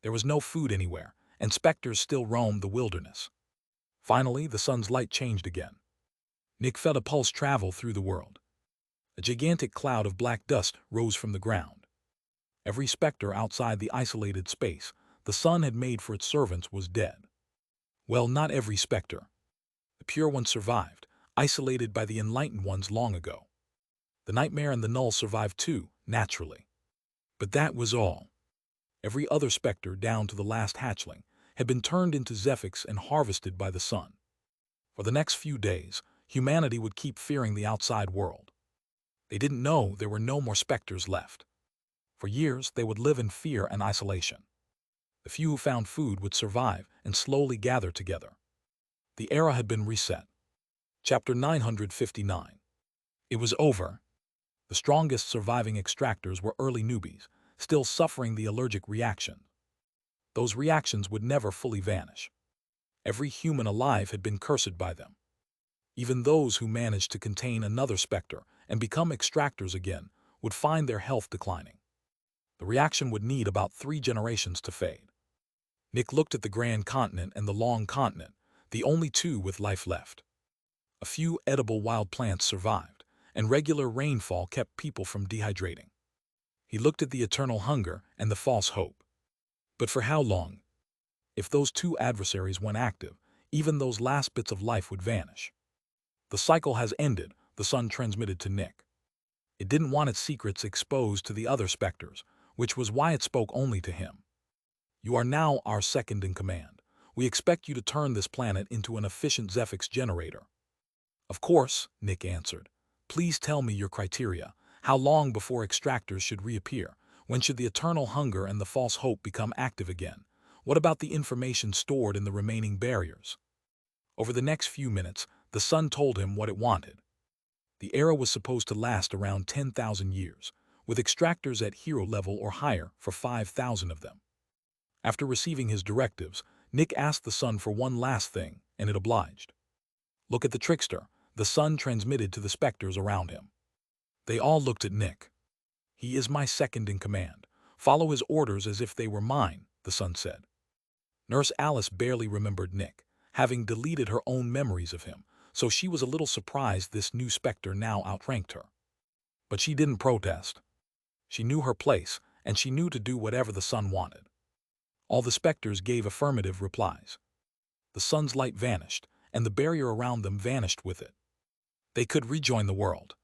There was no food anywhere, and Specters still roamed the wilderness. Finally, the sun's light changed again. Nick felt a pulse travel through the world. A gigantic cloud of black dust rose from the ground. Every Specter outside the isolated space the sun had made for its servants was dead. Well, not every Specter. The pure ones survived, isolated by the enlightened ones long ago. The nightmare and the null survived too, naturally. But that was all. Every other Specter, down to the last hatchling, had been turned into Zephyx and harvested by the sun. For the next few days, humanity would keep fearing the outside world. They didn't know there were no more Specters left. For years, they would live in fear and isolation. The few who found food would survive and slowly gather together. The era had been reset. Chapter 959. It was over. The strongest surviving Extractors were early newbies, still suffering the allergic reaction. Those reactions would never fully vanish. Every human alive had been cursed by them. Even those who managed to contain another Specter and become Extractors again would find their health declining. The reaction would need about 3 generations to fade. Nick looked at the Grand Continent and the Long Continent, the only two with life left. A few edible wild plants survived, and regular rainfall kept people from dehydrating. He looked at the eternal hunger and the false hope. But for how long? If those two adversaries went active, even those last bits of life would vanish. The cycle has ended, the sun transmitted to Nick. It didn't want its secrets exposed to the other Specters, which was why it spoke only to him. You are now our second in command. We expect you to turn this planet into an efficient Zephyx generator. Of course, Nick answered. Please tell me your criteria. How long before Extractors should reappear? When should the eternal hunger and the false hope become active again? What about the information stored in the remaining barriers? Over the next few minutes, the sun told him what it wanted. The era was supposed to last around 10,000 years, with Extractors at hero level or higher for 5,000 of them. After receiving his directives, Nick asked the sun for one last thing, and it obliged. Look at the trickster, the sun transmitted to the Specters around him. They all looked at Nick. He is my second in command. Follow his orders as if they were mine, the sun said. Nurse Alice barely remembered Nick, having deleted her own memories of him, so she was a little surprised this new Specter now outranked her. But she didn't protest. She knew her place, and she knew to do whatever the sun wanted. All the Specters gave affirmative replies. The sun's light vanished, and the barrier around them vanished with it. They could rejoin the world.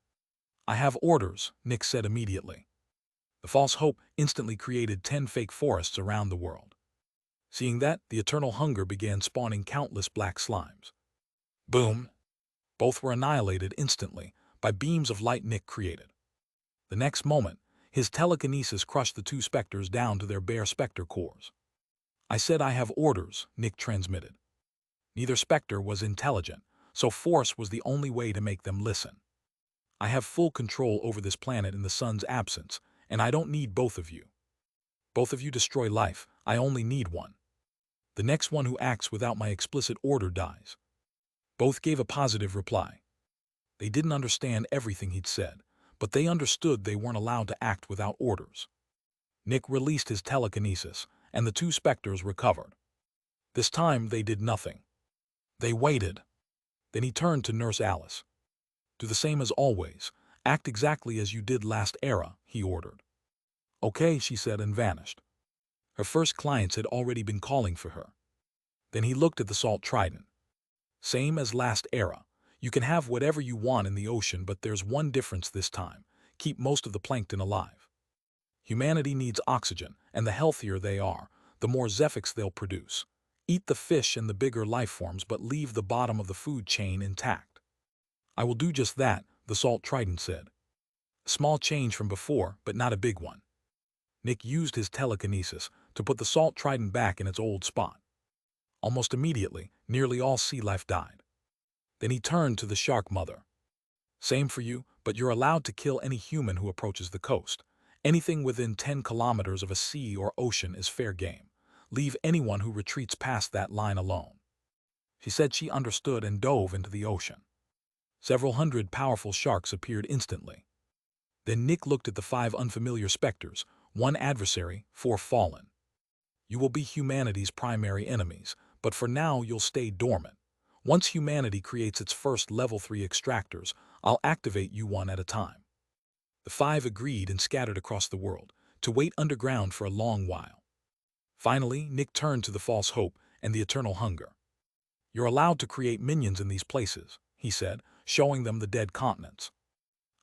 I have orders, Nick said immediately. The false hope instantly created 10 fake forests around the world. Seeing that, the eternal hunger began spawning countless black slimes. Boom! Both were annihilated instantly by beams of light Nick created. The next moment, his telekinesis crushed the two Specters down to their bare Specter cores. I said I have orders, Nick transmitted. Neither Specter was intelligent, so force was the only way to make them listen. I have full control over this planet in the sun's absence, and I don't need both of you. Both of you destroy life, I only need one. The next one who acts without my explicit order dies. Both gave a positive reply. They didn't understand everything he'd said, but they understood they weren't allowed to act without orders. Nick released his telekinesis, and the two Specters recovered. This time they did nothing. They waited. Then he turned to Nurse Alice. Do the same as always. Act exactly as you did last era, he ordered. Okay, she said and vanished. Her first clients had already been calling for her. Then he looked at the salt trident. Same as last era. You can have whatever you want in the ocean, but there's one difference this time. Keep most of the plankton alive. Humanity needs oxygen, and the healthier they are, the more Zephyx they'll produce. Eat the fish and the bigger life forms, but leave the bottom of the food chain intact. I will do just that, the salt trident said. A small change from before, but not a big one. Nick used his telekinesis to put the salt trident back in its old spot. Almost immediately, nearly all sea life died. Then he turned to the shark mother. Same for you, but you're allowed to kill any human who approaches the coast. Anything within 10 kilometers of a sea or ocean is fair game. Leave anyone who retreats past that line alone. She said she understood and dove into the ocean. Several hundred powerful sharks appeared instantly. Then Nick looked at the 5 unfamiliar Specters, 1 adversary, 4 fallen. You will be humanity's primary enemies, but for now you'll stay dormant. Once humanity creates its first level 3 Extractors, I'll activate you one at a time. The 5 agreed and scattered across the world, to wait underground for a long while. Finally, Nick turned to the false hope and the eternal hunger. You're allowed to create minions in these places, he said, showing them the dead continents.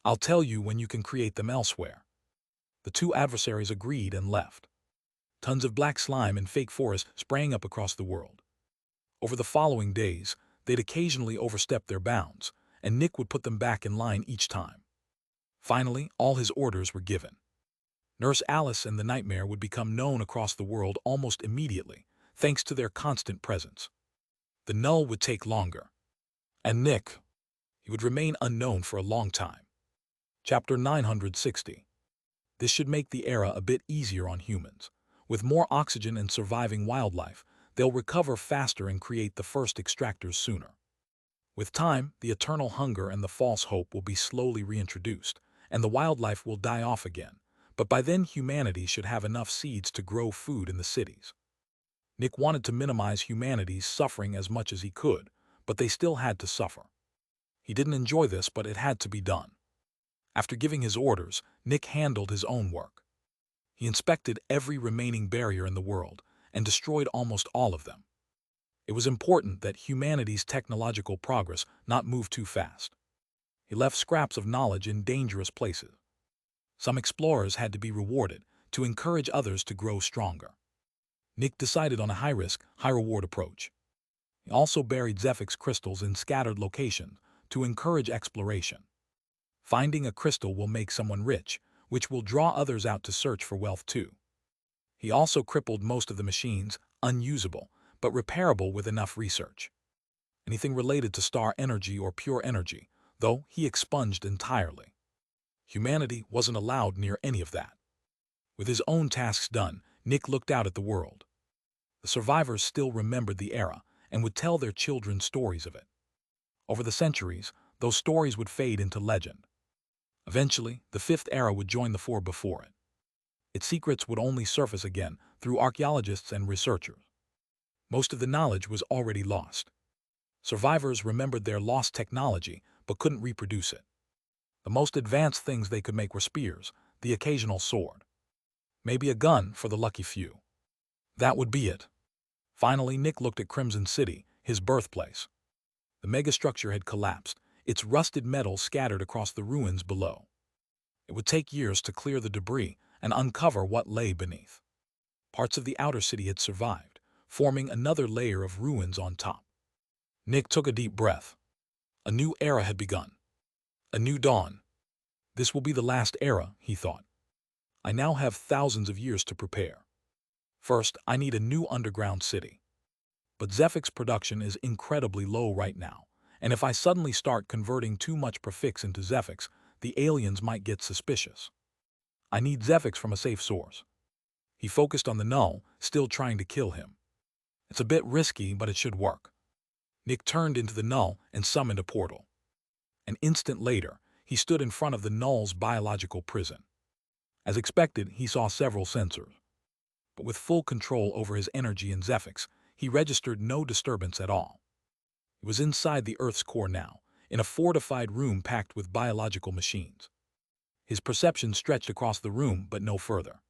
I'll tell you when you can create them elsewhere. The 2 adversaries agreed and left. Tons of black slime and fake forests sprang up across the world. Over the following days, they'd occasionally overstep their bounds, and Nick would put them back in line each time. Finally, all his orders were given. Nurse Alice and the Nightmare would become known across the world almost immediately, thanks to their constant presence. The Null would take longer. And Nick, he would remain unknown for a long time. Chapter 960. This should make the era a bit easier on humans. With more oxygen and surviving wildlife, they'll recover faster and create the first Extractors sooner. With time, the eternal hunger and the false hope will be slowly reintroduced, and the wildlife will die off again, but by then humanity should have enough seeds to grow food in the cities. Nick wanted to minimize humanity's suffering as much as he could, but they still had to suffer. He didn't enjoy this, but it had to be done. After giving his orders, Nick handled his own work. He inspected every remaining barrier in the world and destroyed almost all of them. It was important that humanity's technological progress not move too fast. He left scraps of knowledge in dangerous places. Some explorers had to be rewarded to encourage others to grow stronger. Nick decided on a high-risk, high-reward approach. He also buried Zephyx crystals in scattered locations to encourage exploration. Finding a crystal will make someone rich, which will draw others out to search for wealth too. He also crippled most of the machines, unusable, but repairable with enough research. Anything related to star energy or pure energy, though, he expunged entirely. Humanity wasn't allowed near any of that. With his own tasks done, Nick looked out at the world. The survivors still remembered the era and would tell their children stories of it. Over the centuries, those stories would fade into legend. Eventually, the fifth era would join the four before it. Its secrets would only surface again through archaeologists and researchers. Most of the knowledge was already lost. Survivors remembered their lost technology but couldn't reproduce it. The most advanced things they could make were spears, the occasional sword. Maybe a gun for the lucky few. That would be it. Finally, Nick looked at Crimson City, his birthplace. The megastructure had collapsed, its rusted metal scattered across the ruins below. It would take years to clear the debris and uncover what lay beneath. Parts of the outer city had survived, forming another layer of ruins on top. Nick took a deep breath. A new era had begun. A new dawn. This will be the last era, he thought. I now have thousands of years to prepare. First, I need a new underground city. But Zephyx production is incredibly low right now, and if I suddenly start converting too much prefix into Zephyx, the aliens might get suspicious. I need Zephyx from a safe source. He focused on the null, still trying to kill him. It's a bit risky, but it should work. Nick turned into the null and summoned a portal. An instant later, he stood in front of the null's biological prison. As expected, he saw several sensors. But with full control over his energy and Zephyx, he registered no disturbance at all. He was inside the Earth's core now, in a fortified room packed with biological machines. His perception stretched across the room, but no further.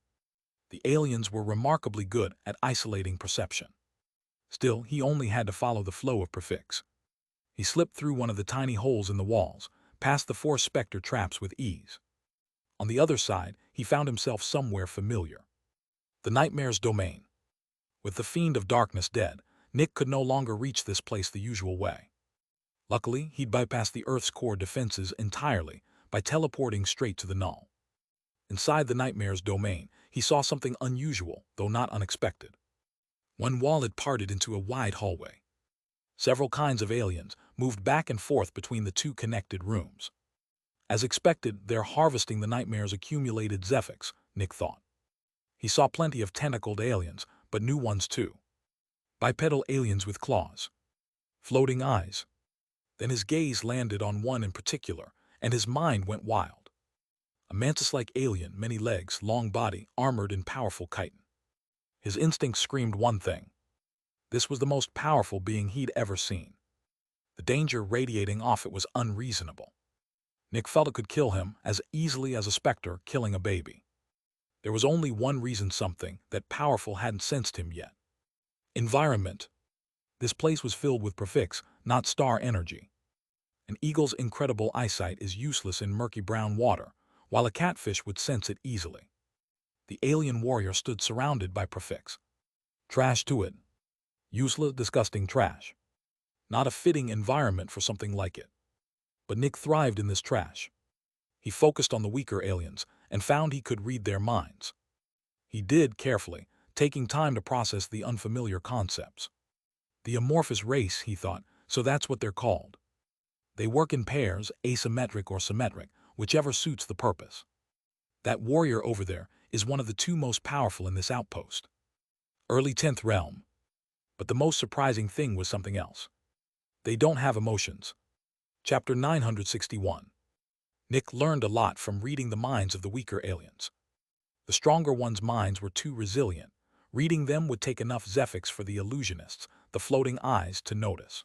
The aliens were remarkably good at isolating perception. Still, he only had to follow the flow of prefix. He slipped through one of the tiny holes in the walls, past the 4 Specter traps with ease. On the other side, he found himself somewhere familiar. The Nightmare's domain. With the Fiend of Darkness dead, Nick could no longer reach this place the usual way. Luckily, he'd bypassed the Earth's core defenses entirely by teleporting straight to the null. Inside the Nightmare's domain, he saw something unusual, though not unexpected. One wall had parted into a wide hallway. Several kinds of aliens moved back and forth between the 2 connected rooms. As expected, they're harvesting the Nightmare's accumulated Zephyx, Nick thought. He saw plenty of tentacled aliens, but new ones too. Bipedal aliens with claws. Floating eyes. Then his gaze landed on one in particular, and his mind went wild. A mantis-like alien, many legs, long body, armored and powerful chitin. His instinct screamed one thing. This was the most powerful being he'd ever seen. The danger radiating off it was unreasonable. Nick felt it could kill him as easily as a Specter killing a baby. There was only one reason: something that powerful hadn't sensed him yet. Environment. This place was filled with prefix, not star energy. An eagle's incredible eyesight is useless in murky brown water, while a catfish would sense it easily. The alien warrior stood surrounded by prefix. Trash to it. Useless, disgusting trash. Not a fitting environment for something like it. But Nick thrived in this trash. He focused on the weaker aliens and found he could read their minds. He did carefully, taking time to process the unfamiliar concepts. The amorphous race, he thought, so that's what they're called. They work in pairs, asymmetric or symmetric, whichever suits the purpose. That warrior over there is one of the 2 most powerful in this outpost. Early 10th realm. But the most surprising thing was something else. They don't have emotions. Chapter 961. Nick learned a lot from reading the minds of the weaker aliens. The stronger ones' minds were too resilient. Reading them would take enough Zephyx for the illusionists, the floating eyes, to notice.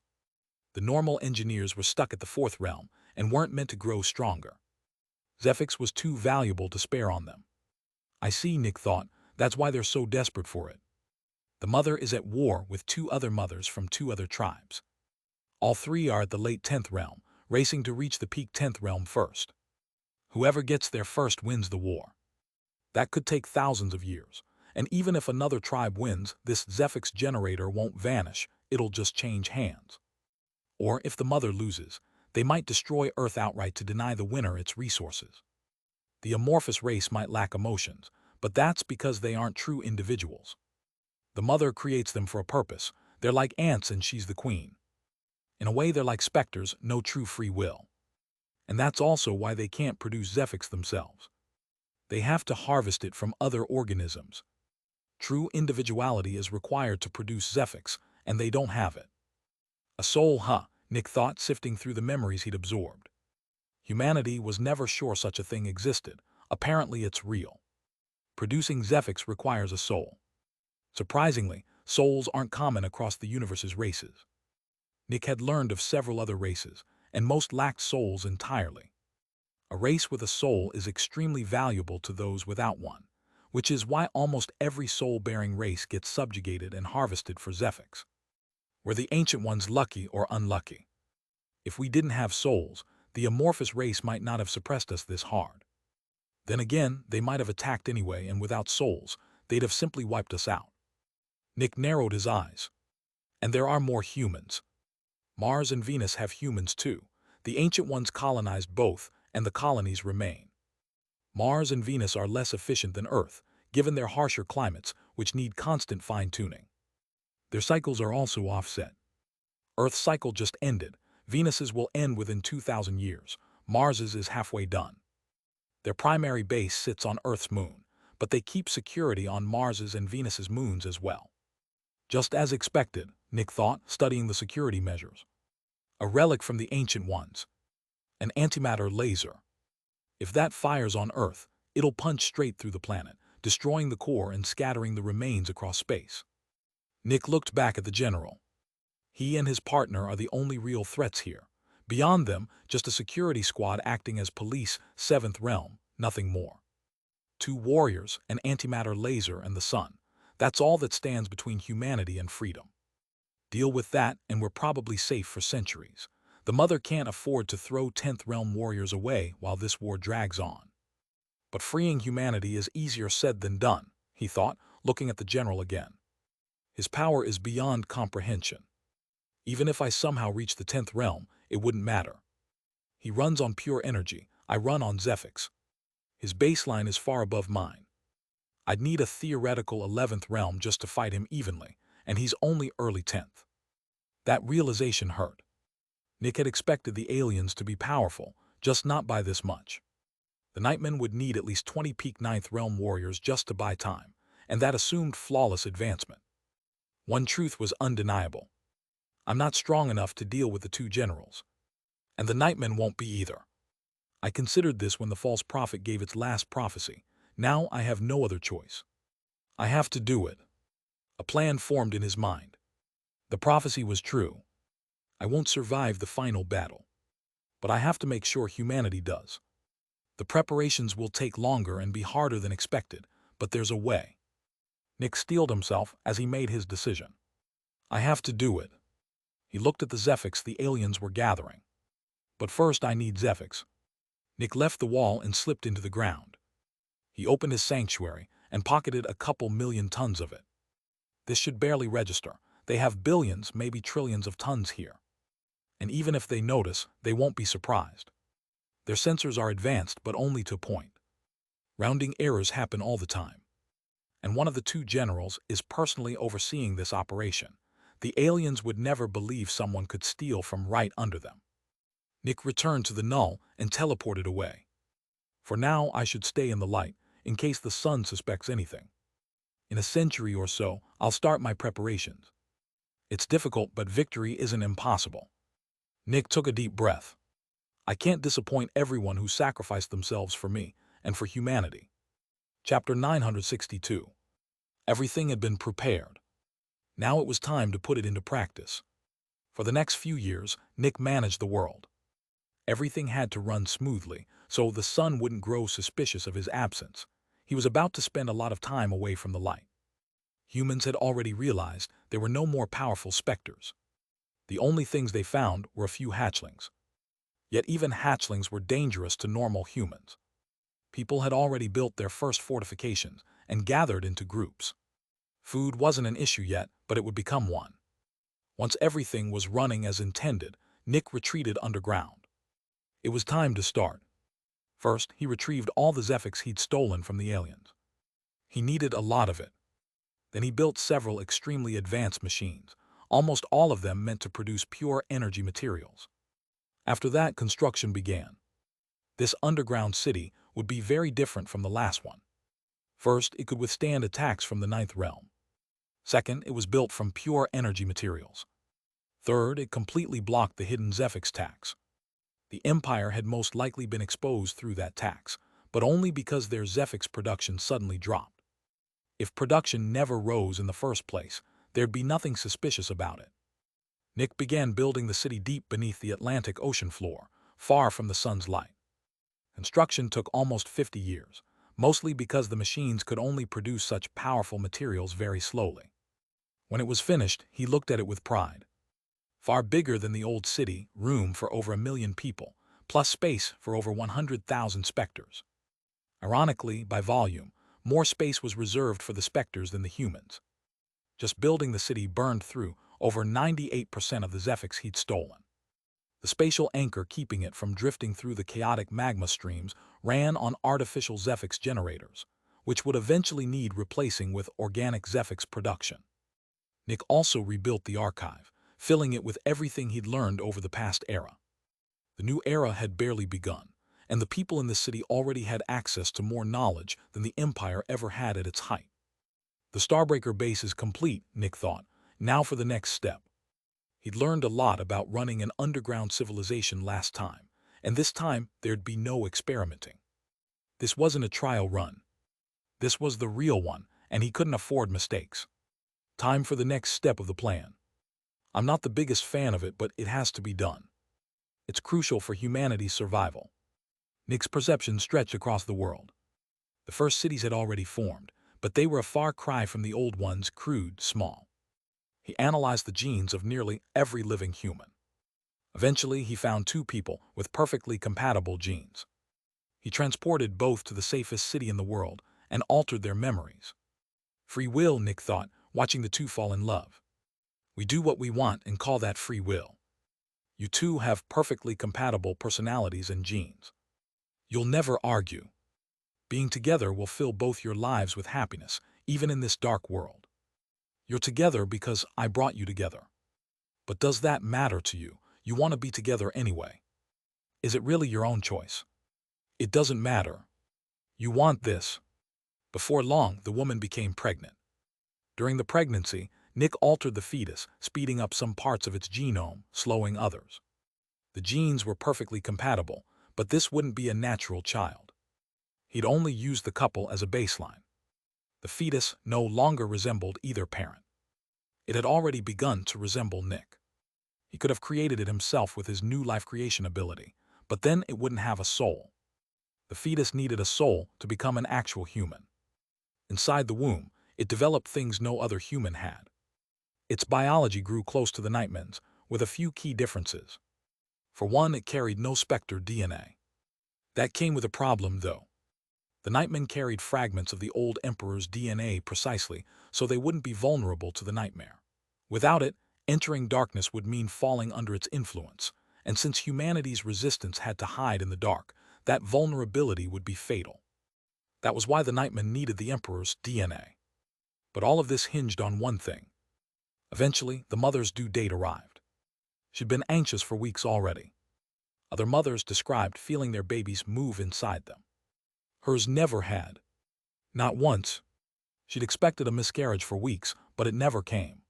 The normal engineers were stuck at the fourth realm and weren't meant to grow stronger. Zephyx was too valuable to spare on them. I see, Nick thought. That's why they're so desperate for it. The mother is at war with two other mothers from two other tribes. All three are at the late 10th realm, racing to reach the peak 10th realm first. Whoever gets there first wins the war. That could take thousands of years, and even if another tribe wins, this Zephyx generator won't vanish, it'll just change hands. Or if the mother loses, they might destroy Earth outright to deny the winner its resources. The amorphous race might lack emotions, but that's because they aren't true individuals. The mother creates them for a purpose. They're like ants and she's the queen. In a way, they're like specters, no true free will. And that's also why they can't produce Zephyx themselves. They have to harvest it from other organisms. True individuality is required to produce Zephyx, and they don't have it. A soul, huh? Nick thought, sifting through the memories he'd absorbed. Humanity was never sure such a thing existed. Apparently it's real. Producing Zephyx requires a soul. Surprisingly, souls aren't common across the universe's races. Nick had learned of several other races, and most lacked souls entirely. A race with a soul is extremely valuable to those without one, which is why almost every soul-bearing race gets subjugated and harvested for Zephyx. Were the ancient ones lucky or unlucky? If we didn't have souls, the amorphous race might not have suppressed us this hard. Then again, they might have attacked anyway, and without souls, they'd have simply wiped us out. Nick narrowed his eyes. And there are more humans. Mars and Venus have humans too. The ancient ones colonized both, and the colonies remain. Mars and Venus are less efficient than Earth, given their harsher climates, which need constant fine-tuning. Their cycles are also offset. Earth's cycle just ended. Venus's will end within 2,000 years. Mars's is halfway done. Their primary base sits on Earth's moon, but they keep security on Mars's and Venus's moons as well. Just as expected, Nick thought, studying the security measures. A relic from the ancient ones. An antimatter laser. If that fires on Earth, it'll punch straight through the planet, destroying the core and scattering the remains across space. Nick looked back at the general. He and his partner are the only real threats here. Beyond them, just a security squad acting as police, 7th realm, nothing more. 2 warriors, an antimatter laser, and the sun. That's all that stands between humanity and freedom. Deal with that, and we're probably safe for centuries. The mother can't afford to throw 10th realm warriors away while this war drags on. But freeing humanity is easier said than done, he thought, looking at the general again. His power is beyond comprehension. Even if I somehow reach the 10th realm, it wouldn't matter. He runs on pure energy, I run on Zephyx. His baseline is far above mine. I'd need a theoretical 11th realm just to fight him evenly, and he's only early 10th. That realization hurt. Nick had expected the aliens to be powerful, just not by this much. The Nightmen would need at least 20 peak 9th realm warriors just to buy time, and that assumed flawless advancement. One truth was undeniable. I'm not strong enough to deal with the 2 generals. And the Nightmen won't be either. I considered this when the false prophet gave its last prophecy. Now I have no other choice. I have to do it. A plan formed in his mind. The prophecy was true. I won't survive the final battle. But I have to make sure humanity does. The preparations will take longer and be harder than expected, but there's a way. Nick steeled himself as he made his decision. I have to do it. He looked at the Zephyx the aliens were gathering. But first I need Zephyx. Nick left the wall and slipped into the ground. He opened his sanctuary and pocketed a couple million tons of it. This should barely register. They have billions, maybe trillions of tons here. And even if they notice, they won't be surprised. Their sensors are advanced, but only to a point. Rounding errors happen all the time. And one of the 2 generals is personally overseeing this operation. The aliens would never believe someone could steal from right under them. Nick returned to the null and teleported away. For now, I should stay in the light, in case the sun suspects anything. In a century or so, I'll start my preparations. It's difficult, but victory isn't impossible. Nick took a deep breath. I can't disappoint everyone who sacrificed themselves for me and for humanity. Chapter 962. Everything had been prepared. Now it was time to put it into practice. For the next few years, Nick managed the world. Everything had to run smoothly, so the sun wouldn't grow suspicious of his absence. He was about to spend a lot of time away from the light. Humans had already realized there were no more powerful specters. The only things they found were a few hatchlings. Yet even hatchlings were dangerous to normal humans. People had already built their first fortifications and gathered into groups. Food wasn't an issue yet, but it would become one. Once everything was running as intended, Nick retreated underground. It was time to start. First, he retrieved all the Zephyx he'd stolen from the aliens. He needed a lot of it. Then he built several extremely advanced machines, almost all of them meant to produce pure energy materials. After that, construction began. This underground city would be very different from the last one. First, it could withstand attacks from the Ninth Realm. Second, it was built from pure energy materials. Third, it completely blocked the hidden Zephyx tax. The Empire had most likely been exposed through that tax, but only because their Zephyx production suddenly dropped. If production never rose in the first place, there'd be nothing suspicious about it. Nick began building the city deep beneath the Atlantic Ocean floor, far from the sun's light. Construction took almost 50 years, mostly because the machines could only produce such powerful materials very slowly. When it was finished, he looked at it with pride. Far bigger than the old city, room for over 1 million people, plus space for over 100,000 Specters. Ironically, by volume, more space was reserved for the Specters than the humans. Just building the city burned through over 98% of the Zephyx he'd stolen. The spatial anchor keeping it from drifting through the chaotic magma streams ran on artificial Zephyx generators, which would eventually need replacing with organic Zephyx production. Nick also rebuilt the archive, filling it with everything he'd learned over the past era. The new era had barely begun, and the people in the city already had access to more knowledge than the Empire ever had at its height. The Starbreaker base is complete, Nick thought. Now for the next step. He'd learned a lot about running an underground civilization last time, and this time there'd be no experimenting. This wasn't a trial run. This was the real one, and he couldn't afford mistakes. Time for the next step of the plan. I'm not the biggest fan of it, but it has to be done. It's crucial for humanity's survival. Nick's perception stretched across the world. The first cities had already formed, but they were a far cry from the old ones, crude, small. He analyzed the genes of nearly every living human. Eventually, he found 2 people with perfectly compatible genes. He transported both to the safest city in the world and altered their memories. Free will, Nick thought, watching the 2 fall in love. We do what we want and call that free will. You 2 have perfectly compatible personalities and genes. You'll never argue. Being together will fill both your lives with happiness, even in this dark world. You're together because I brought you together. But does that matter to you? You want to be together anyway. Is it really your own choice? It doesn't matter. You want this. Before long, the woman became pregnant. During the pregnancy, Nick altered the fetus, speeding up some parts of its genome, slowing others. The genes were perfectly compatible, but this wouldn't be a natural child. He'd only used the couple as a baseline. The fetus no longer resembled either parent. It had already begun to resemble Nick. He could have created it himself with his new life creation ability, but then it wouldn't have a soul. The fetus needed a soul to become an actual human. Inside the womb, it developed things no other human had. Its biology grew close to the Nightman's, with a few key differences. For one, it carried no Specter DNA. That came with a problem, though. The Nightmen carried fragments of the old Emperor's DNA precisely, so they wouldn't be vulnerable to the nightmare. Without it, entering darkness would mean falling under its influence, and since humanity's resistance had to hide in the dark, that vulnerability would be fatal. That was why the Nightmen needed the Emperor's DNA. But all of this hinged on one thing. Eventually, the mother's due date arrived. She'd been anxious for weeks already. Other mothers described feeling their babies move inside them. Hers never had. Not once. She'd expected a miscarriage for weeks, but it never came.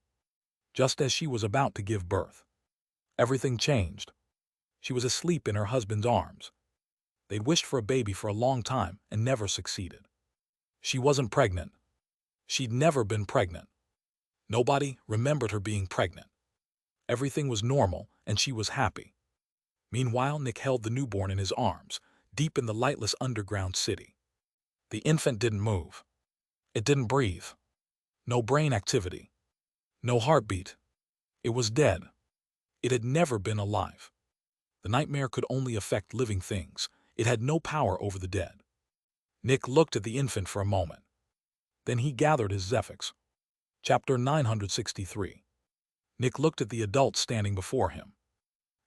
Just as she was about to give birth, everything changed. She was asleep in her husband's arms. They'd wished for a baby for a long time and never succeeded. She wasn't pregnant. She'd never been pregnant. Nobody remembered her being pregnant. Everything was normal, and she was happy. Meanwhile, Nick held the newborn in his arms, deep in the lightless underground city. The infant didn't move. It didn't breathe. No brain activity. No heartbeat. It was dead. It had never been alive. The nightmare could only affect living things. It had no power over the dead. Nick looked at the infant for a moment. Then he gathered his Zephyx. Chapter 963. Nick looked at the adult standing before him.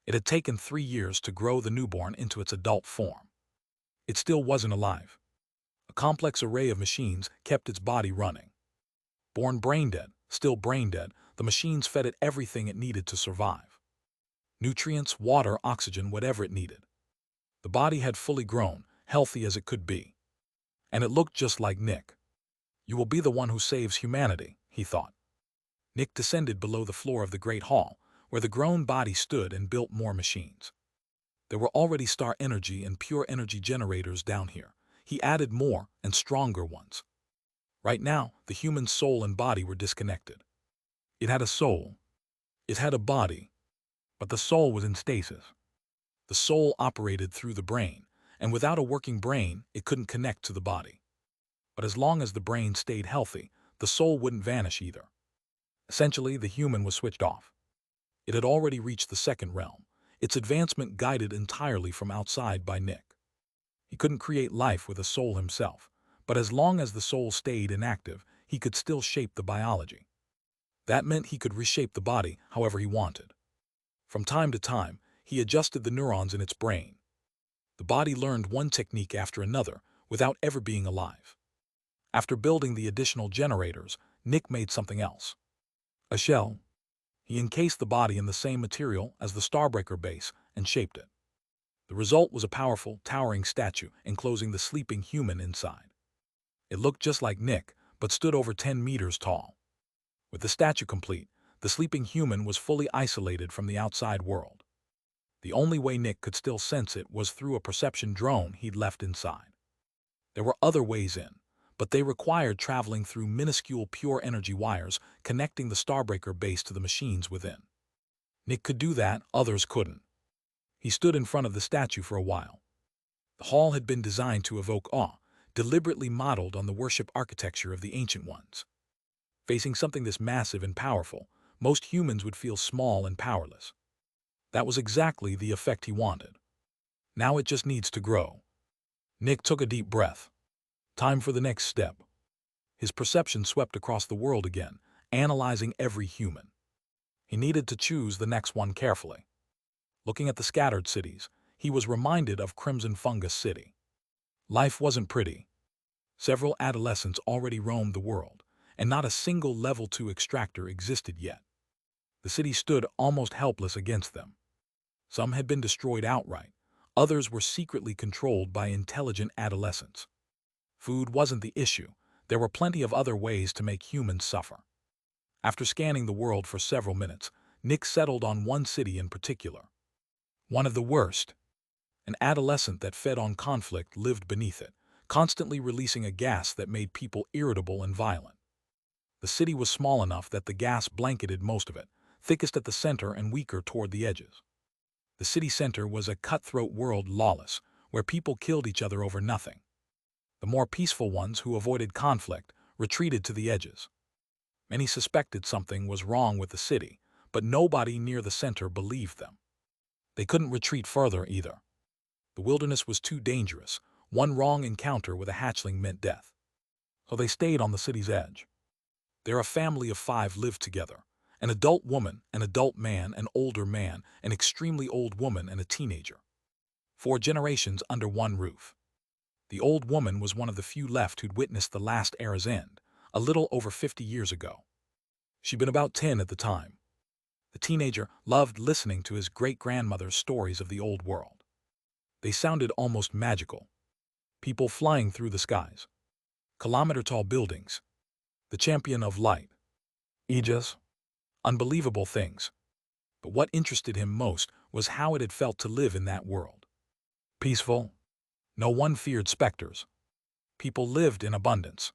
It had taken 3 years to grow the newborn into its adult form. It still wasn't alive. A complex array of machines kept its body running. Born brain-dead, still brain-dead, the machines fed it everything it needed to survive. Nutrients, water, oxygen, whatever it needed. The body had fully grown, healthy as it could be. And it looked just like Nick. You will be the one who saves humanity, he thought. Nick descended below the floor of the Great Hall, where the grown body stood and built more machines. There were already star energy and pure energy generators down here. He added more and stronger ones. Right now, the human soul and body were disconnected. It had a soul. It had a body. But the soul was in stasis. The soul operated through the brain, and without a working brain, it couldn't connect to the body. But as long as the brain stayed healthy, the soul wouldn't vanish either. Essentially, the human was switched off. It had already reached the second realm, its advancement guided entirely from outside by Nick. He couldn't create life with a soul himself, but as long as the soul stayed inactive, he could still shape the biology. That meant he could reshape the body however he wanted. From time to time, he adjusted the neurons in its brain. The body learned one technique after another without ever being alive. After building the additional generators, Nick made something else. A shell. He encased the body in the same material as the Starbreaker base and shaped it. The result was a powerful, towering statue enclosing the sleeping human inside. It looked just like Nick, but stood over 10 meters tall. With the statue complete, the sleeping human was fully isolated from the outside world. The only way Nick could still sense it was through a perception drone he'd left inside. There were other ways in, but they required traveling through minuscule pure energy wires connecting the Starbreaker base to the machines within. Nick could do that, others couldn't. He stood in front of the statue for a while. The hall had been designed to evoke awe, deliberately modeled on the worship architecture of the Ancient Ones. Facing something this massive and powerful, most humans would feel small and powerless. That was exactly the effect he wanted. Now it just needs to grow. Nick took a deep breath. Time for the next step. His perception swept across the world again, analyzing every human. He needed to choose the next one carefully. Looking at the scattered cities, he was reminded of Crimson Fungus City. Life wasn't pretty. Several adolescents already roamed the world, and not a single level 2 extractor existed yet. The city stood almost helpless against them. Some had been destroyed outright. Others were secretly controlled by intelligent adolescents. Food wasn't the issue. There were plenty of other ways to make humans suffer. After scanning the world for several minutes, Nick settled on one city in particular. One of the worst. An adolescent that fed on conflict lived beneath it, constantly releasing a gas that made people irritable and violent. The city was small enough that the gas blanketed most of it, thickest at the center and weaker toward the edges. The city center was a cutthroat world, lawless, where people killed each other over nothing. The more peaceful ones who avoided conflict retreated to the edges. Many suspected something was wrong with the city, but nobody near the center believed them. They couldn't retreat further either. The wilderness was too dangerous. One wrong encounter with a hatchling meant death. So they stayed on the city's edge. There a family of 5 lived together. An adult woman, an adult man, an older man, an extremely old woman, and a teenager. 4 generations under one roof. The old woman was one of the few left who'd witnessed the last era's end, a little over 50 years ago. She'd been about 10 at the time. The teenager loved listening to his great-grandmother's stories of the old world. They sounded almost magical. People flying through the skies. Kilometer-tall buildings. The champion of light. Aegis. Unbelievable things. But what interested him most was how it had felt to live in that world. Peaceful. No one feared specters. People lived in abundance.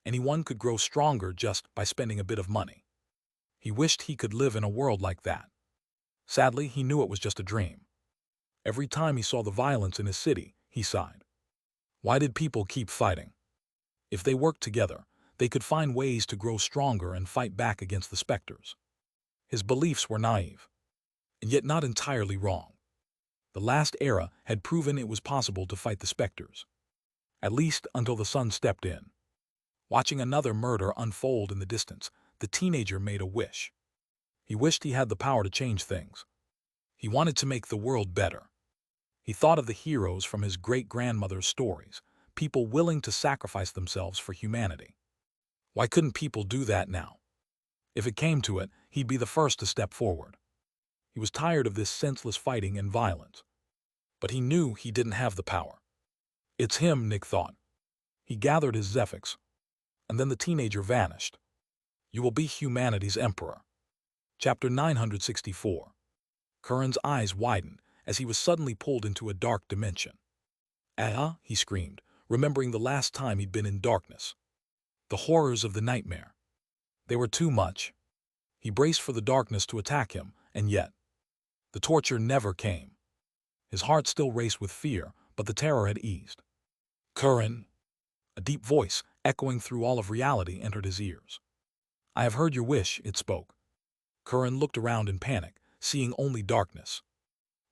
Anyone could grow stronger just by spending a bit of money. He wished he could live in a world like that. Sadly, he knew it was just a dream. Every time he saw the violence in his city, he sighed. Why did people keep fighting? If they worked together, they could find ways to grow stronger and fight back against the Specters. His beliefs were naive, and yet not entirely wrong. The last era had proven it was possible to fight the Specters, at least until the sun stepped in. Watching another murder unfold in the distance, the teenager made a wish. He wished he had the power to change things. He wanted to make the world better. He thought of the heroes from his great-grandmother's stories, people willing to sacrifice themselves for humanity. Why couldn't people do that now? If it came to it, he'd be the first to step forward. He was tired of this senseless fighting and violence. But he knew he didn't have the power. It's him, Nick thought. He gathered his Zephyx, and then the teenager vanished. You will be humanity's emperor. Chapter 964. Curran's eyes widened as he was suddenly pulled into a dark dimension. "Ah!" he screamed, remembering the last time he'd been in darkness. The horrors of the nightmare. They were too much. He braced for the darkness to attack him, and yet the torture never came. His heart still raced with fear, but the terror had eased. "Curran!" A deep voice, echoing through all of reality, entered his ears. "I have heard your wish," it spoke. Curran looked around in panic, seeing only darkness.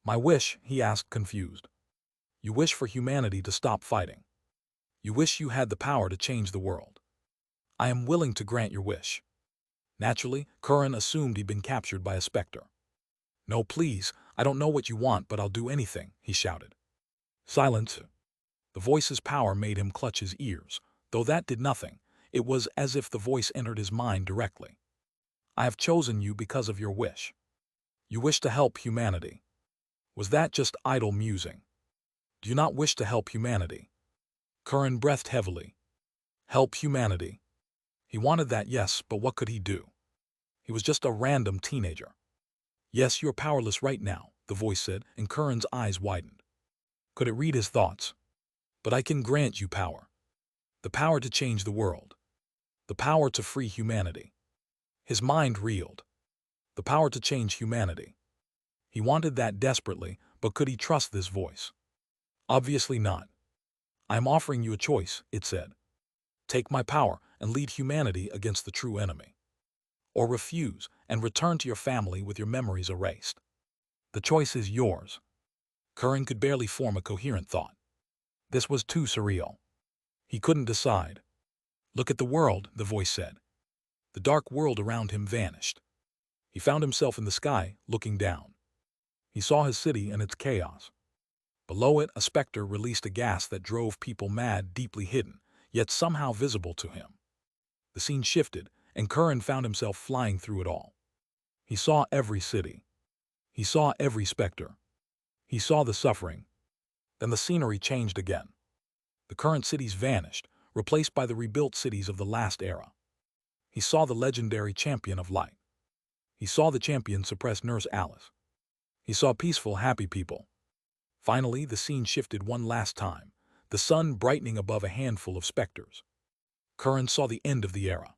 "My wish?" he asked, confused. "You wish for humanity to stop fighting. You wish you had the power to change the world. I am willing to grant your wish." Naturally, Curran assumed he'd been captured by a Specter. "No, please, I don't know what you want, but I'll do anything," he shouted. "Silence." The voice's power made him clutch his ears. Though that did nothing, it was as if the voice entered his mind directly. "I have chosen you because of your wish. You wish to help humanity." Was that just idle musing? "Do you not wish to help humanity?" Curran breathed heavily. Help humanity. He wanted that, yes, but what could he do? He was just a random teenager. "Yes, you're powerless right now," the voice said, and Curran's eyes widened. Could it read his thoughts? "But I can grant you power. The power to change the world. The power to free humanity." His mind reeled. The power to change humanity. He wanted that desperately, but could he trust this voice? Obviously not. "I am offering you a choice," it said. "Take my power and lead humanity against the true enemy. Or refuse and return to your family with your memories erased. The choice is yours." Curran could barely form a coherent thought. This was too surreal. He couldn't decide. "Look at the world," the voice said. The dark world around him vanished. He found himself in the sky, looking down. He saw his city and its chaos. Below it, a Specter released a gas that drove people mad, deeply hidden, yet somehow visible to him. The scene shifted, and Curran found himself flying through it all. He saw every city. He saw every Specter. He saw the suffering. Then the scenery changed again. The current cities vanished, replaced by the rebuilt cities of the last era. He saw the legendary champion of light. He saw the champion suppress Nurse Alice. He saw peaceful, happy people. Finally, the scene shifted one last time, the sun brightening above a handful of Specters. Curran saw the end of the era.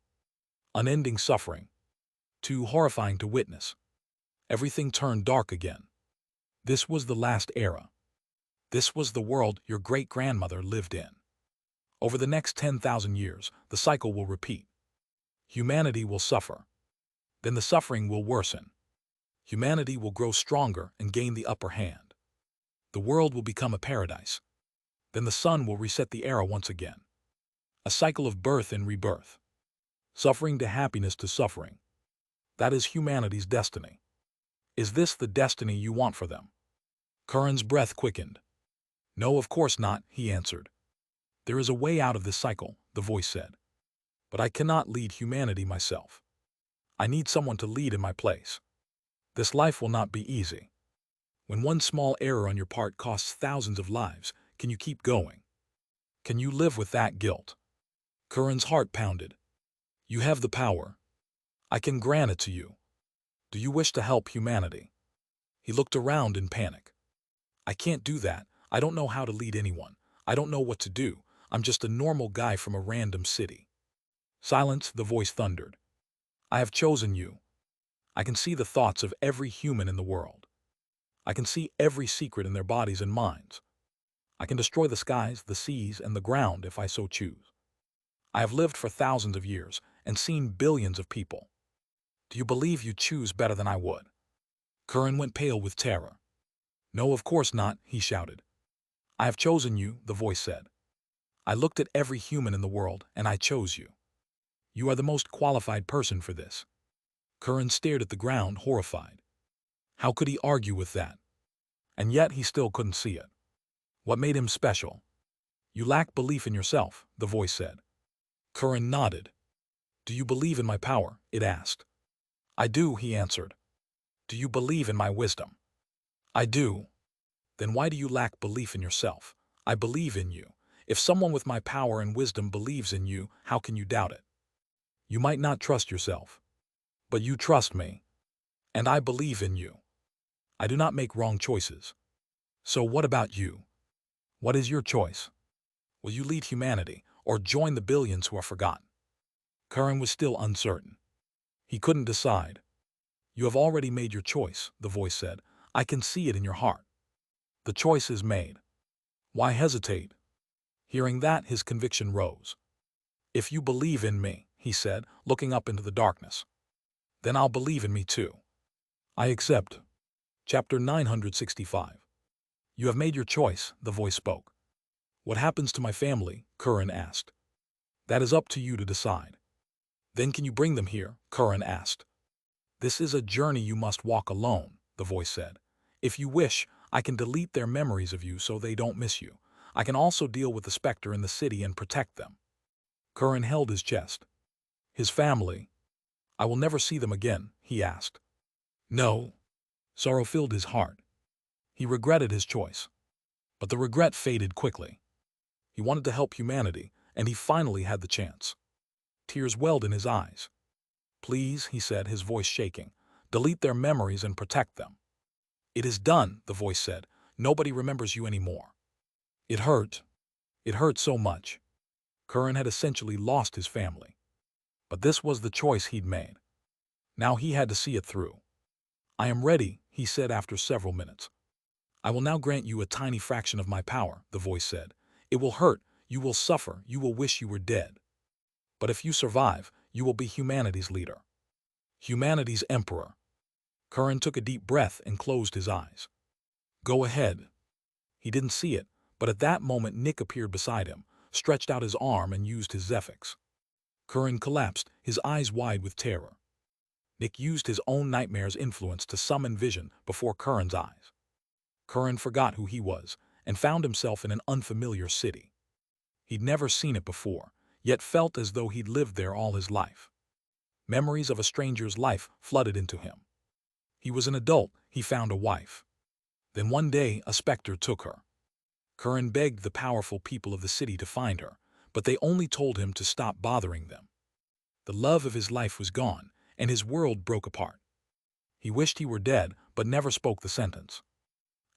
Unending suffering. Too horrifying to witness. Everything turned dark again. This was the last era. This was the world your great-grandmother lived in. Over the next 10,000 years, the cycle will repeat. Humanity will suffer. Then the suffering will worsen. Humanity will grow stronger and gain the upper hand. The world will become a paradise. Then the sun will reset the era once again. A cycle of birth and rebirth. Suffering to happiness to suffering. That is humanity's destiny. Is this the destiny you want for them? Curran's breath quickened. "No, of course not," he answered. "There is a way out of this cycle," the voice said. "But I cannot lead humanity myself. I need someone to lead in my place. This life will not be easy. When one small error on your part costs thousands of lives, can you keep going? Can you live with that guilt?" Curran's heart pounded. "You have the power. I can grant it to you. Do you wish to help humanity?" He looked around in panic. "I can't do that. I don't know how to lead anyone. I don't know what to do. I'm just a normal guy from a random city." "Silence," the voice thundered. "I have chosen you. I can see the thoughts of every human in the world. I can see every secret in their bodies and minds. I can destroy the skies, the seas, and the ground if I so choose. I have lived for thousands of years and seen billions of people. Do you believe you choose better than I would? Curran went pale with terror. No, of course not, he shouted. I have chosen you, the voice said. I looked at every human in the world, and I chose you. You are the most qualified person for this. Curran stared at the ground, horrified. How could he argue with that? And yet he still couldn't see it. What made him special? You lack belief in yourself, the voice said. Curran nodded. Do you believe in my power? It asked. I do, he answered. Do you believe in my wisdom? I do. Then why do you lack belief in yourself? I believe in you. If someone with my power and wisdom believes in you, how can you doubt it? You might not trust yourself, but you trust me, and I believe in you. I do not make wrong choices. So what about you? What is your choice? Will you lead humanity or join the billions who are forgotten? Curran was still uncertain. He couldn't decide. You have already made your choice, the voice said. I can see it in your heart. The choice is made. Why hesitate? Hearing that, his conviction rose. If you believe in me, he said, looking up into the darkness, then I'll believe in me too. I accept. Chapter 965. You have made your choice, the voice spoke. What happens to my family? Curran asked. That is up to you to decide. Then can you bring them here? Curran asked. This is a journey you must walk alone, the voice said. If you wish, I can delete their memories of you so they don't miss you. I can also deal with the Specter in the city and protect them. Curran held his chest. His family. I will never see them again, he asked. No. Sorrow filled his heart. He regretted his choice. But the regret faded quickly. He wanted to help humanity, and he finally had the chance. Tears welled in his eyes. Please, he said, his voice shaking, delete their memories and protect them. It is done, the voice said. Nobody remembers you anymore. It hurt. It hurt so much. Curran had essentially lost his family. But this was the choice he'd made. Now he had to see it through. I am ready, he said after several minutes. I will now grant you a tiny fraction of my power, the voice said. It will hurt, you will suffer, you will wish you were dead. But if you survive, you will be humanity's leader. Humanity's emperor. Curran took a deep breath and closed his eyes. Go ahead. He didn't see it, but at that moment Nick appeared beside him, stretched out his arm and used his Zephyx. Curran collapsed, his eyes wide with terror. Nick used his own nightmare's influence to summon vision before Curran's eyes. Curran forgot who he was and found himself in an unfamiliar city. He'd never seen it before, yet felt as though he'd lived there all his life. Memories of a stranger's life flooded into him. He was an adult, he found a wife. Then one day a Specter took her. Curran begged the powerful people of the city to find her, but they only told him to stop bothering them. The love of his life was gone, and his world broke apart. He wished he were dead, but never spoke the sentence.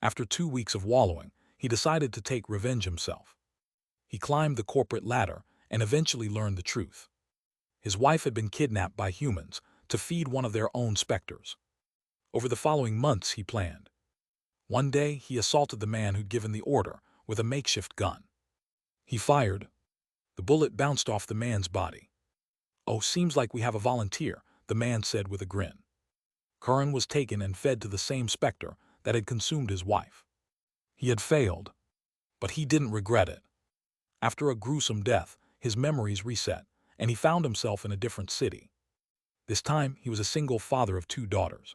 After 2 weeks of wallowing, he decided to take revenge himself. He climbed the corporate ladder and eventually learned the truth. His wife had been kidnapped by humans to feed one of their own Specters. Over the following months, he planned. One day, he assaulted the man who'd given the order with a makeshift gun. He fired. The bullet bounced off the man's body. Oh, seems like we have a volunteer, the man said with a grin. Curran was taken and fed to the same Specter that had consumed his wife. He had failed, but he didn't regret it. After a gruesome death, his memories reset, and he found himself in a different city. This time, he was a single father of 2 daughters.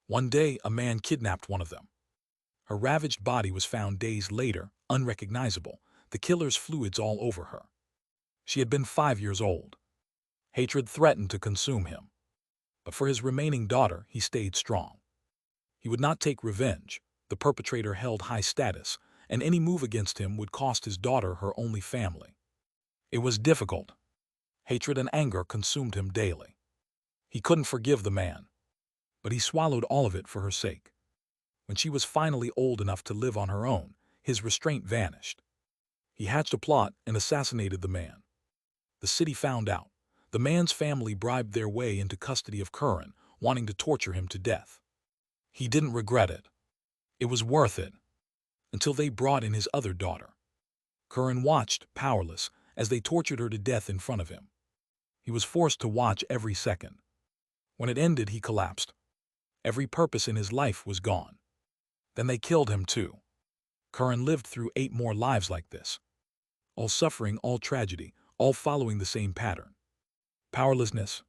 One day, a man kidnapped one of them. Her ravaged body was found days later, unrecognizable, the killer's fluids all over her. She had been 5 years old. Hatred threatened to consume him. But for his remaining daughter, he stayed strong. He would not take revenge. The perpetrator held high status, and any move against him would cost his daughter her only family. It was difficult. Hatred and anger consumed him daily. He couldn't forgive the man, but he swallowed all of it for her sake. When she was finally old enough to live on her own, his restraint vanished. He hatched a plot and assassinated the man. The city found out. The man's family bribed their way into custody of Curran, wanting to torture him to death. He didn't regret it. It was worth it. Until they brought in his other daughter. Curran watched, powerless, as they tortured her to death in front of him. He was forced to watch every second. When it ended, he collapsed. Every purpose in his life was gone. Then they killed him too. Curran lived through 8 more lives like this. All suffering, all tragedy, all following the same pattern. Powerlessness.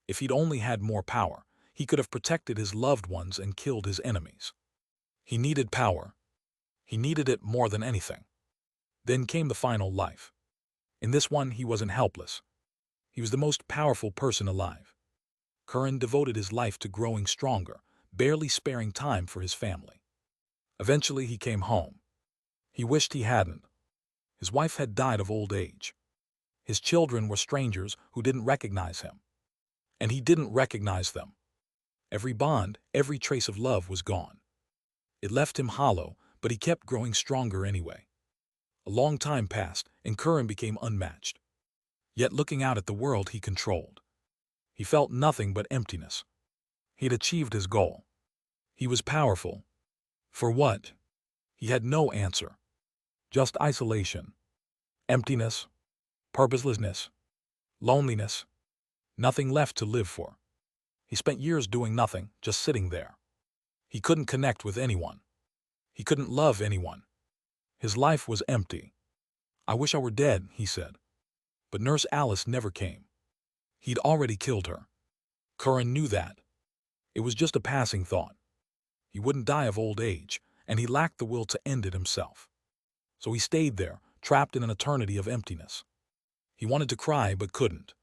If he'd only had more power, he could have protected his loved ones and killed his enemies. He needed power. He needed it more than anything. Then came the final life. In this one, he wasn't helpless. He was the most powerful person alive. Curran devoted his life to growing stronger, barely sparing time for his family. Eventually, he came home. He wished he hadn't. His wife had died of old age. His children were strangers who didn't recognize him. And he didn't recognize them. Every bond, every trace of love was gone. It left him hollow, but he kept growing stronger anyway. A long time passed, and Curran became unmatched. Yet looking out at the world he controlled, he felt nothing but emptiness. He'd achieved his goal. He was powerful. For what? He had no answer. Just isolation, emptiness, purposelessness, loneliness, nothing left to live for. He spent years doing nothing, just sitting there. He couldn't connect with anyone. He couldn't love anyone. His life was empty. "I wish I were dead," he said. But Nurse Alice never came. He'd already killed her. Curran knew that. It was just a passing thought. He wouldn't die of old age, and he lacked the will to end it himself. So he stayed there, trapped in an eternity of emptiness. He wanted to cry but couldn't.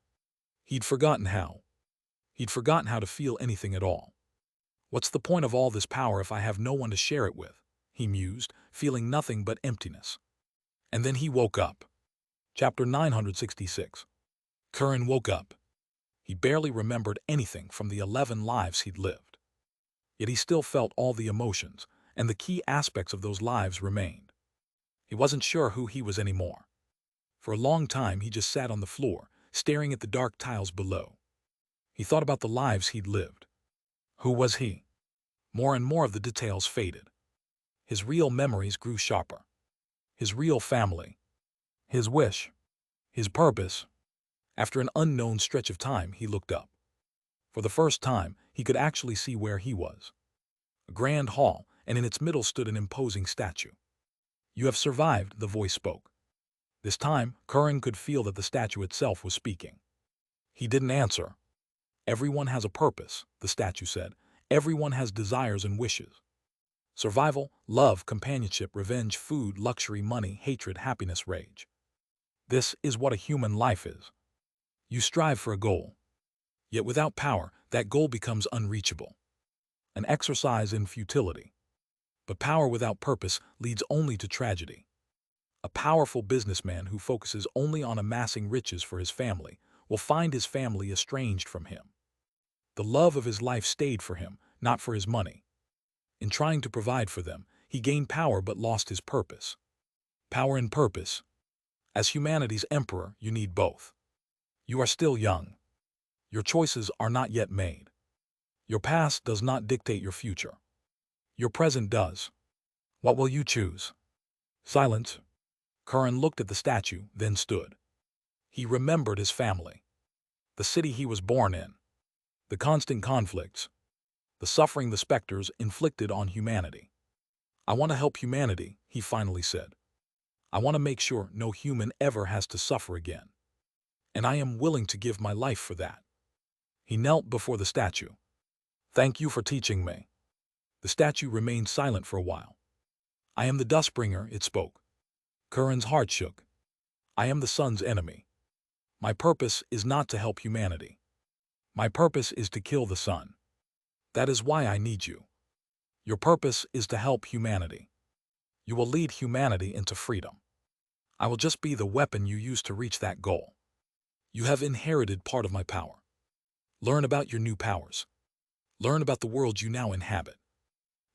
He'd forgotten how. He'd forgotten how to feel anything at all. What's the point of all this power if I have no one to share it with? He mused, feeling nothing but emptiness. And then he woke up. Chapter 966. Curran woke up. He barely remembered anything from the 11 lives he'd lived. Yet he still felt all the emotions, and the key aspects of those lives remained. He wasn't sure who he was anymore. For a long time he just sat on the floor, staring at the dark tiles below. He thought about the lives he'd lived. Who was he? More and more of the details faded. His real memories grew sharper. His real family. His wish. His purpose. After an unknown stretch of time, he looked up. For the first time, he could actually see where he was. A grand hall, and in its middle stood an imposing statue. "You have survived," the voice spoke. This time, Curran could feel that the statue itself was speaking. He didn't answer. "Everyone has a purpose," the statue said. "Everyone has desires and wishes. Survival, love, companionship, revenge, food, luxury, money, hatred, happiness, rage. This is what a human life is. You strive for a goal. Yet without power, that goal becomes unreachable. An exercise in futility. But power without purpose leads only to tragedy. A powerful businessman who focuses only on amassing riches for his family will find his family estranged from him. The love of his life stayed for him, not for his money. In trying to provide for them, he gained power but lost his purpose. Power and purpose. As humanity's emperor, you need both. You are still young. Your choices are not yet made. Your past does not dictate your future. Your present does. What will you choose?" Silence. Curran looked at the statue, then stood. He remembered his family. The city he was born in. The constant conflicts. The suffering the Specters inflicted on humanity. "I want to help humanity," he finally said. "I want to make sure no human ever has to suffer again. And I am willing to give my life for that." He knelt before the statue. "Thank you for teaching me." The statue remained silent for a while. "I am the Dustbringer," it spoke. Curran's heart shook. "I am the sun's enemy. My purpose is not to help humanity. My purpose is to kill the sun. That is why I need you. Your purpose is to help humanity. You will lead humanity into freedom. I will just be the weapon you use to reach that goal. You have inherited part of my power. Learn about your new powers. Learn about the world you now inhabit.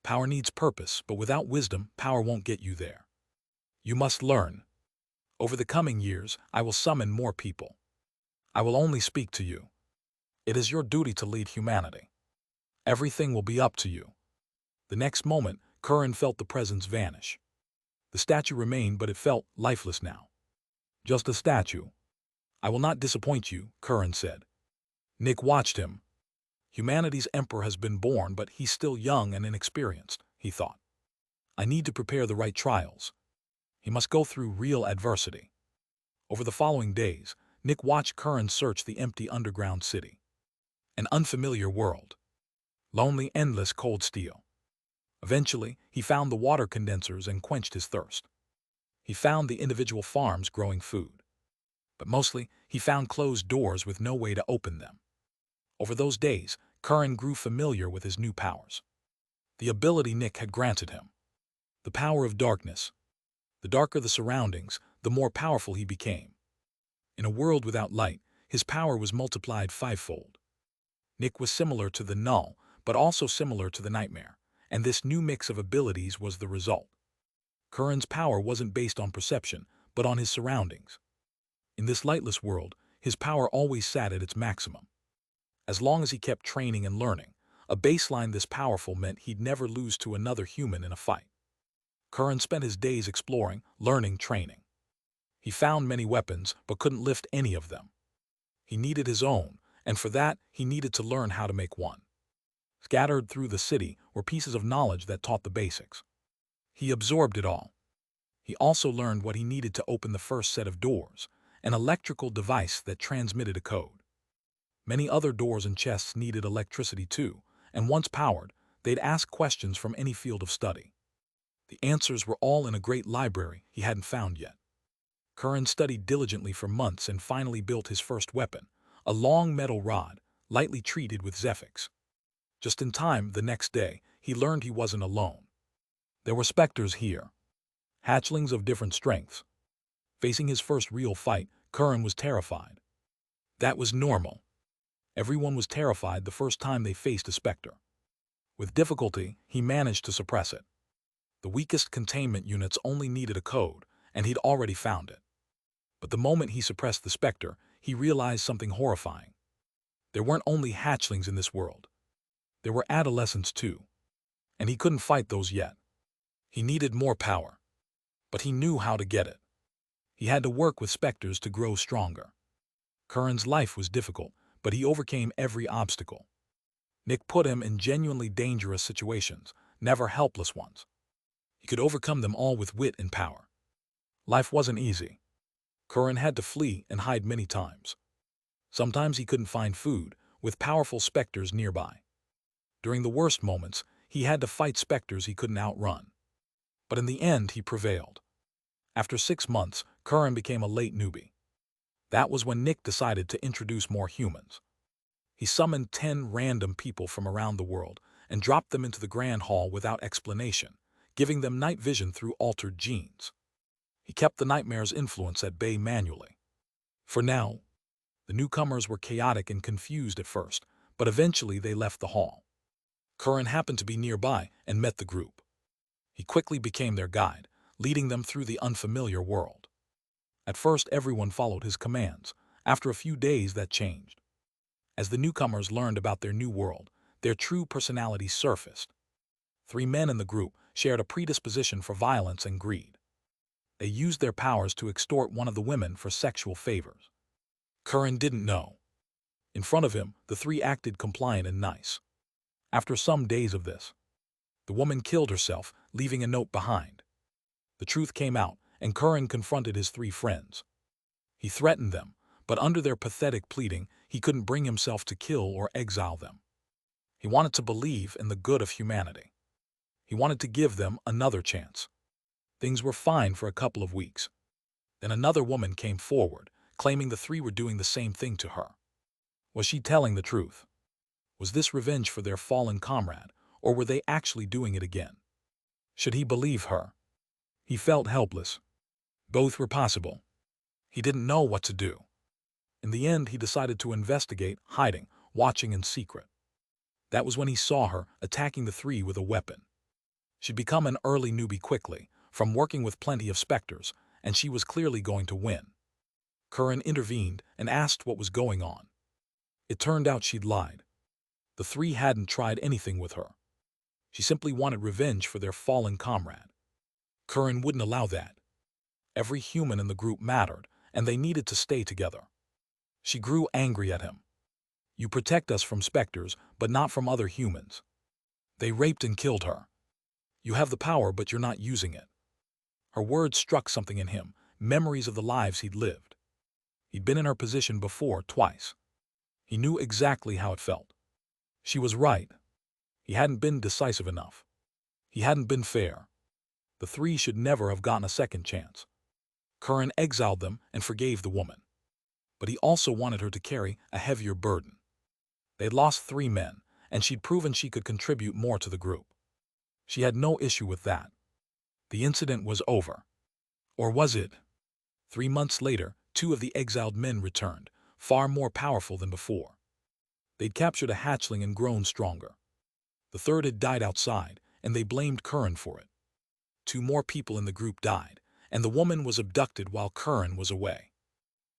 Power needs purpose, but without wisdom, power won't get you there. You must learn. Over the coming years, I will summon more people. I will only speak to you. It is your duty to lead humanity. Everything will be up to you. The next moment, Curran felt the presence vanish. The statue remained, but it felt lifeless now. Just a statue. I will not disappoint you, Curran said. Nick watched him. Humanity's emperor has been born, but he's still young and inexperienced, he thought. I need to prepare the right trials. He must go through real adversity. Over the following days, Nick watched Curran search the empty underground city. An unfamiliar world. Lonely, endless, cold steel. Eventually, he found the water condensers and quenched his thirst. He found the individual farms growing food. But mostly, he found closed doors with no way to open them. Over those days, Curran grew familiar with his new powers. The ability Nick had granted him. The power of darkness. The darker the surroundings, the more powerful he became. In a world without light, his power was multiplied fivefold. Nick was similar to the Null, but also similar to the Nightmare, and this new mix of abilities was the result. Curran's power wasn't based on perception, but on his surroundings. In this lightless world, his power always sat at its maximum. As long as he kept training and learning, a baseline this powerful meant he'd never lose to another human in a fight. Curran spent his days exploring, learning, training. He found many weapons, but couldn't lift any of them. He needed his own, and for that, he needed to learn how to make one. Scattered through the city were pieces of knowledge that taught the basics. He absorbed it all. He also learned what he needed to open the first set of doors, an electrical device that transmitted a code. Many other doors and chests needed electricity too, and once powered, they'd ask questions from any field of study. The answers were all in a great library he hadn't found yet. Curran studied diligently for months and finally built his first weapon, a long metal rod, lightly treated with Zephyx. Just in time, the next day, he learned he wasn't alone. There were Specters here. Hatchlings of different strengths. Facing his first real fight, Curran was terrified. That was normal. Everyone was terrified the first time they faced a Specter. With difficulty, he managed to suppress it. The weakest containment units only needed a code, and he'd already found it. But the moment he suppressed the Specter, he realized something horrifying. There weren't only hatchlings in this world. There were adolescents too. And he couldn't fight those yet. He needed more power. But he knew how to get it. He had to work with Specters to grow stronger. Curran's life was difficult, but he overcame every obstacle. Nick put him in genuinely dangerous situations, never helpless ones. He could overcome them all with wit and power. Life wasn't easy. Curran had to flee and hide many times. Sometimes he couldn't find food, with powerful Specters nearby. During the worst moments, he had to fight Specters he couldn't outrun. But in the end, he prevailed. After 6 months, Curran became a late newbie. That was when Nick decided to introduce more humans. He summoned 10 random people from around the world and dropped them into the Grand Hall without explanation, giving them night vision through altered genes. He kept the Nightmare's influence at bay manually. For now, the newcomers were chaotic and confused at first, but eventually they left the hall. Curran happened to be nearby and met the group. He quickly became their guide, leading them through the unfamiliar world. At first, everyone followed his commands. After a few days, that changed. As the newcomers learned about their new world, their true personalities surfaced. 3 men in the group shared a predisposition for violence and greed. They used their powers to extort one of the women for sexual favors. Curran didn't know. In front of him, the 3 acted compliant and nice. After some days of this, the woman killed herself, leaving a note behind. The truth came out, and Curran confronted his 3 friends. He threatened them, but under their pathetic pleading, he couldn't bring himself to kill or exile them. He wanted to believe in the good of humanity. He wanted to give them another chance. Things were fine for a couple of weeks. Then another woman came forward, claiming the 3 were doing the same thing to her. Was she telling the truth? Was this revenge for their fallen comrade, or were they actually doing it again? Should he believe her? He felt helpless. Both were possible. He didn't know what to do. In the end, he decided to investigate, hiding, watching in secret. That was when he saw her attacking the 3 with a weapon. She'd become an early newbie quickly, from working with plenty of Specters, and she was clearly going to win. Curran intervened and asked what was going on. It turned out she'd lied. The three hadn't tried anything with her. She simply wanted revenge for their fallen comrade. Curran wouldn't allow that. Every human in the group mattered, and they needed to stay together. She grew angry at him. You protect us from Specters, but not from other humans. They raped and killed her. You have the power, but you're not using it. Her words struck something in him, memories of the lives he'd lived. He'd been in her position before, twice. He knew exactly how it felt. She was right. He hadn't been decisive enough. He hadn't been fair. The three should never have gotten a second chance. Curran exiled them and forgave the woman. But he also wanted her to carry a heavier burden. They'd lost 3 men, and she'd proven she could contribute more to the group. She had no issue with that. The incident was over. Or was it? 3 months later, 2 of the exiled men returned, far more powerful than before. They'd captured a hatchling and grown stronger. The third had died outside, and they blamed Curran for it. 2 more people in the group died, and the woman was abducted while Curran was away.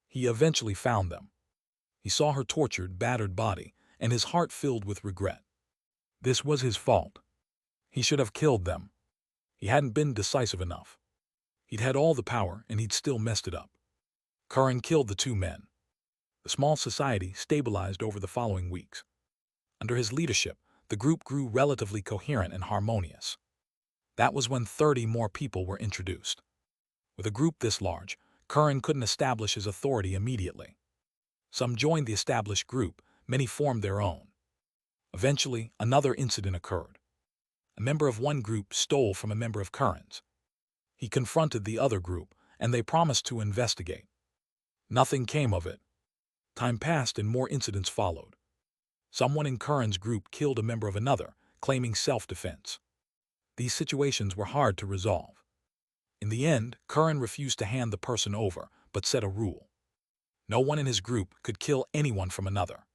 He eventually found them. He saw her tortured, battered body, and his heart filled with regret. This was his fault. He should have killed them. He hadn't been decisive enough. He'd had all the power, and he'd still messed it up. Curran killed the 2 men. The small society stabilized over the following weeks. Under his leadership, the group grew relatively coherent and harmonious. That was when 30 more people were introduced. With a group this large, Curran couldn't establish his authority immediately. Some joined the established group, many formed their own. Eventually, another incident occurred. A member of one group stole from a member of Curran's. He confronted the other group, and they promised to investigate. Nothing came of it. Time passed and more incidents followed. Someone in Curran's group killed a member of another, claiming self-defense. These situations were hard to resolve. In the end, Curran refused to hand the person over, but set a rule. No one in his group could kill anyone from another.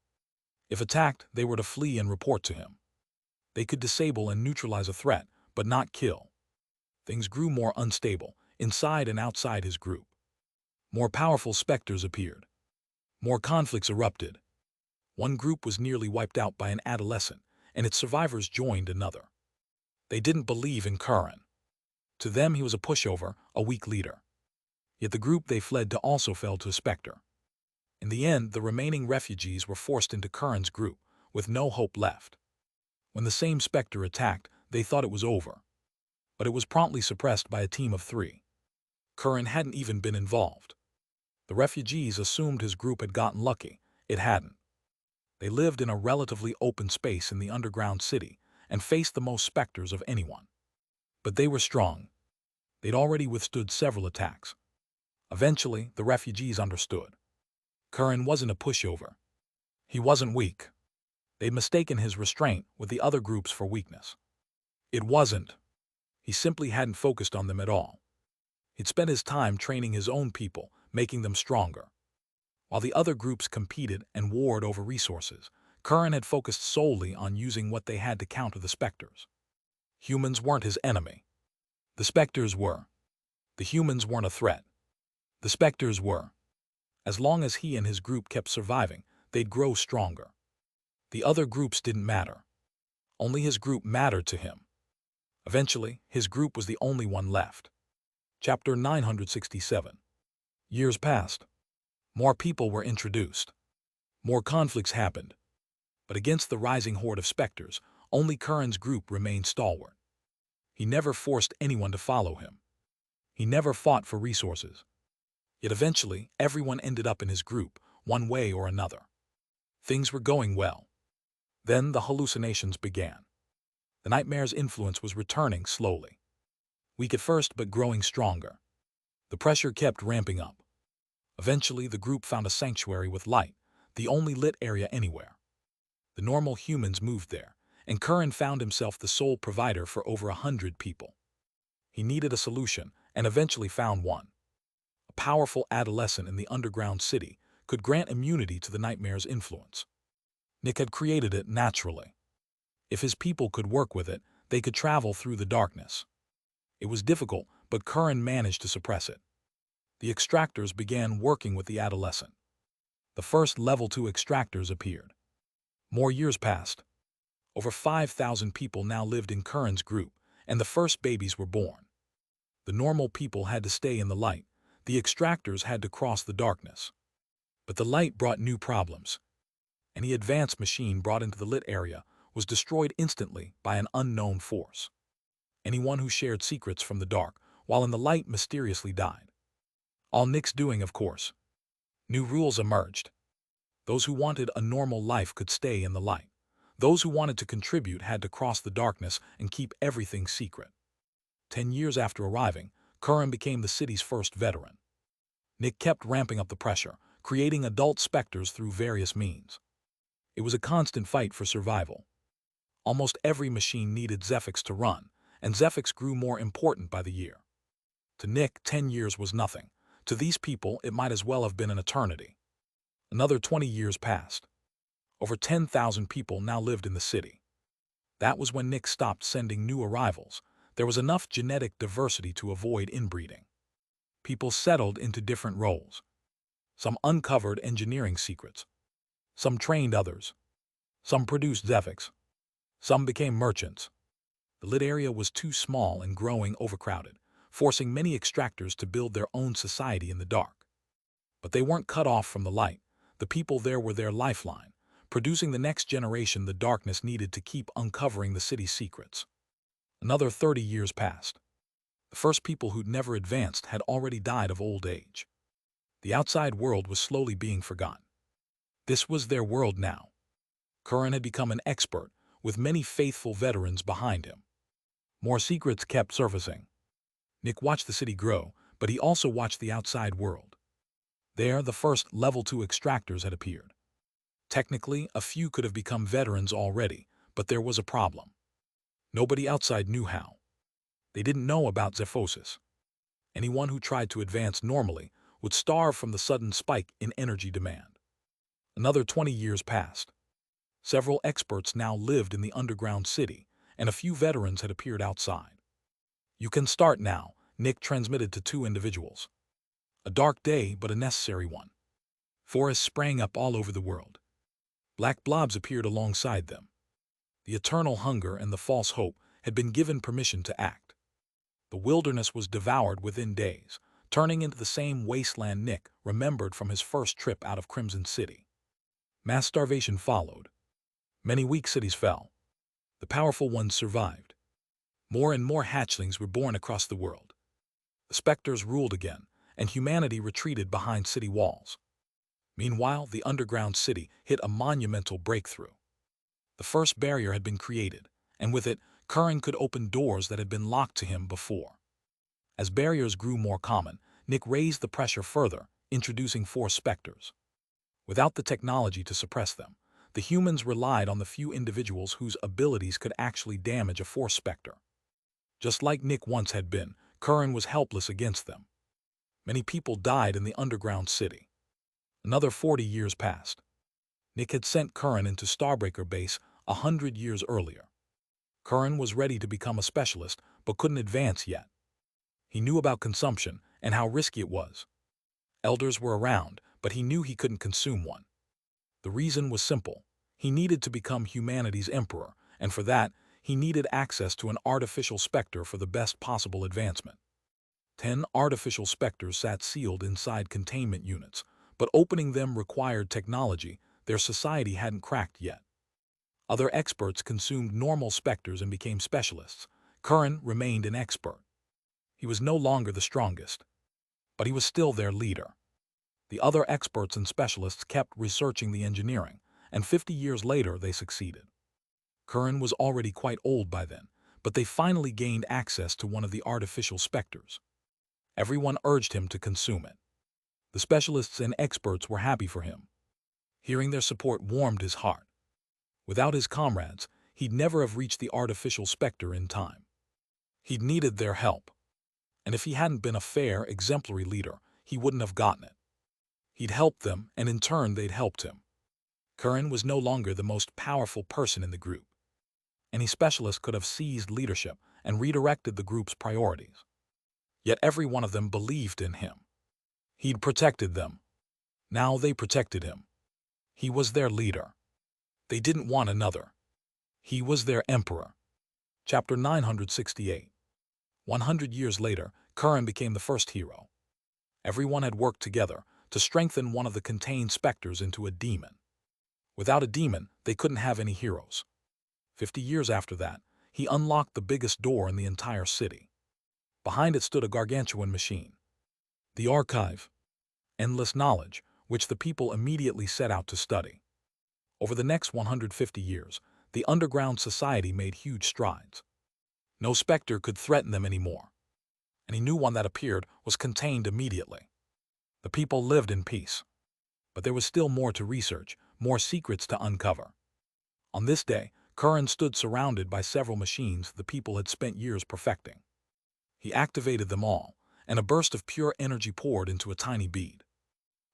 If attacked, they were to flee and report to him. They could disable and neutralize a threat, but not kill. Things grew more unstable, inside and outside his group. More powerful Specters appeared. More conflicts erupted. One group was nearly wiped out by an adolescent, and its survivors joined another. They didn't believe in Curran. To them, he was a pushover, a weak leader. Yet the group they fled to also fell to a Specter. In the end, the remaining refugees were forced into Curran's group, with no hope left. When the same Specter attacked, they thought it was over. But it was promptly suppressed by a team of 3. Curran hadn't even been involved. The refugees assumed his group had gotten lucky. It hadn't. They lived in a relatively open space in the underground city and faced the most Specters of anyone. But they were strong. They'd already withstood several attacks. Eventually, the refugees understood. Curran wasn't a pushover. He wasn't weak. They'd mistaken his restraint with the other groups for weakness. It wasn't. He simply hadn't focused on them at all. He'd spent his time training his own people, making them stronger. While the other groups competed and warred over resources, Curran had focused solely on using what they had to counter the Specters. Humans weren't his enemy. The Specters were. The humans weren't a threat. The Specters were. As long as he and his group kept surviving, they'd grow stronger. The other groups didn't matter. Only his group mattered to him. Eventually, his group was the only one left. Chapter 967. Years passed. More people were introduced. More conflicts happened. But against the rising horde of Specters, only Curran's group remained stalwart. He never forced anyone to follow him. He never fought for resources. Yet eventually, everyone ended up in his group, one way or another. Things were going well. Then the hallucinations began. The nightmare's influence was returning slowly. Weak at first, but growing stronger. The pressure kept ramping up. Eventually, the group found a sanctuary with light, the only lit area anywhere. The normal humans moved there, and Curran found himself the sole provider for over 100 people. He needed a solution, and eventually found one. A powerful adolescent in the underground city could grant immunity to the nightmare's influence. Nick had created it naturally. If his people could work with it, they could travel through the darkness. It was difficult, but Curran managed to suppress it. The Extractors began working with the adolescent. The first level 2 Extractors appeared. More years passed. Over 5,000 people now lived in Curran's group, and the first babies were born. The normal people had to stay in the light. The extractors had to cross the darkness. But the light brought new problems. Any advanced machine brought into the lit area was destroyed instantly by an unknown force. Anyone who shared secrets from the dark while in the light mysteriously died. All Nick's doing, of course. New rules emerged. Those who wanted a normal life could stay in the light. Those who wanted to contribute had to cross the darkness and keep everything secret. 10 years after arriving, Curran became the city's first veteran. Nick kept ramping up the pressure, creating adult Specters through various means. It was a constant fight for survival. Almost every machine needed Zephyx to run, and Zephyx grew more important by the year. To Nick, 10 years was nothing. To these people, it might as well have been an eternity. Another 20 years passed. Over 10,000 people now lived in the city. That was when Nick stopped sending new arrivals. There was enough genetic diversity to avoid inbreeding. People settled into different roles. Some uncovered engineering secrets. Some trained others. Some produced Zephyx. Some became merchants. The lit area was too small and growing overcrowded, forcing many extractors to build their own society in the dark. But they weren't cut off from the light. The people there were their lifeline, producing the next generation the darkness needed to keep uncovering the city's secrets. Another 30 years passed. The first people who'd never advanced had already died of old age. The outside world was slowly being forgotten. This was their world now. Curran had become an expert, with many faithful veterans behind him. More secrets kept surfacing. Nick watched the city grow, but he also watched the outside world. There, the first Level 2 extractors had appeared. Technically, a few could have become veterans already, but there was a problem. Nobody outside knew how. They didn't know about Zephyx. Anyone who tried to advance normally would starve from the sudden spike in energy demand. Another 20 years passed. Several experts now lived in the underground city, and a few veterans had appeared outside. "You can start now," Nick transmitted to 2 individuals. A dark day, but a necessary one. Forests sprang up all over the world. Black blobs appeared alongside them. The eternal hunger and the false hope had been given permission to act. The wilderness was devoured within days, turning into the same wasteland Nick remembered from his first trip out of Crimson City. Mass starvation followed. Many weak cities fell. The powerful ones survived. More and more hatchlings were born across the world. The Specters ruled again, and humanity retreated behind city walls. Meanwhile, the underground city hit a monumental breakthrough. The first barrier had been created, and with it, Curran could open doors that had been locked to him before. As barriers grew more common, Nick raised the pressure further, introducing 4 Specters. Without the technology to suppress them, the humans relied on the few individuals whose abilities could actually damage a Force Specter. Just like Nick once had been, Curran was helpless against them. Many people died in the underground city. Another 40 years passed. Nick had sent Curran into Starbreaker Base 100 years earlier. Curran was ready to become a specialist, but couldn't advance yet. He knew about consumption and how risky it was. Elders were around, but he knew he couldn't consume one. The reason was simple. He needed to become humanity's emperor, and for that, he needed access to an artificial Specter for the best possible advancement. 10 artificial Specters sat sealed inside containment units, but opening them required technology their society hadn't cracked yet. Other experts consumed normal Specters and became specialists. Curran remained an expert. He was no longer the strongest, but he was still their leader. The other experts and specialists kept researching the engineering, and 50 years later they succeeded. Curran was already quite old by then, but they finally gained access to one of the artificial Specters. Everyone urged him to consume it. The specialists and experts were happy for him. Hearing their support warmed his heart. Without his comrades, he'd never have reached the artificial Specter in time. He'd needed their help. And if he hadn't been a fair, exemplary leader, he wouldn't have gotten it. He'd helped them, and in turn they'd helped him. Curran was no longer the most powerful person in the group. Any specialist could have seized leadership and redirected the group's priorities. Yet every one of them believed in him. He'd protected them. Now they protected him. He was their leader. They didn't want another. He was their emperor. Chapter 968. 100 years later, Curran became the first hero. Everyone had worked together to strengthen one of the contained Specters into a demon. Without a demon, they couldn't have any heroes. 50 years after that, he unlocked the biggest door in the entire city. Behind it stood a gargantuan machine. The archive. Endless knowledge, which the people immediately set out to study. Over the next 150 years, the underground society made huge strides. No Specter could threaten them anymore. Any new one that appeared was contained immediately. The people lived in peace. But there was still more to research, more secrets to uncover. On this day, Curran stood surrounded by several machines the people had spent years perfecting. He activated them all, and a burst of pure energy poured into a tiny bead.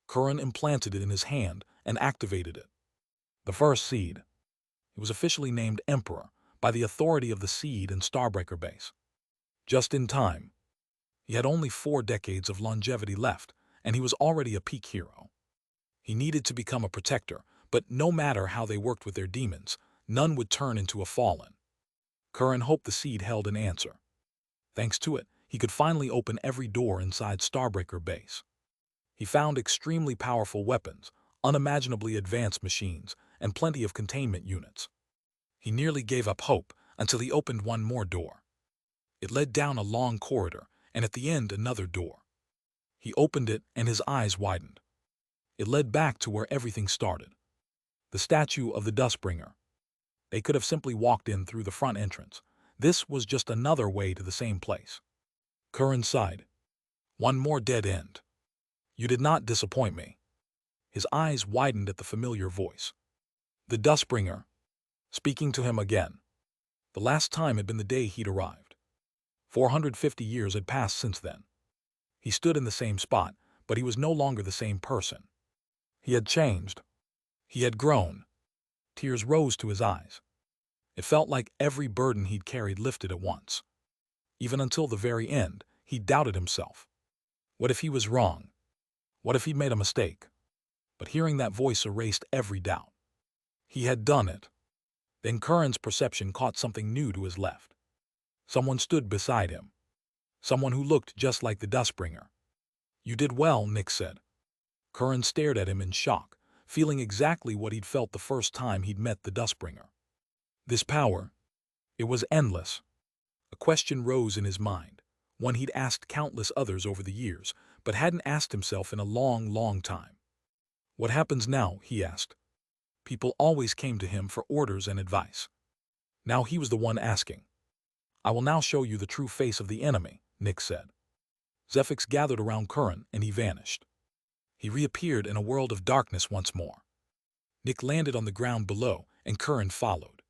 Curran implanted it in his hand and activated it. The first seed. It was officially named Emperor by the authority of the Seed and Starbreaker base. Just in time. He had only 4 decades of longevity left, and he was already a peak hero. He needed to become a protector, but no matter how they worked with their demons, none would turn into a fallen. Curran hoped the seed held an answer. Thanks to it, he could finally open every door inside Starbreaker base. He found extremely powerful weapons, unimaginably advanced machines, and plenty of containment units. He nearly gave up hope until he opened one more door. It led down a long corridor, and at the end another door. He opened it and his eyes widened. It led back to where everything started. The statue of the Dustbringer. They could have simply walked in through the front entrance. This was just another way to the same place. Curran sighed. One more dead end. You did not disappoint me. His eyes widened at the familiar voice. The Dustbringer. Speaking to him again. The last time had been the day he'd arrived. 450 years had passed since then. He stood in the same spot, but he was no longer the same person. He had changed. He had grown. Tears rose to his eyes. It felt like every burden he'd carried lifted at once. Even until the very end, he doubted himself. What if he was wrong? What if he'd made a mistake? But hearing that voice erased every doubt. He had done it. Then Curran's perception caught something new to his left. Someone stood beside him. Someone who looked just like the Dustbringer. You did well, Nick said. Curran stared at him in shock, feeling exactly what he'd felt the first time he'd met the Dustbringer. This power, it was endless. A question rose in his mind, one he'd asked countless others over the years, but hadn't asked himself in a long, long time. What happens now, he asked. People always came to him for orders and advice. Now he was the one asking. I will now show you the true face of the enemy, Nick said. Zephyx gathered around Curran and he vanished. He reappeared in a world of darkness once more. Nick landed on the ground below and Curran followed.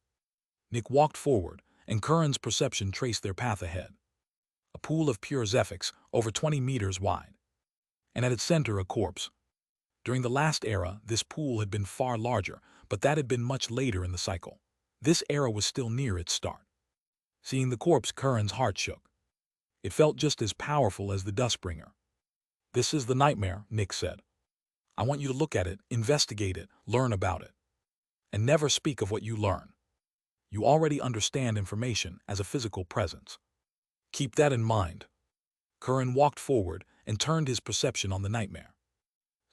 Nick walked forward and Curran's perception traced their path ahead. A pool of pure Zephyx over 20 meters wide. And at its center a corpse. During the last era, this pool had been far larger, but that had been much later in the cycle. This era was still near its start. Seeing the corpse, Curran's heart shook. It felt just as powerful as the Dustbringer. This is the nightmare, Nick said. I want you to look at it, investigate it, learn about it. And never speak of what you learn. You already understand information as a physical presence. Keep that in mind. Curran walked forward and turned his perception on the nightmare.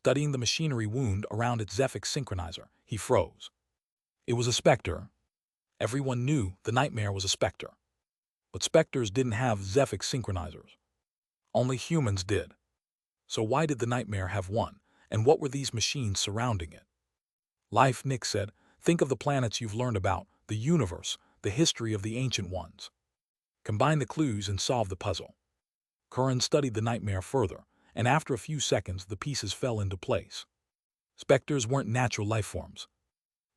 Studying the machinery wound around its Zephyx synchronizer, he froze. It was a Specter. Everyone knew the nightmare was a Specter. But Specters didn't have Zephyx synchronizers. Only humans did. So why did the nightmare have one, and what were these machines surrounding it? Life, Nick said. Think of the planets you've learned about, the universe, the history of the ancient ones. Combine the clues and solve the puzzle. Curran studied the nightmare further, and after a few seconds the pieces fell into place. Specters weren't natural life forms.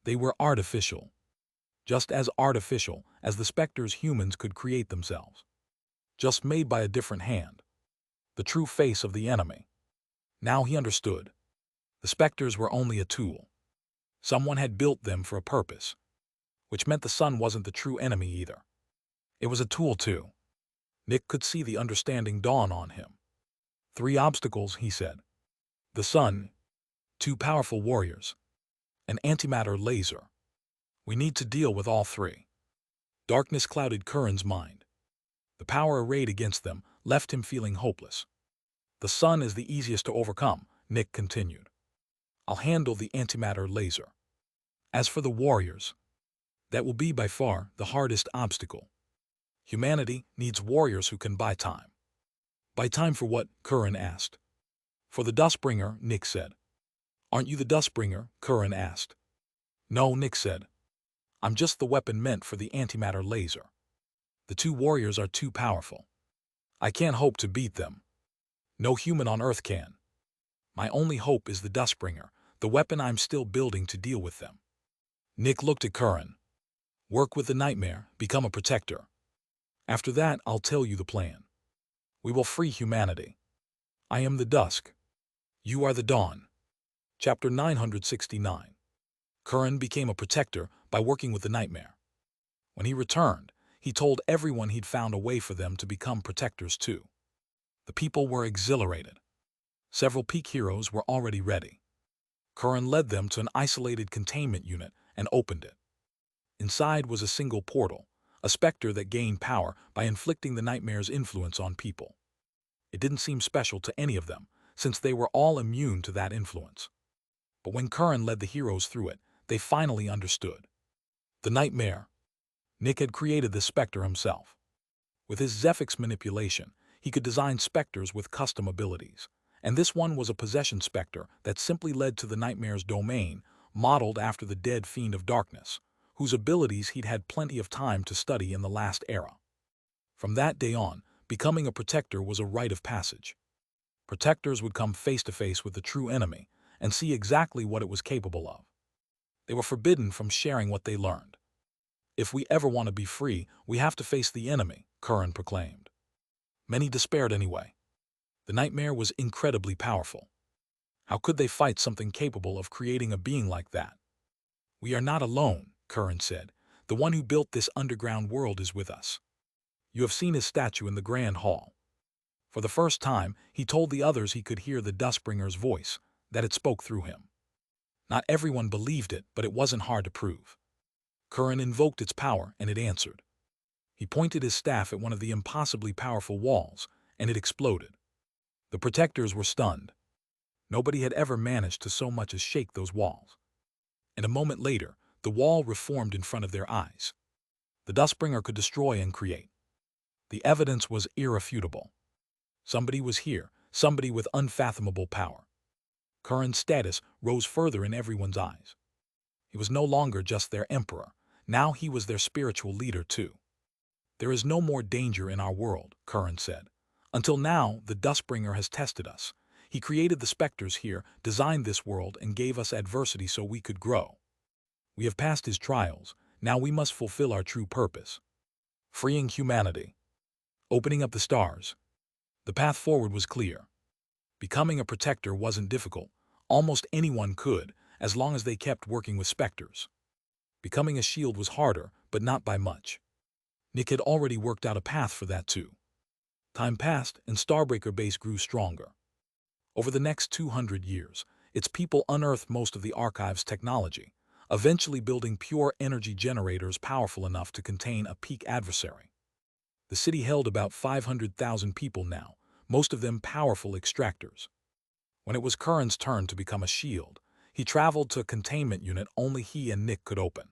They were artificial. Just as artificial as the Specters humans could create themselves. Just made by a different hand. The true face of the enemy. Now he understood. The Specters were only a tool. Someone had built them for a purpose. Which meant the sun wasn't the true enemy either. It was a tool too. Nick could see the understanding dawn on him. 3 obstacles, he said. The sun, 2 powerful warriors, an antimatter laser. We need to deal with all three. Darkness clouded Curran's mind. The power arrayed against them left him feeling hopeless. The sun is the easiest to overcome, Nick continued. I'll handle the antimatter laser. As for the warriors, that will be by far the hardest obstacle. Humanity needs warriors who can buy time. Buy time for what? Curran asked. For the Dustbringer, Nick said. Aren't you the Dustbringer? Curran asked. No, Nick said. I'm just the weapon meant for the antimatter laser. The two warriors are too powerful. I can't hope to beat them. No human on Earth can. My only hope is the Dustbringer, the weapon I'm still building to deal with them. Nick looked at Curran. Work with the nightmare, become a protector. After that, I'll tell you the plan. We will free humanity. I am the dusk. You are the dawn. Chapter 969. Curran became a protector by working with the nightmare. When he returned, he told everyone he'd found a way for them to become protectors too. The people were exhilarated. Several peak heroes were already ready. Curran led them to an isolated containment unit and opened it. Inside was a single portal, a specter that gained power by inflicting the nightmare's influence on people. It didn't seem special to any of them, since they were all immune to that influence. But when Curran led the heroes through it, they finally understood. The nightmare. Nick had created the Specter himself. With his Zephyx manipulation, he could design Specters with custom abilities, and this one was a possession Specter that simply led to the nightmare's domain, modeled after the dead Fiend of Darkness, whose abilities he'd had plenty of time to study in the last era. From that day on, becoming a protector was a rite of passage. Protectors would come face to face with the true enemy and see exactly what it was capable of. They were forbidden from sharing what they learned. If we ever want to be free, we have to face the enemy, Curran proclaimed. Many despaired anyway. The nightmare was incredibly powerful. How could they fight something capable of creating a being like that? We are not alone, Curran said. The one who built this underground world is with us. You have seen his statue in the Grand Hall. For the first time, he told the others he could hear the Dustbringer's voice, that it spoke through him. Not everyone believed it, but it wasn't hard to prove. Curran invoked its power, and it answered. He pointed his staff at one of the impossibly powerful walls, and it exploded. The protectors were stunned. Nobody had ever managed to so much as shake those walls. And a moment later, the wall reformed in front of their eyes. The Dustbringer could destroy and create. The evidence was irrefutable. Somebody was here, somebody with unfathomable power. Curran's status rose further in everyone's eyes. He was no longer just their emperor. Now he was their spiritual leader too. There is no more danger in our world, Curran said. Until now, the Dustbringer has tested us. He created the Specters here, designed this world, and gave us adversity so we could grow. We have passed his trials. Now we must fulfill our true purpose. Freeing humanity. Opening up the stars. The path forward was clear. Becoming a protector wasn't difficult. Almost anyone could, as long as they kept working with Specters. Becoming a shield was harder, but not by much. Nick had already worked out a path for that too. Time passed, and Starbreaker Base grew stronger. Over the next 200 years, its people unearthed most of the Archive's technology, eventually building pure energy generators powerful enough to contain a peak adversary. The city held about 500,000 people now, most of them powerful extractors. When it was Curran's turn to become a shield, he traveled to a containment unit only he and Nick could open.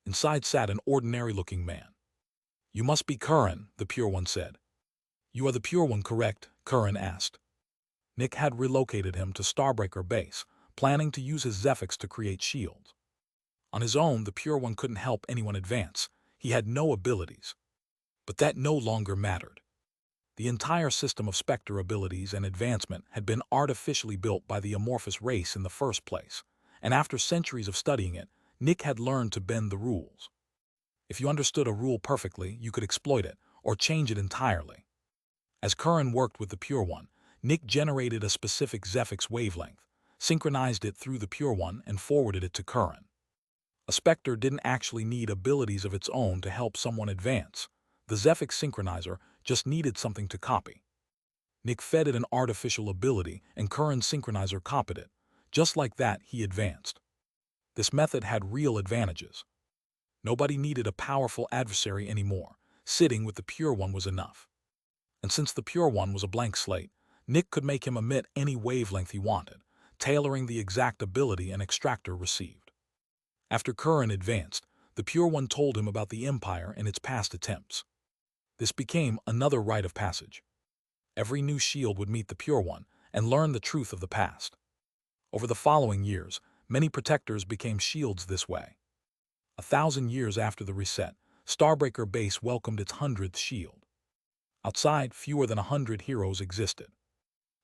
Inside sat an ordinary-looking man. You must be Curran, the Pure One said. You are the Pure One, correct? Curran asked. Nick had relocated him to Starbreaker Base, planning to use his Zephyx to create shields. On his own, the Pure One couldn't help anyone advance. He had no abilities. But that no longer mattered. The entire system of Specter abilities and advancement had been artificially built by the amorphous race in the first place, and after centuries of studying it, Nick had learned to bend the rules. If you understood a rule perfectly, you could exploit it, or change it entirely. As Curran worked with the Pure One, Nick generated a specific Zephyx wavelength, synchronized it through the Pure One, and forwarded it to Curran. A Specter didn't actually need abilities of its own to help someone advance. The Zephyx synchronizer just needed something to copy. Nick fed it an artificial ability, and Curran's synchronizer copied it. Just like that, he advanced. This method had real advantages. Nobody needed a powerful adversary anymore. Sitting with the Pure One was enough. And since the Pure One was a blank slate, Nick could make him emit any wavelength he wanted, tailoring the exact ability an extractor received. After Curran advanced, the Pure One told him about the Empire and its past attempts. This became another rite of passage. Every new shield would meet the Pure One and learn the truth of the past. Over the following years, many protectors became shields this way. 1,000 years after the reset, Starbreaker Base welcomed its 100th shield. Outside, fewer than 100 heroes existed.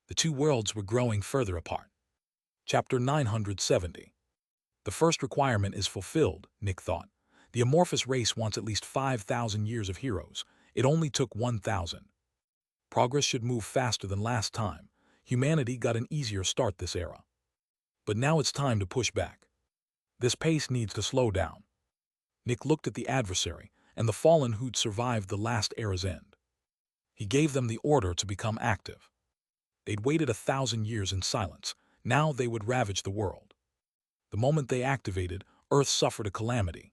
The two worlds were growing further apart. Chapter 970. The first requirement is fulfilled, Nick thought. The amorphous race wants at least 5,000 years of heroes. It only took 1,000. Progress should move faster than last time. Humanity got an easier start this era. But now it's time to push back. This pace needs to slow down. Nick looked at the adversary and the fallen who'd survived the last era's end. He gave them the order to become active. They'd waited 1,000 years in silence. Now they would ravage the world. The moment they activated, Earth suffered a calamity.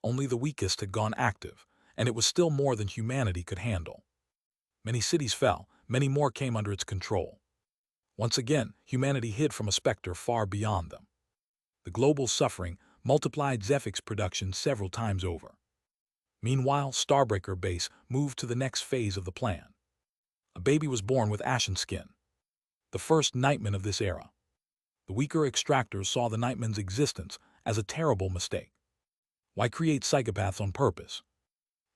Only the weakest had gone active, and it was still more than humanity could handle. Many cities fell, many more came under its control. Once again, humanity hid from a specter far beyond them. The global suffering multiplied Zephyx production several times over. Meanwhile, Starbreaker Base moved to the next phase of the plan. A baby was born with ashen skin. The first Nightman of this era. The weaker Extractors saw the Nightman's existence as a terrible mistake. Why create psychopaths on purpose?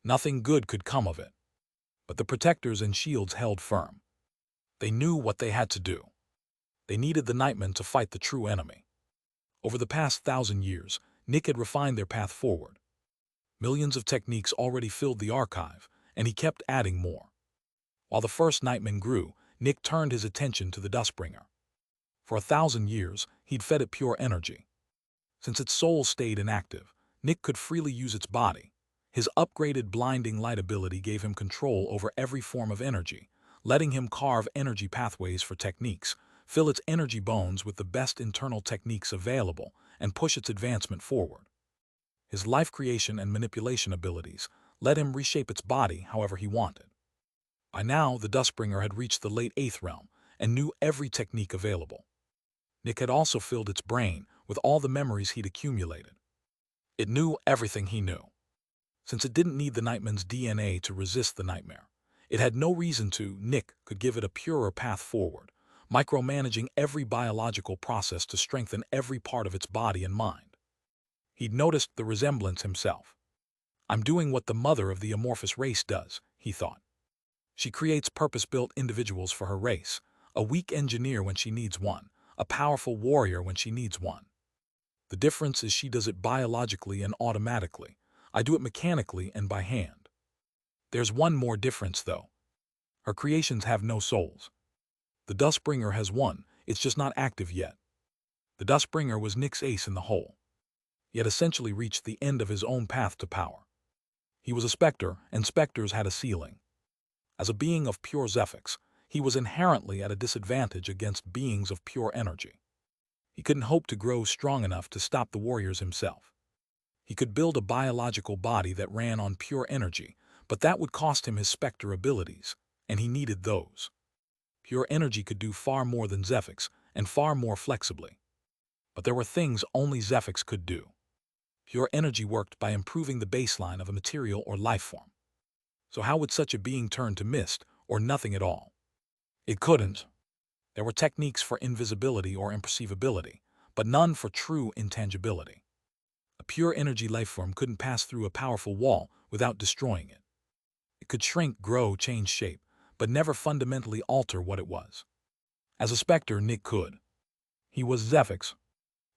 Nothing good could come of it. But the protectors and shields held firm. They knew what they had to do. They needed the Nightmen to fight the true enemy. Over the past 1,000 years, Nick had refined their path forward. Millions of techniques already filled the archive, and he kept adding more. While the first Nightman grew, Nick turned his attention to the Dustbringer. For 1,000 years, he'd fed it pure energy. Since its soul stayed inactive, Nick could freely use its body. His upgraded blinding light ability gave him control over every form of energy, letting him carve energy pathways for techniques, fill its energy bones with the best internal techniques available, and push its advancement forward. His life creation and manipulation abilities let him reshape its body however he wanted. By now, the Dustbringer had reached the late 8th realm and knew every technique available. Nick had also filled its brain with all the memories he'd accumulated. It knew everything he knew. Since it didn't need the Nightman's DNA to resist the nightmare, it had no reason to. Nick could give it a purer path forward, micromanaging every biological process to strengthen every part of its body and mind. He'd noticed the resemblance himself. I'm doing what the mother of the amorphous race does, he thought. She creates purpose-built individuals for her race, a weak engineer when she needs one, a powerful warrior when she needs one. The difference is she does it biologically and automatically. I do it mechanically and by hand. There's one more difference, though. Her creations have no souls. The Dustbringer has one, it's just not active yet. The Dustbringer was Nick's ace in the hole. He had essentially reached the end of his own path to power. He was a Specter, and Specters had a ceiling. As a being of pure Zephyx, he was inherently at a disadvantage against beings of pure energy. He couldn't hope to grow strong enough to stop the warriors himself. He could build a biological body that ran on pure energy, but that would cost him his Specter abilities, and he needed those. Pure energy could do far more than Zephyx, and far more flexibly. But there were things only Zephyx could do. Pure energy worked by improving the baseline of a material or life form. So how would such a being turn to mist, or nothing at all? It couldn't. There were techniques for invisibility or imperceivability, but none for true intangibility. A pure energy lifeform couldn't pass through a powerful wall without destroying it. It could shrink, grow, change shape, but never fundamentally alter what it was. As a Specter, Nick could. He was Zephyx,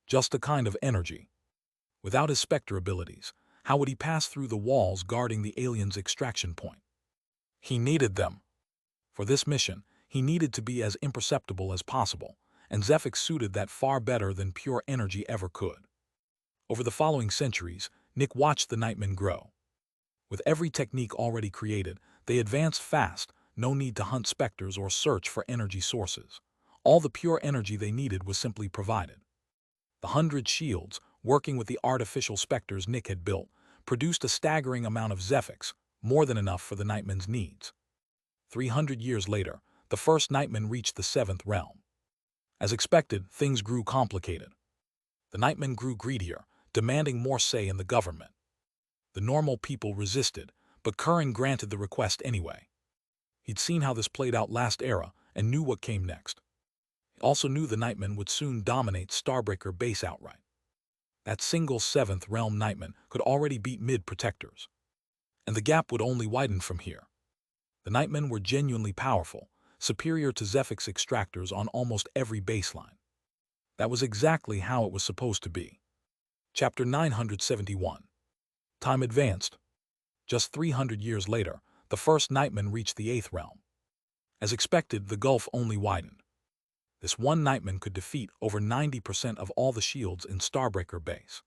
just a kind of energy. Without his Specter abilities, how would he pass through the walls guarding the alien's extraction point? He needed them. For this mission, he needed to be as imperceptible as possible, and Zephyx suited that far better than pure energy ever could. Over the following centuries, Nick watched the Nightmen grow. With every technique already created, they advanced fast, no need to hunt Specters or search for energy sources. All the pure energy they needed was simply provided. The 100 shields, working with the artificial Specters Nick had built, produced a staggering amount of Zephyx, more than enough for the Nightmen's needs. 300 years later, the first Nightmen reached the seventh realm. As expected, things grew complicated. The Nightmen grew greedier, demanding more say in the government. The normal people resisted, but Curran granted the request anyway. He'd seen how this played out last era and knew what came next. He also knew the Nightmen would soon dominate Starbreaker base outright. That single seventh realm Nightman could already beat mid-protectors. And the gap would only widen from here. The Nightmen were genuinely powerful, superior to Zephyx Extractors on almost every baseline. That was exactly how it was supposed to be. Chapter 971. Time advanced. Just 300 years later, the first Nightmen reached the eighth realm. As expected, the gulf only widened. This one Nightman could defeat over 90% of all the shields in Starbreaker base.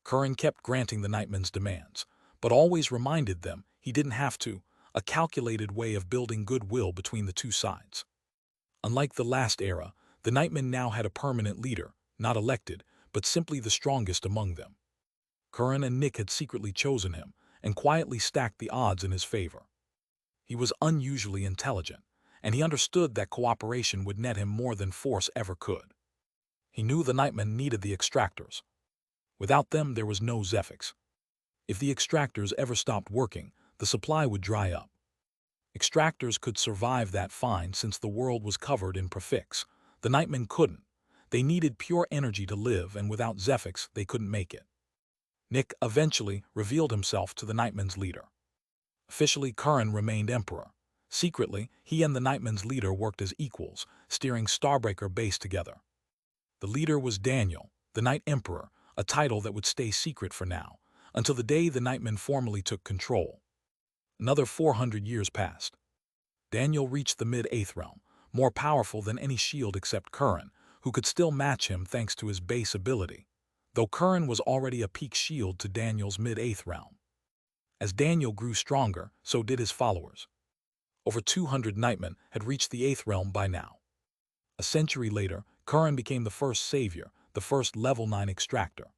Curran kept granting the Nightmen's demands, but always reminded them he didn't have to, a calculated way of building goodwill between the two sides. Unlike the last era, the Nightmen now had a permanent leader, not elected, but simply the strongest among them. Curran and Nick had secretly chosen him and quietly stacked the odds in his favor. He was unusually intelligent, and he understood that cooperation would net him more than force ever could. He knew the Nightmen needed the Extractors. Without them, there was no Zephyx. If the Extractors ever stopped working, the supply would dry up. Extractors could survive that fine since the world was covered in prefix. The Nightmen couldn't. They needed pure energy to live, and without Zephyx, they couldn't make it. Nick eventually revealed himself to the Nightmen's leader. Officially, Curran remained Emperor. Secretly, he and the Nightmen's leader worked as equals, steering Starbreaker base together. The leader was Daniel, the Night Emperor, a title that would stay secret for now, until the day the Nightmen formally took control. Another 400 years passed. Daniel reached the mid-eighth realm, more powerful than any shield except Curran, who could still match him thanks to his base ability, though Curran was already a peak shield to Daniel's mid-eighth realm. As Daniel grew stronger, so did his followers. Over 200 Nightmen had reached the eighth realm by now. A century later, Curran became the first savior, the first level 9 extractor.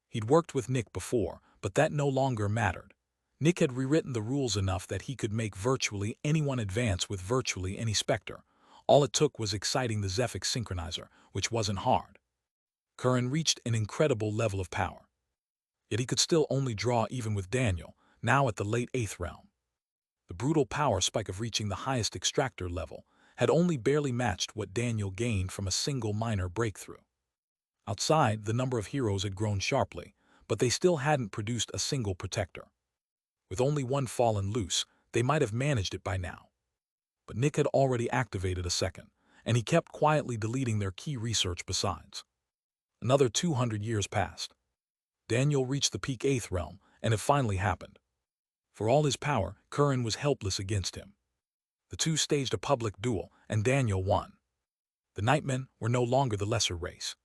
He'd worked with Nick before, but that no longer mattered. Nick had rewritten the rules enough that he could make virtually anyone advance with virtually any Specter. All it took was exciting the Zephyx synchronizer, which wasn't hard. Curran reached an incredible level of power. Yet he could still only draw even with Daniel, now at the late eighth realm. The brutal power spike of reaching the highest extractor level had only barely matched what Daniel gained from a single minor breakthrough. Outside, the number of heroes had grown sharply, but they still hadn't produced a single protector. With only one fallen loose, they might have managed it by now. But Nick had already activated a second, and he kept quietly deleting their key research besides. Another 200 years passed. Daniel reached the peak eighth realm, and it finally happened. For all his power, Curran was helpless against him. The two staged a public duel, and Daniel won. The Nightmen were no longer the lesser race.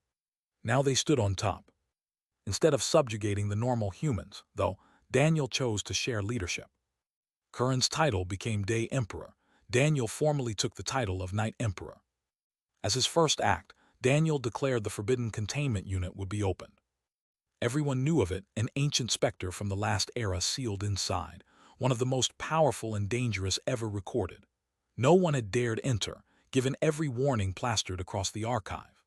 Now they stood on top. Instead of subjugating the normal humans, though, Daniel chose to share leadership. Curran's title became Day Emperor. Daniel formally took the title of Night Emperor. As his first act, Daniel declared the Forbidden Containment Unit would be opened. Everyone knew of it, an ancient Specter from the last era sealed inside, one of the most powerful and dangerous ever recorded. No one had dared enter, given every warning plastered across the archive.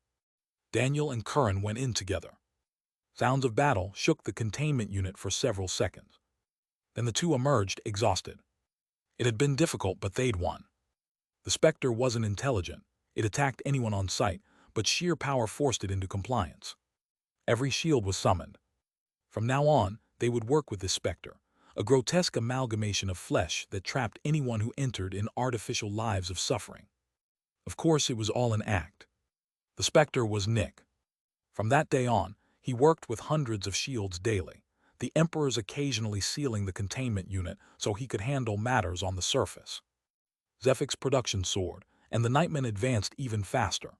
Daniel and Curran went in together. Sounds of battle shook the containment unit for several seconds. Then the two emerged, exhausted. It had been difficult, but they'd won. The Specter wasn't intelligent. It attacked anyone on sight, but sheer power forced it into compliance. Every shield was summoned. From now on, they would work with this Specter, a grotesque amalgamation of flesh that trapped anyone who entered in artificial lives of suffering. Of course, it was all an act. The Specter was Nick. From that day on, he worked with hundreds of shields daily, the Emperors occasionally sealing the containment unit so he could handle matters on the surface. Zephyx production soared, and the Nightmen advanced even faster.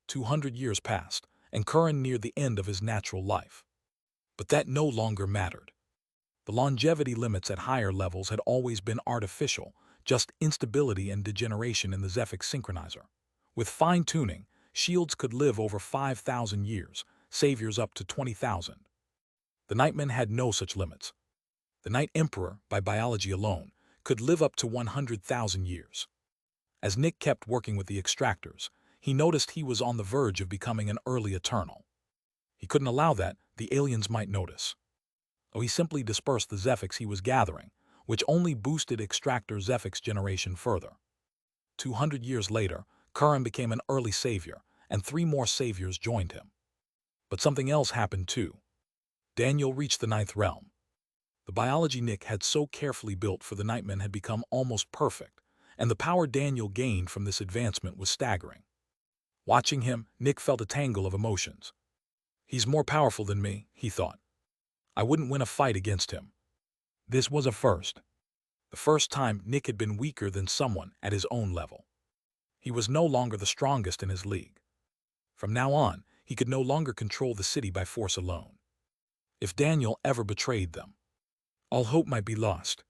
200 years passed, and Curran neared the end of his natural life. But that no longer mattered. The longevity limits at higher levels had always been artificial, just instability and degeneration in the Zephyx synchronizer. With fine-tuning, shields could live over 5,000 years, saviors up to 20,000. The Nightmen had no such limits. The Night Emperor, by biology alone, could live up to 100,000 years. As Nick kept working with the Extractors, he noticed he was on the verge of becoming an early Eternal. He couldn't allow that the aliens might notice. So he simply dispersed the Zephyx he was gathering, which only boosted Extractor Zephyx generation further. 200 years later, Curran became an early savior, and 3 more saviors joined him. But something else happened too. Daniel reached the 9th realm. The biology Nick had so carefully built for the Nightmen had become almost perfect, and the power Daniel gained from this advancement was staggering. Watching him, Nick felt a tangle of emotions. He's more powerful than me, he thought. I wouldn't win a fight against him. This was a first. The first time Nick had been weaker than someone at his own level. He was no longer the strongest in his league. From now on, he could no longer control the city by force alone. If Daniel ever betrayed them, all hope might be lost.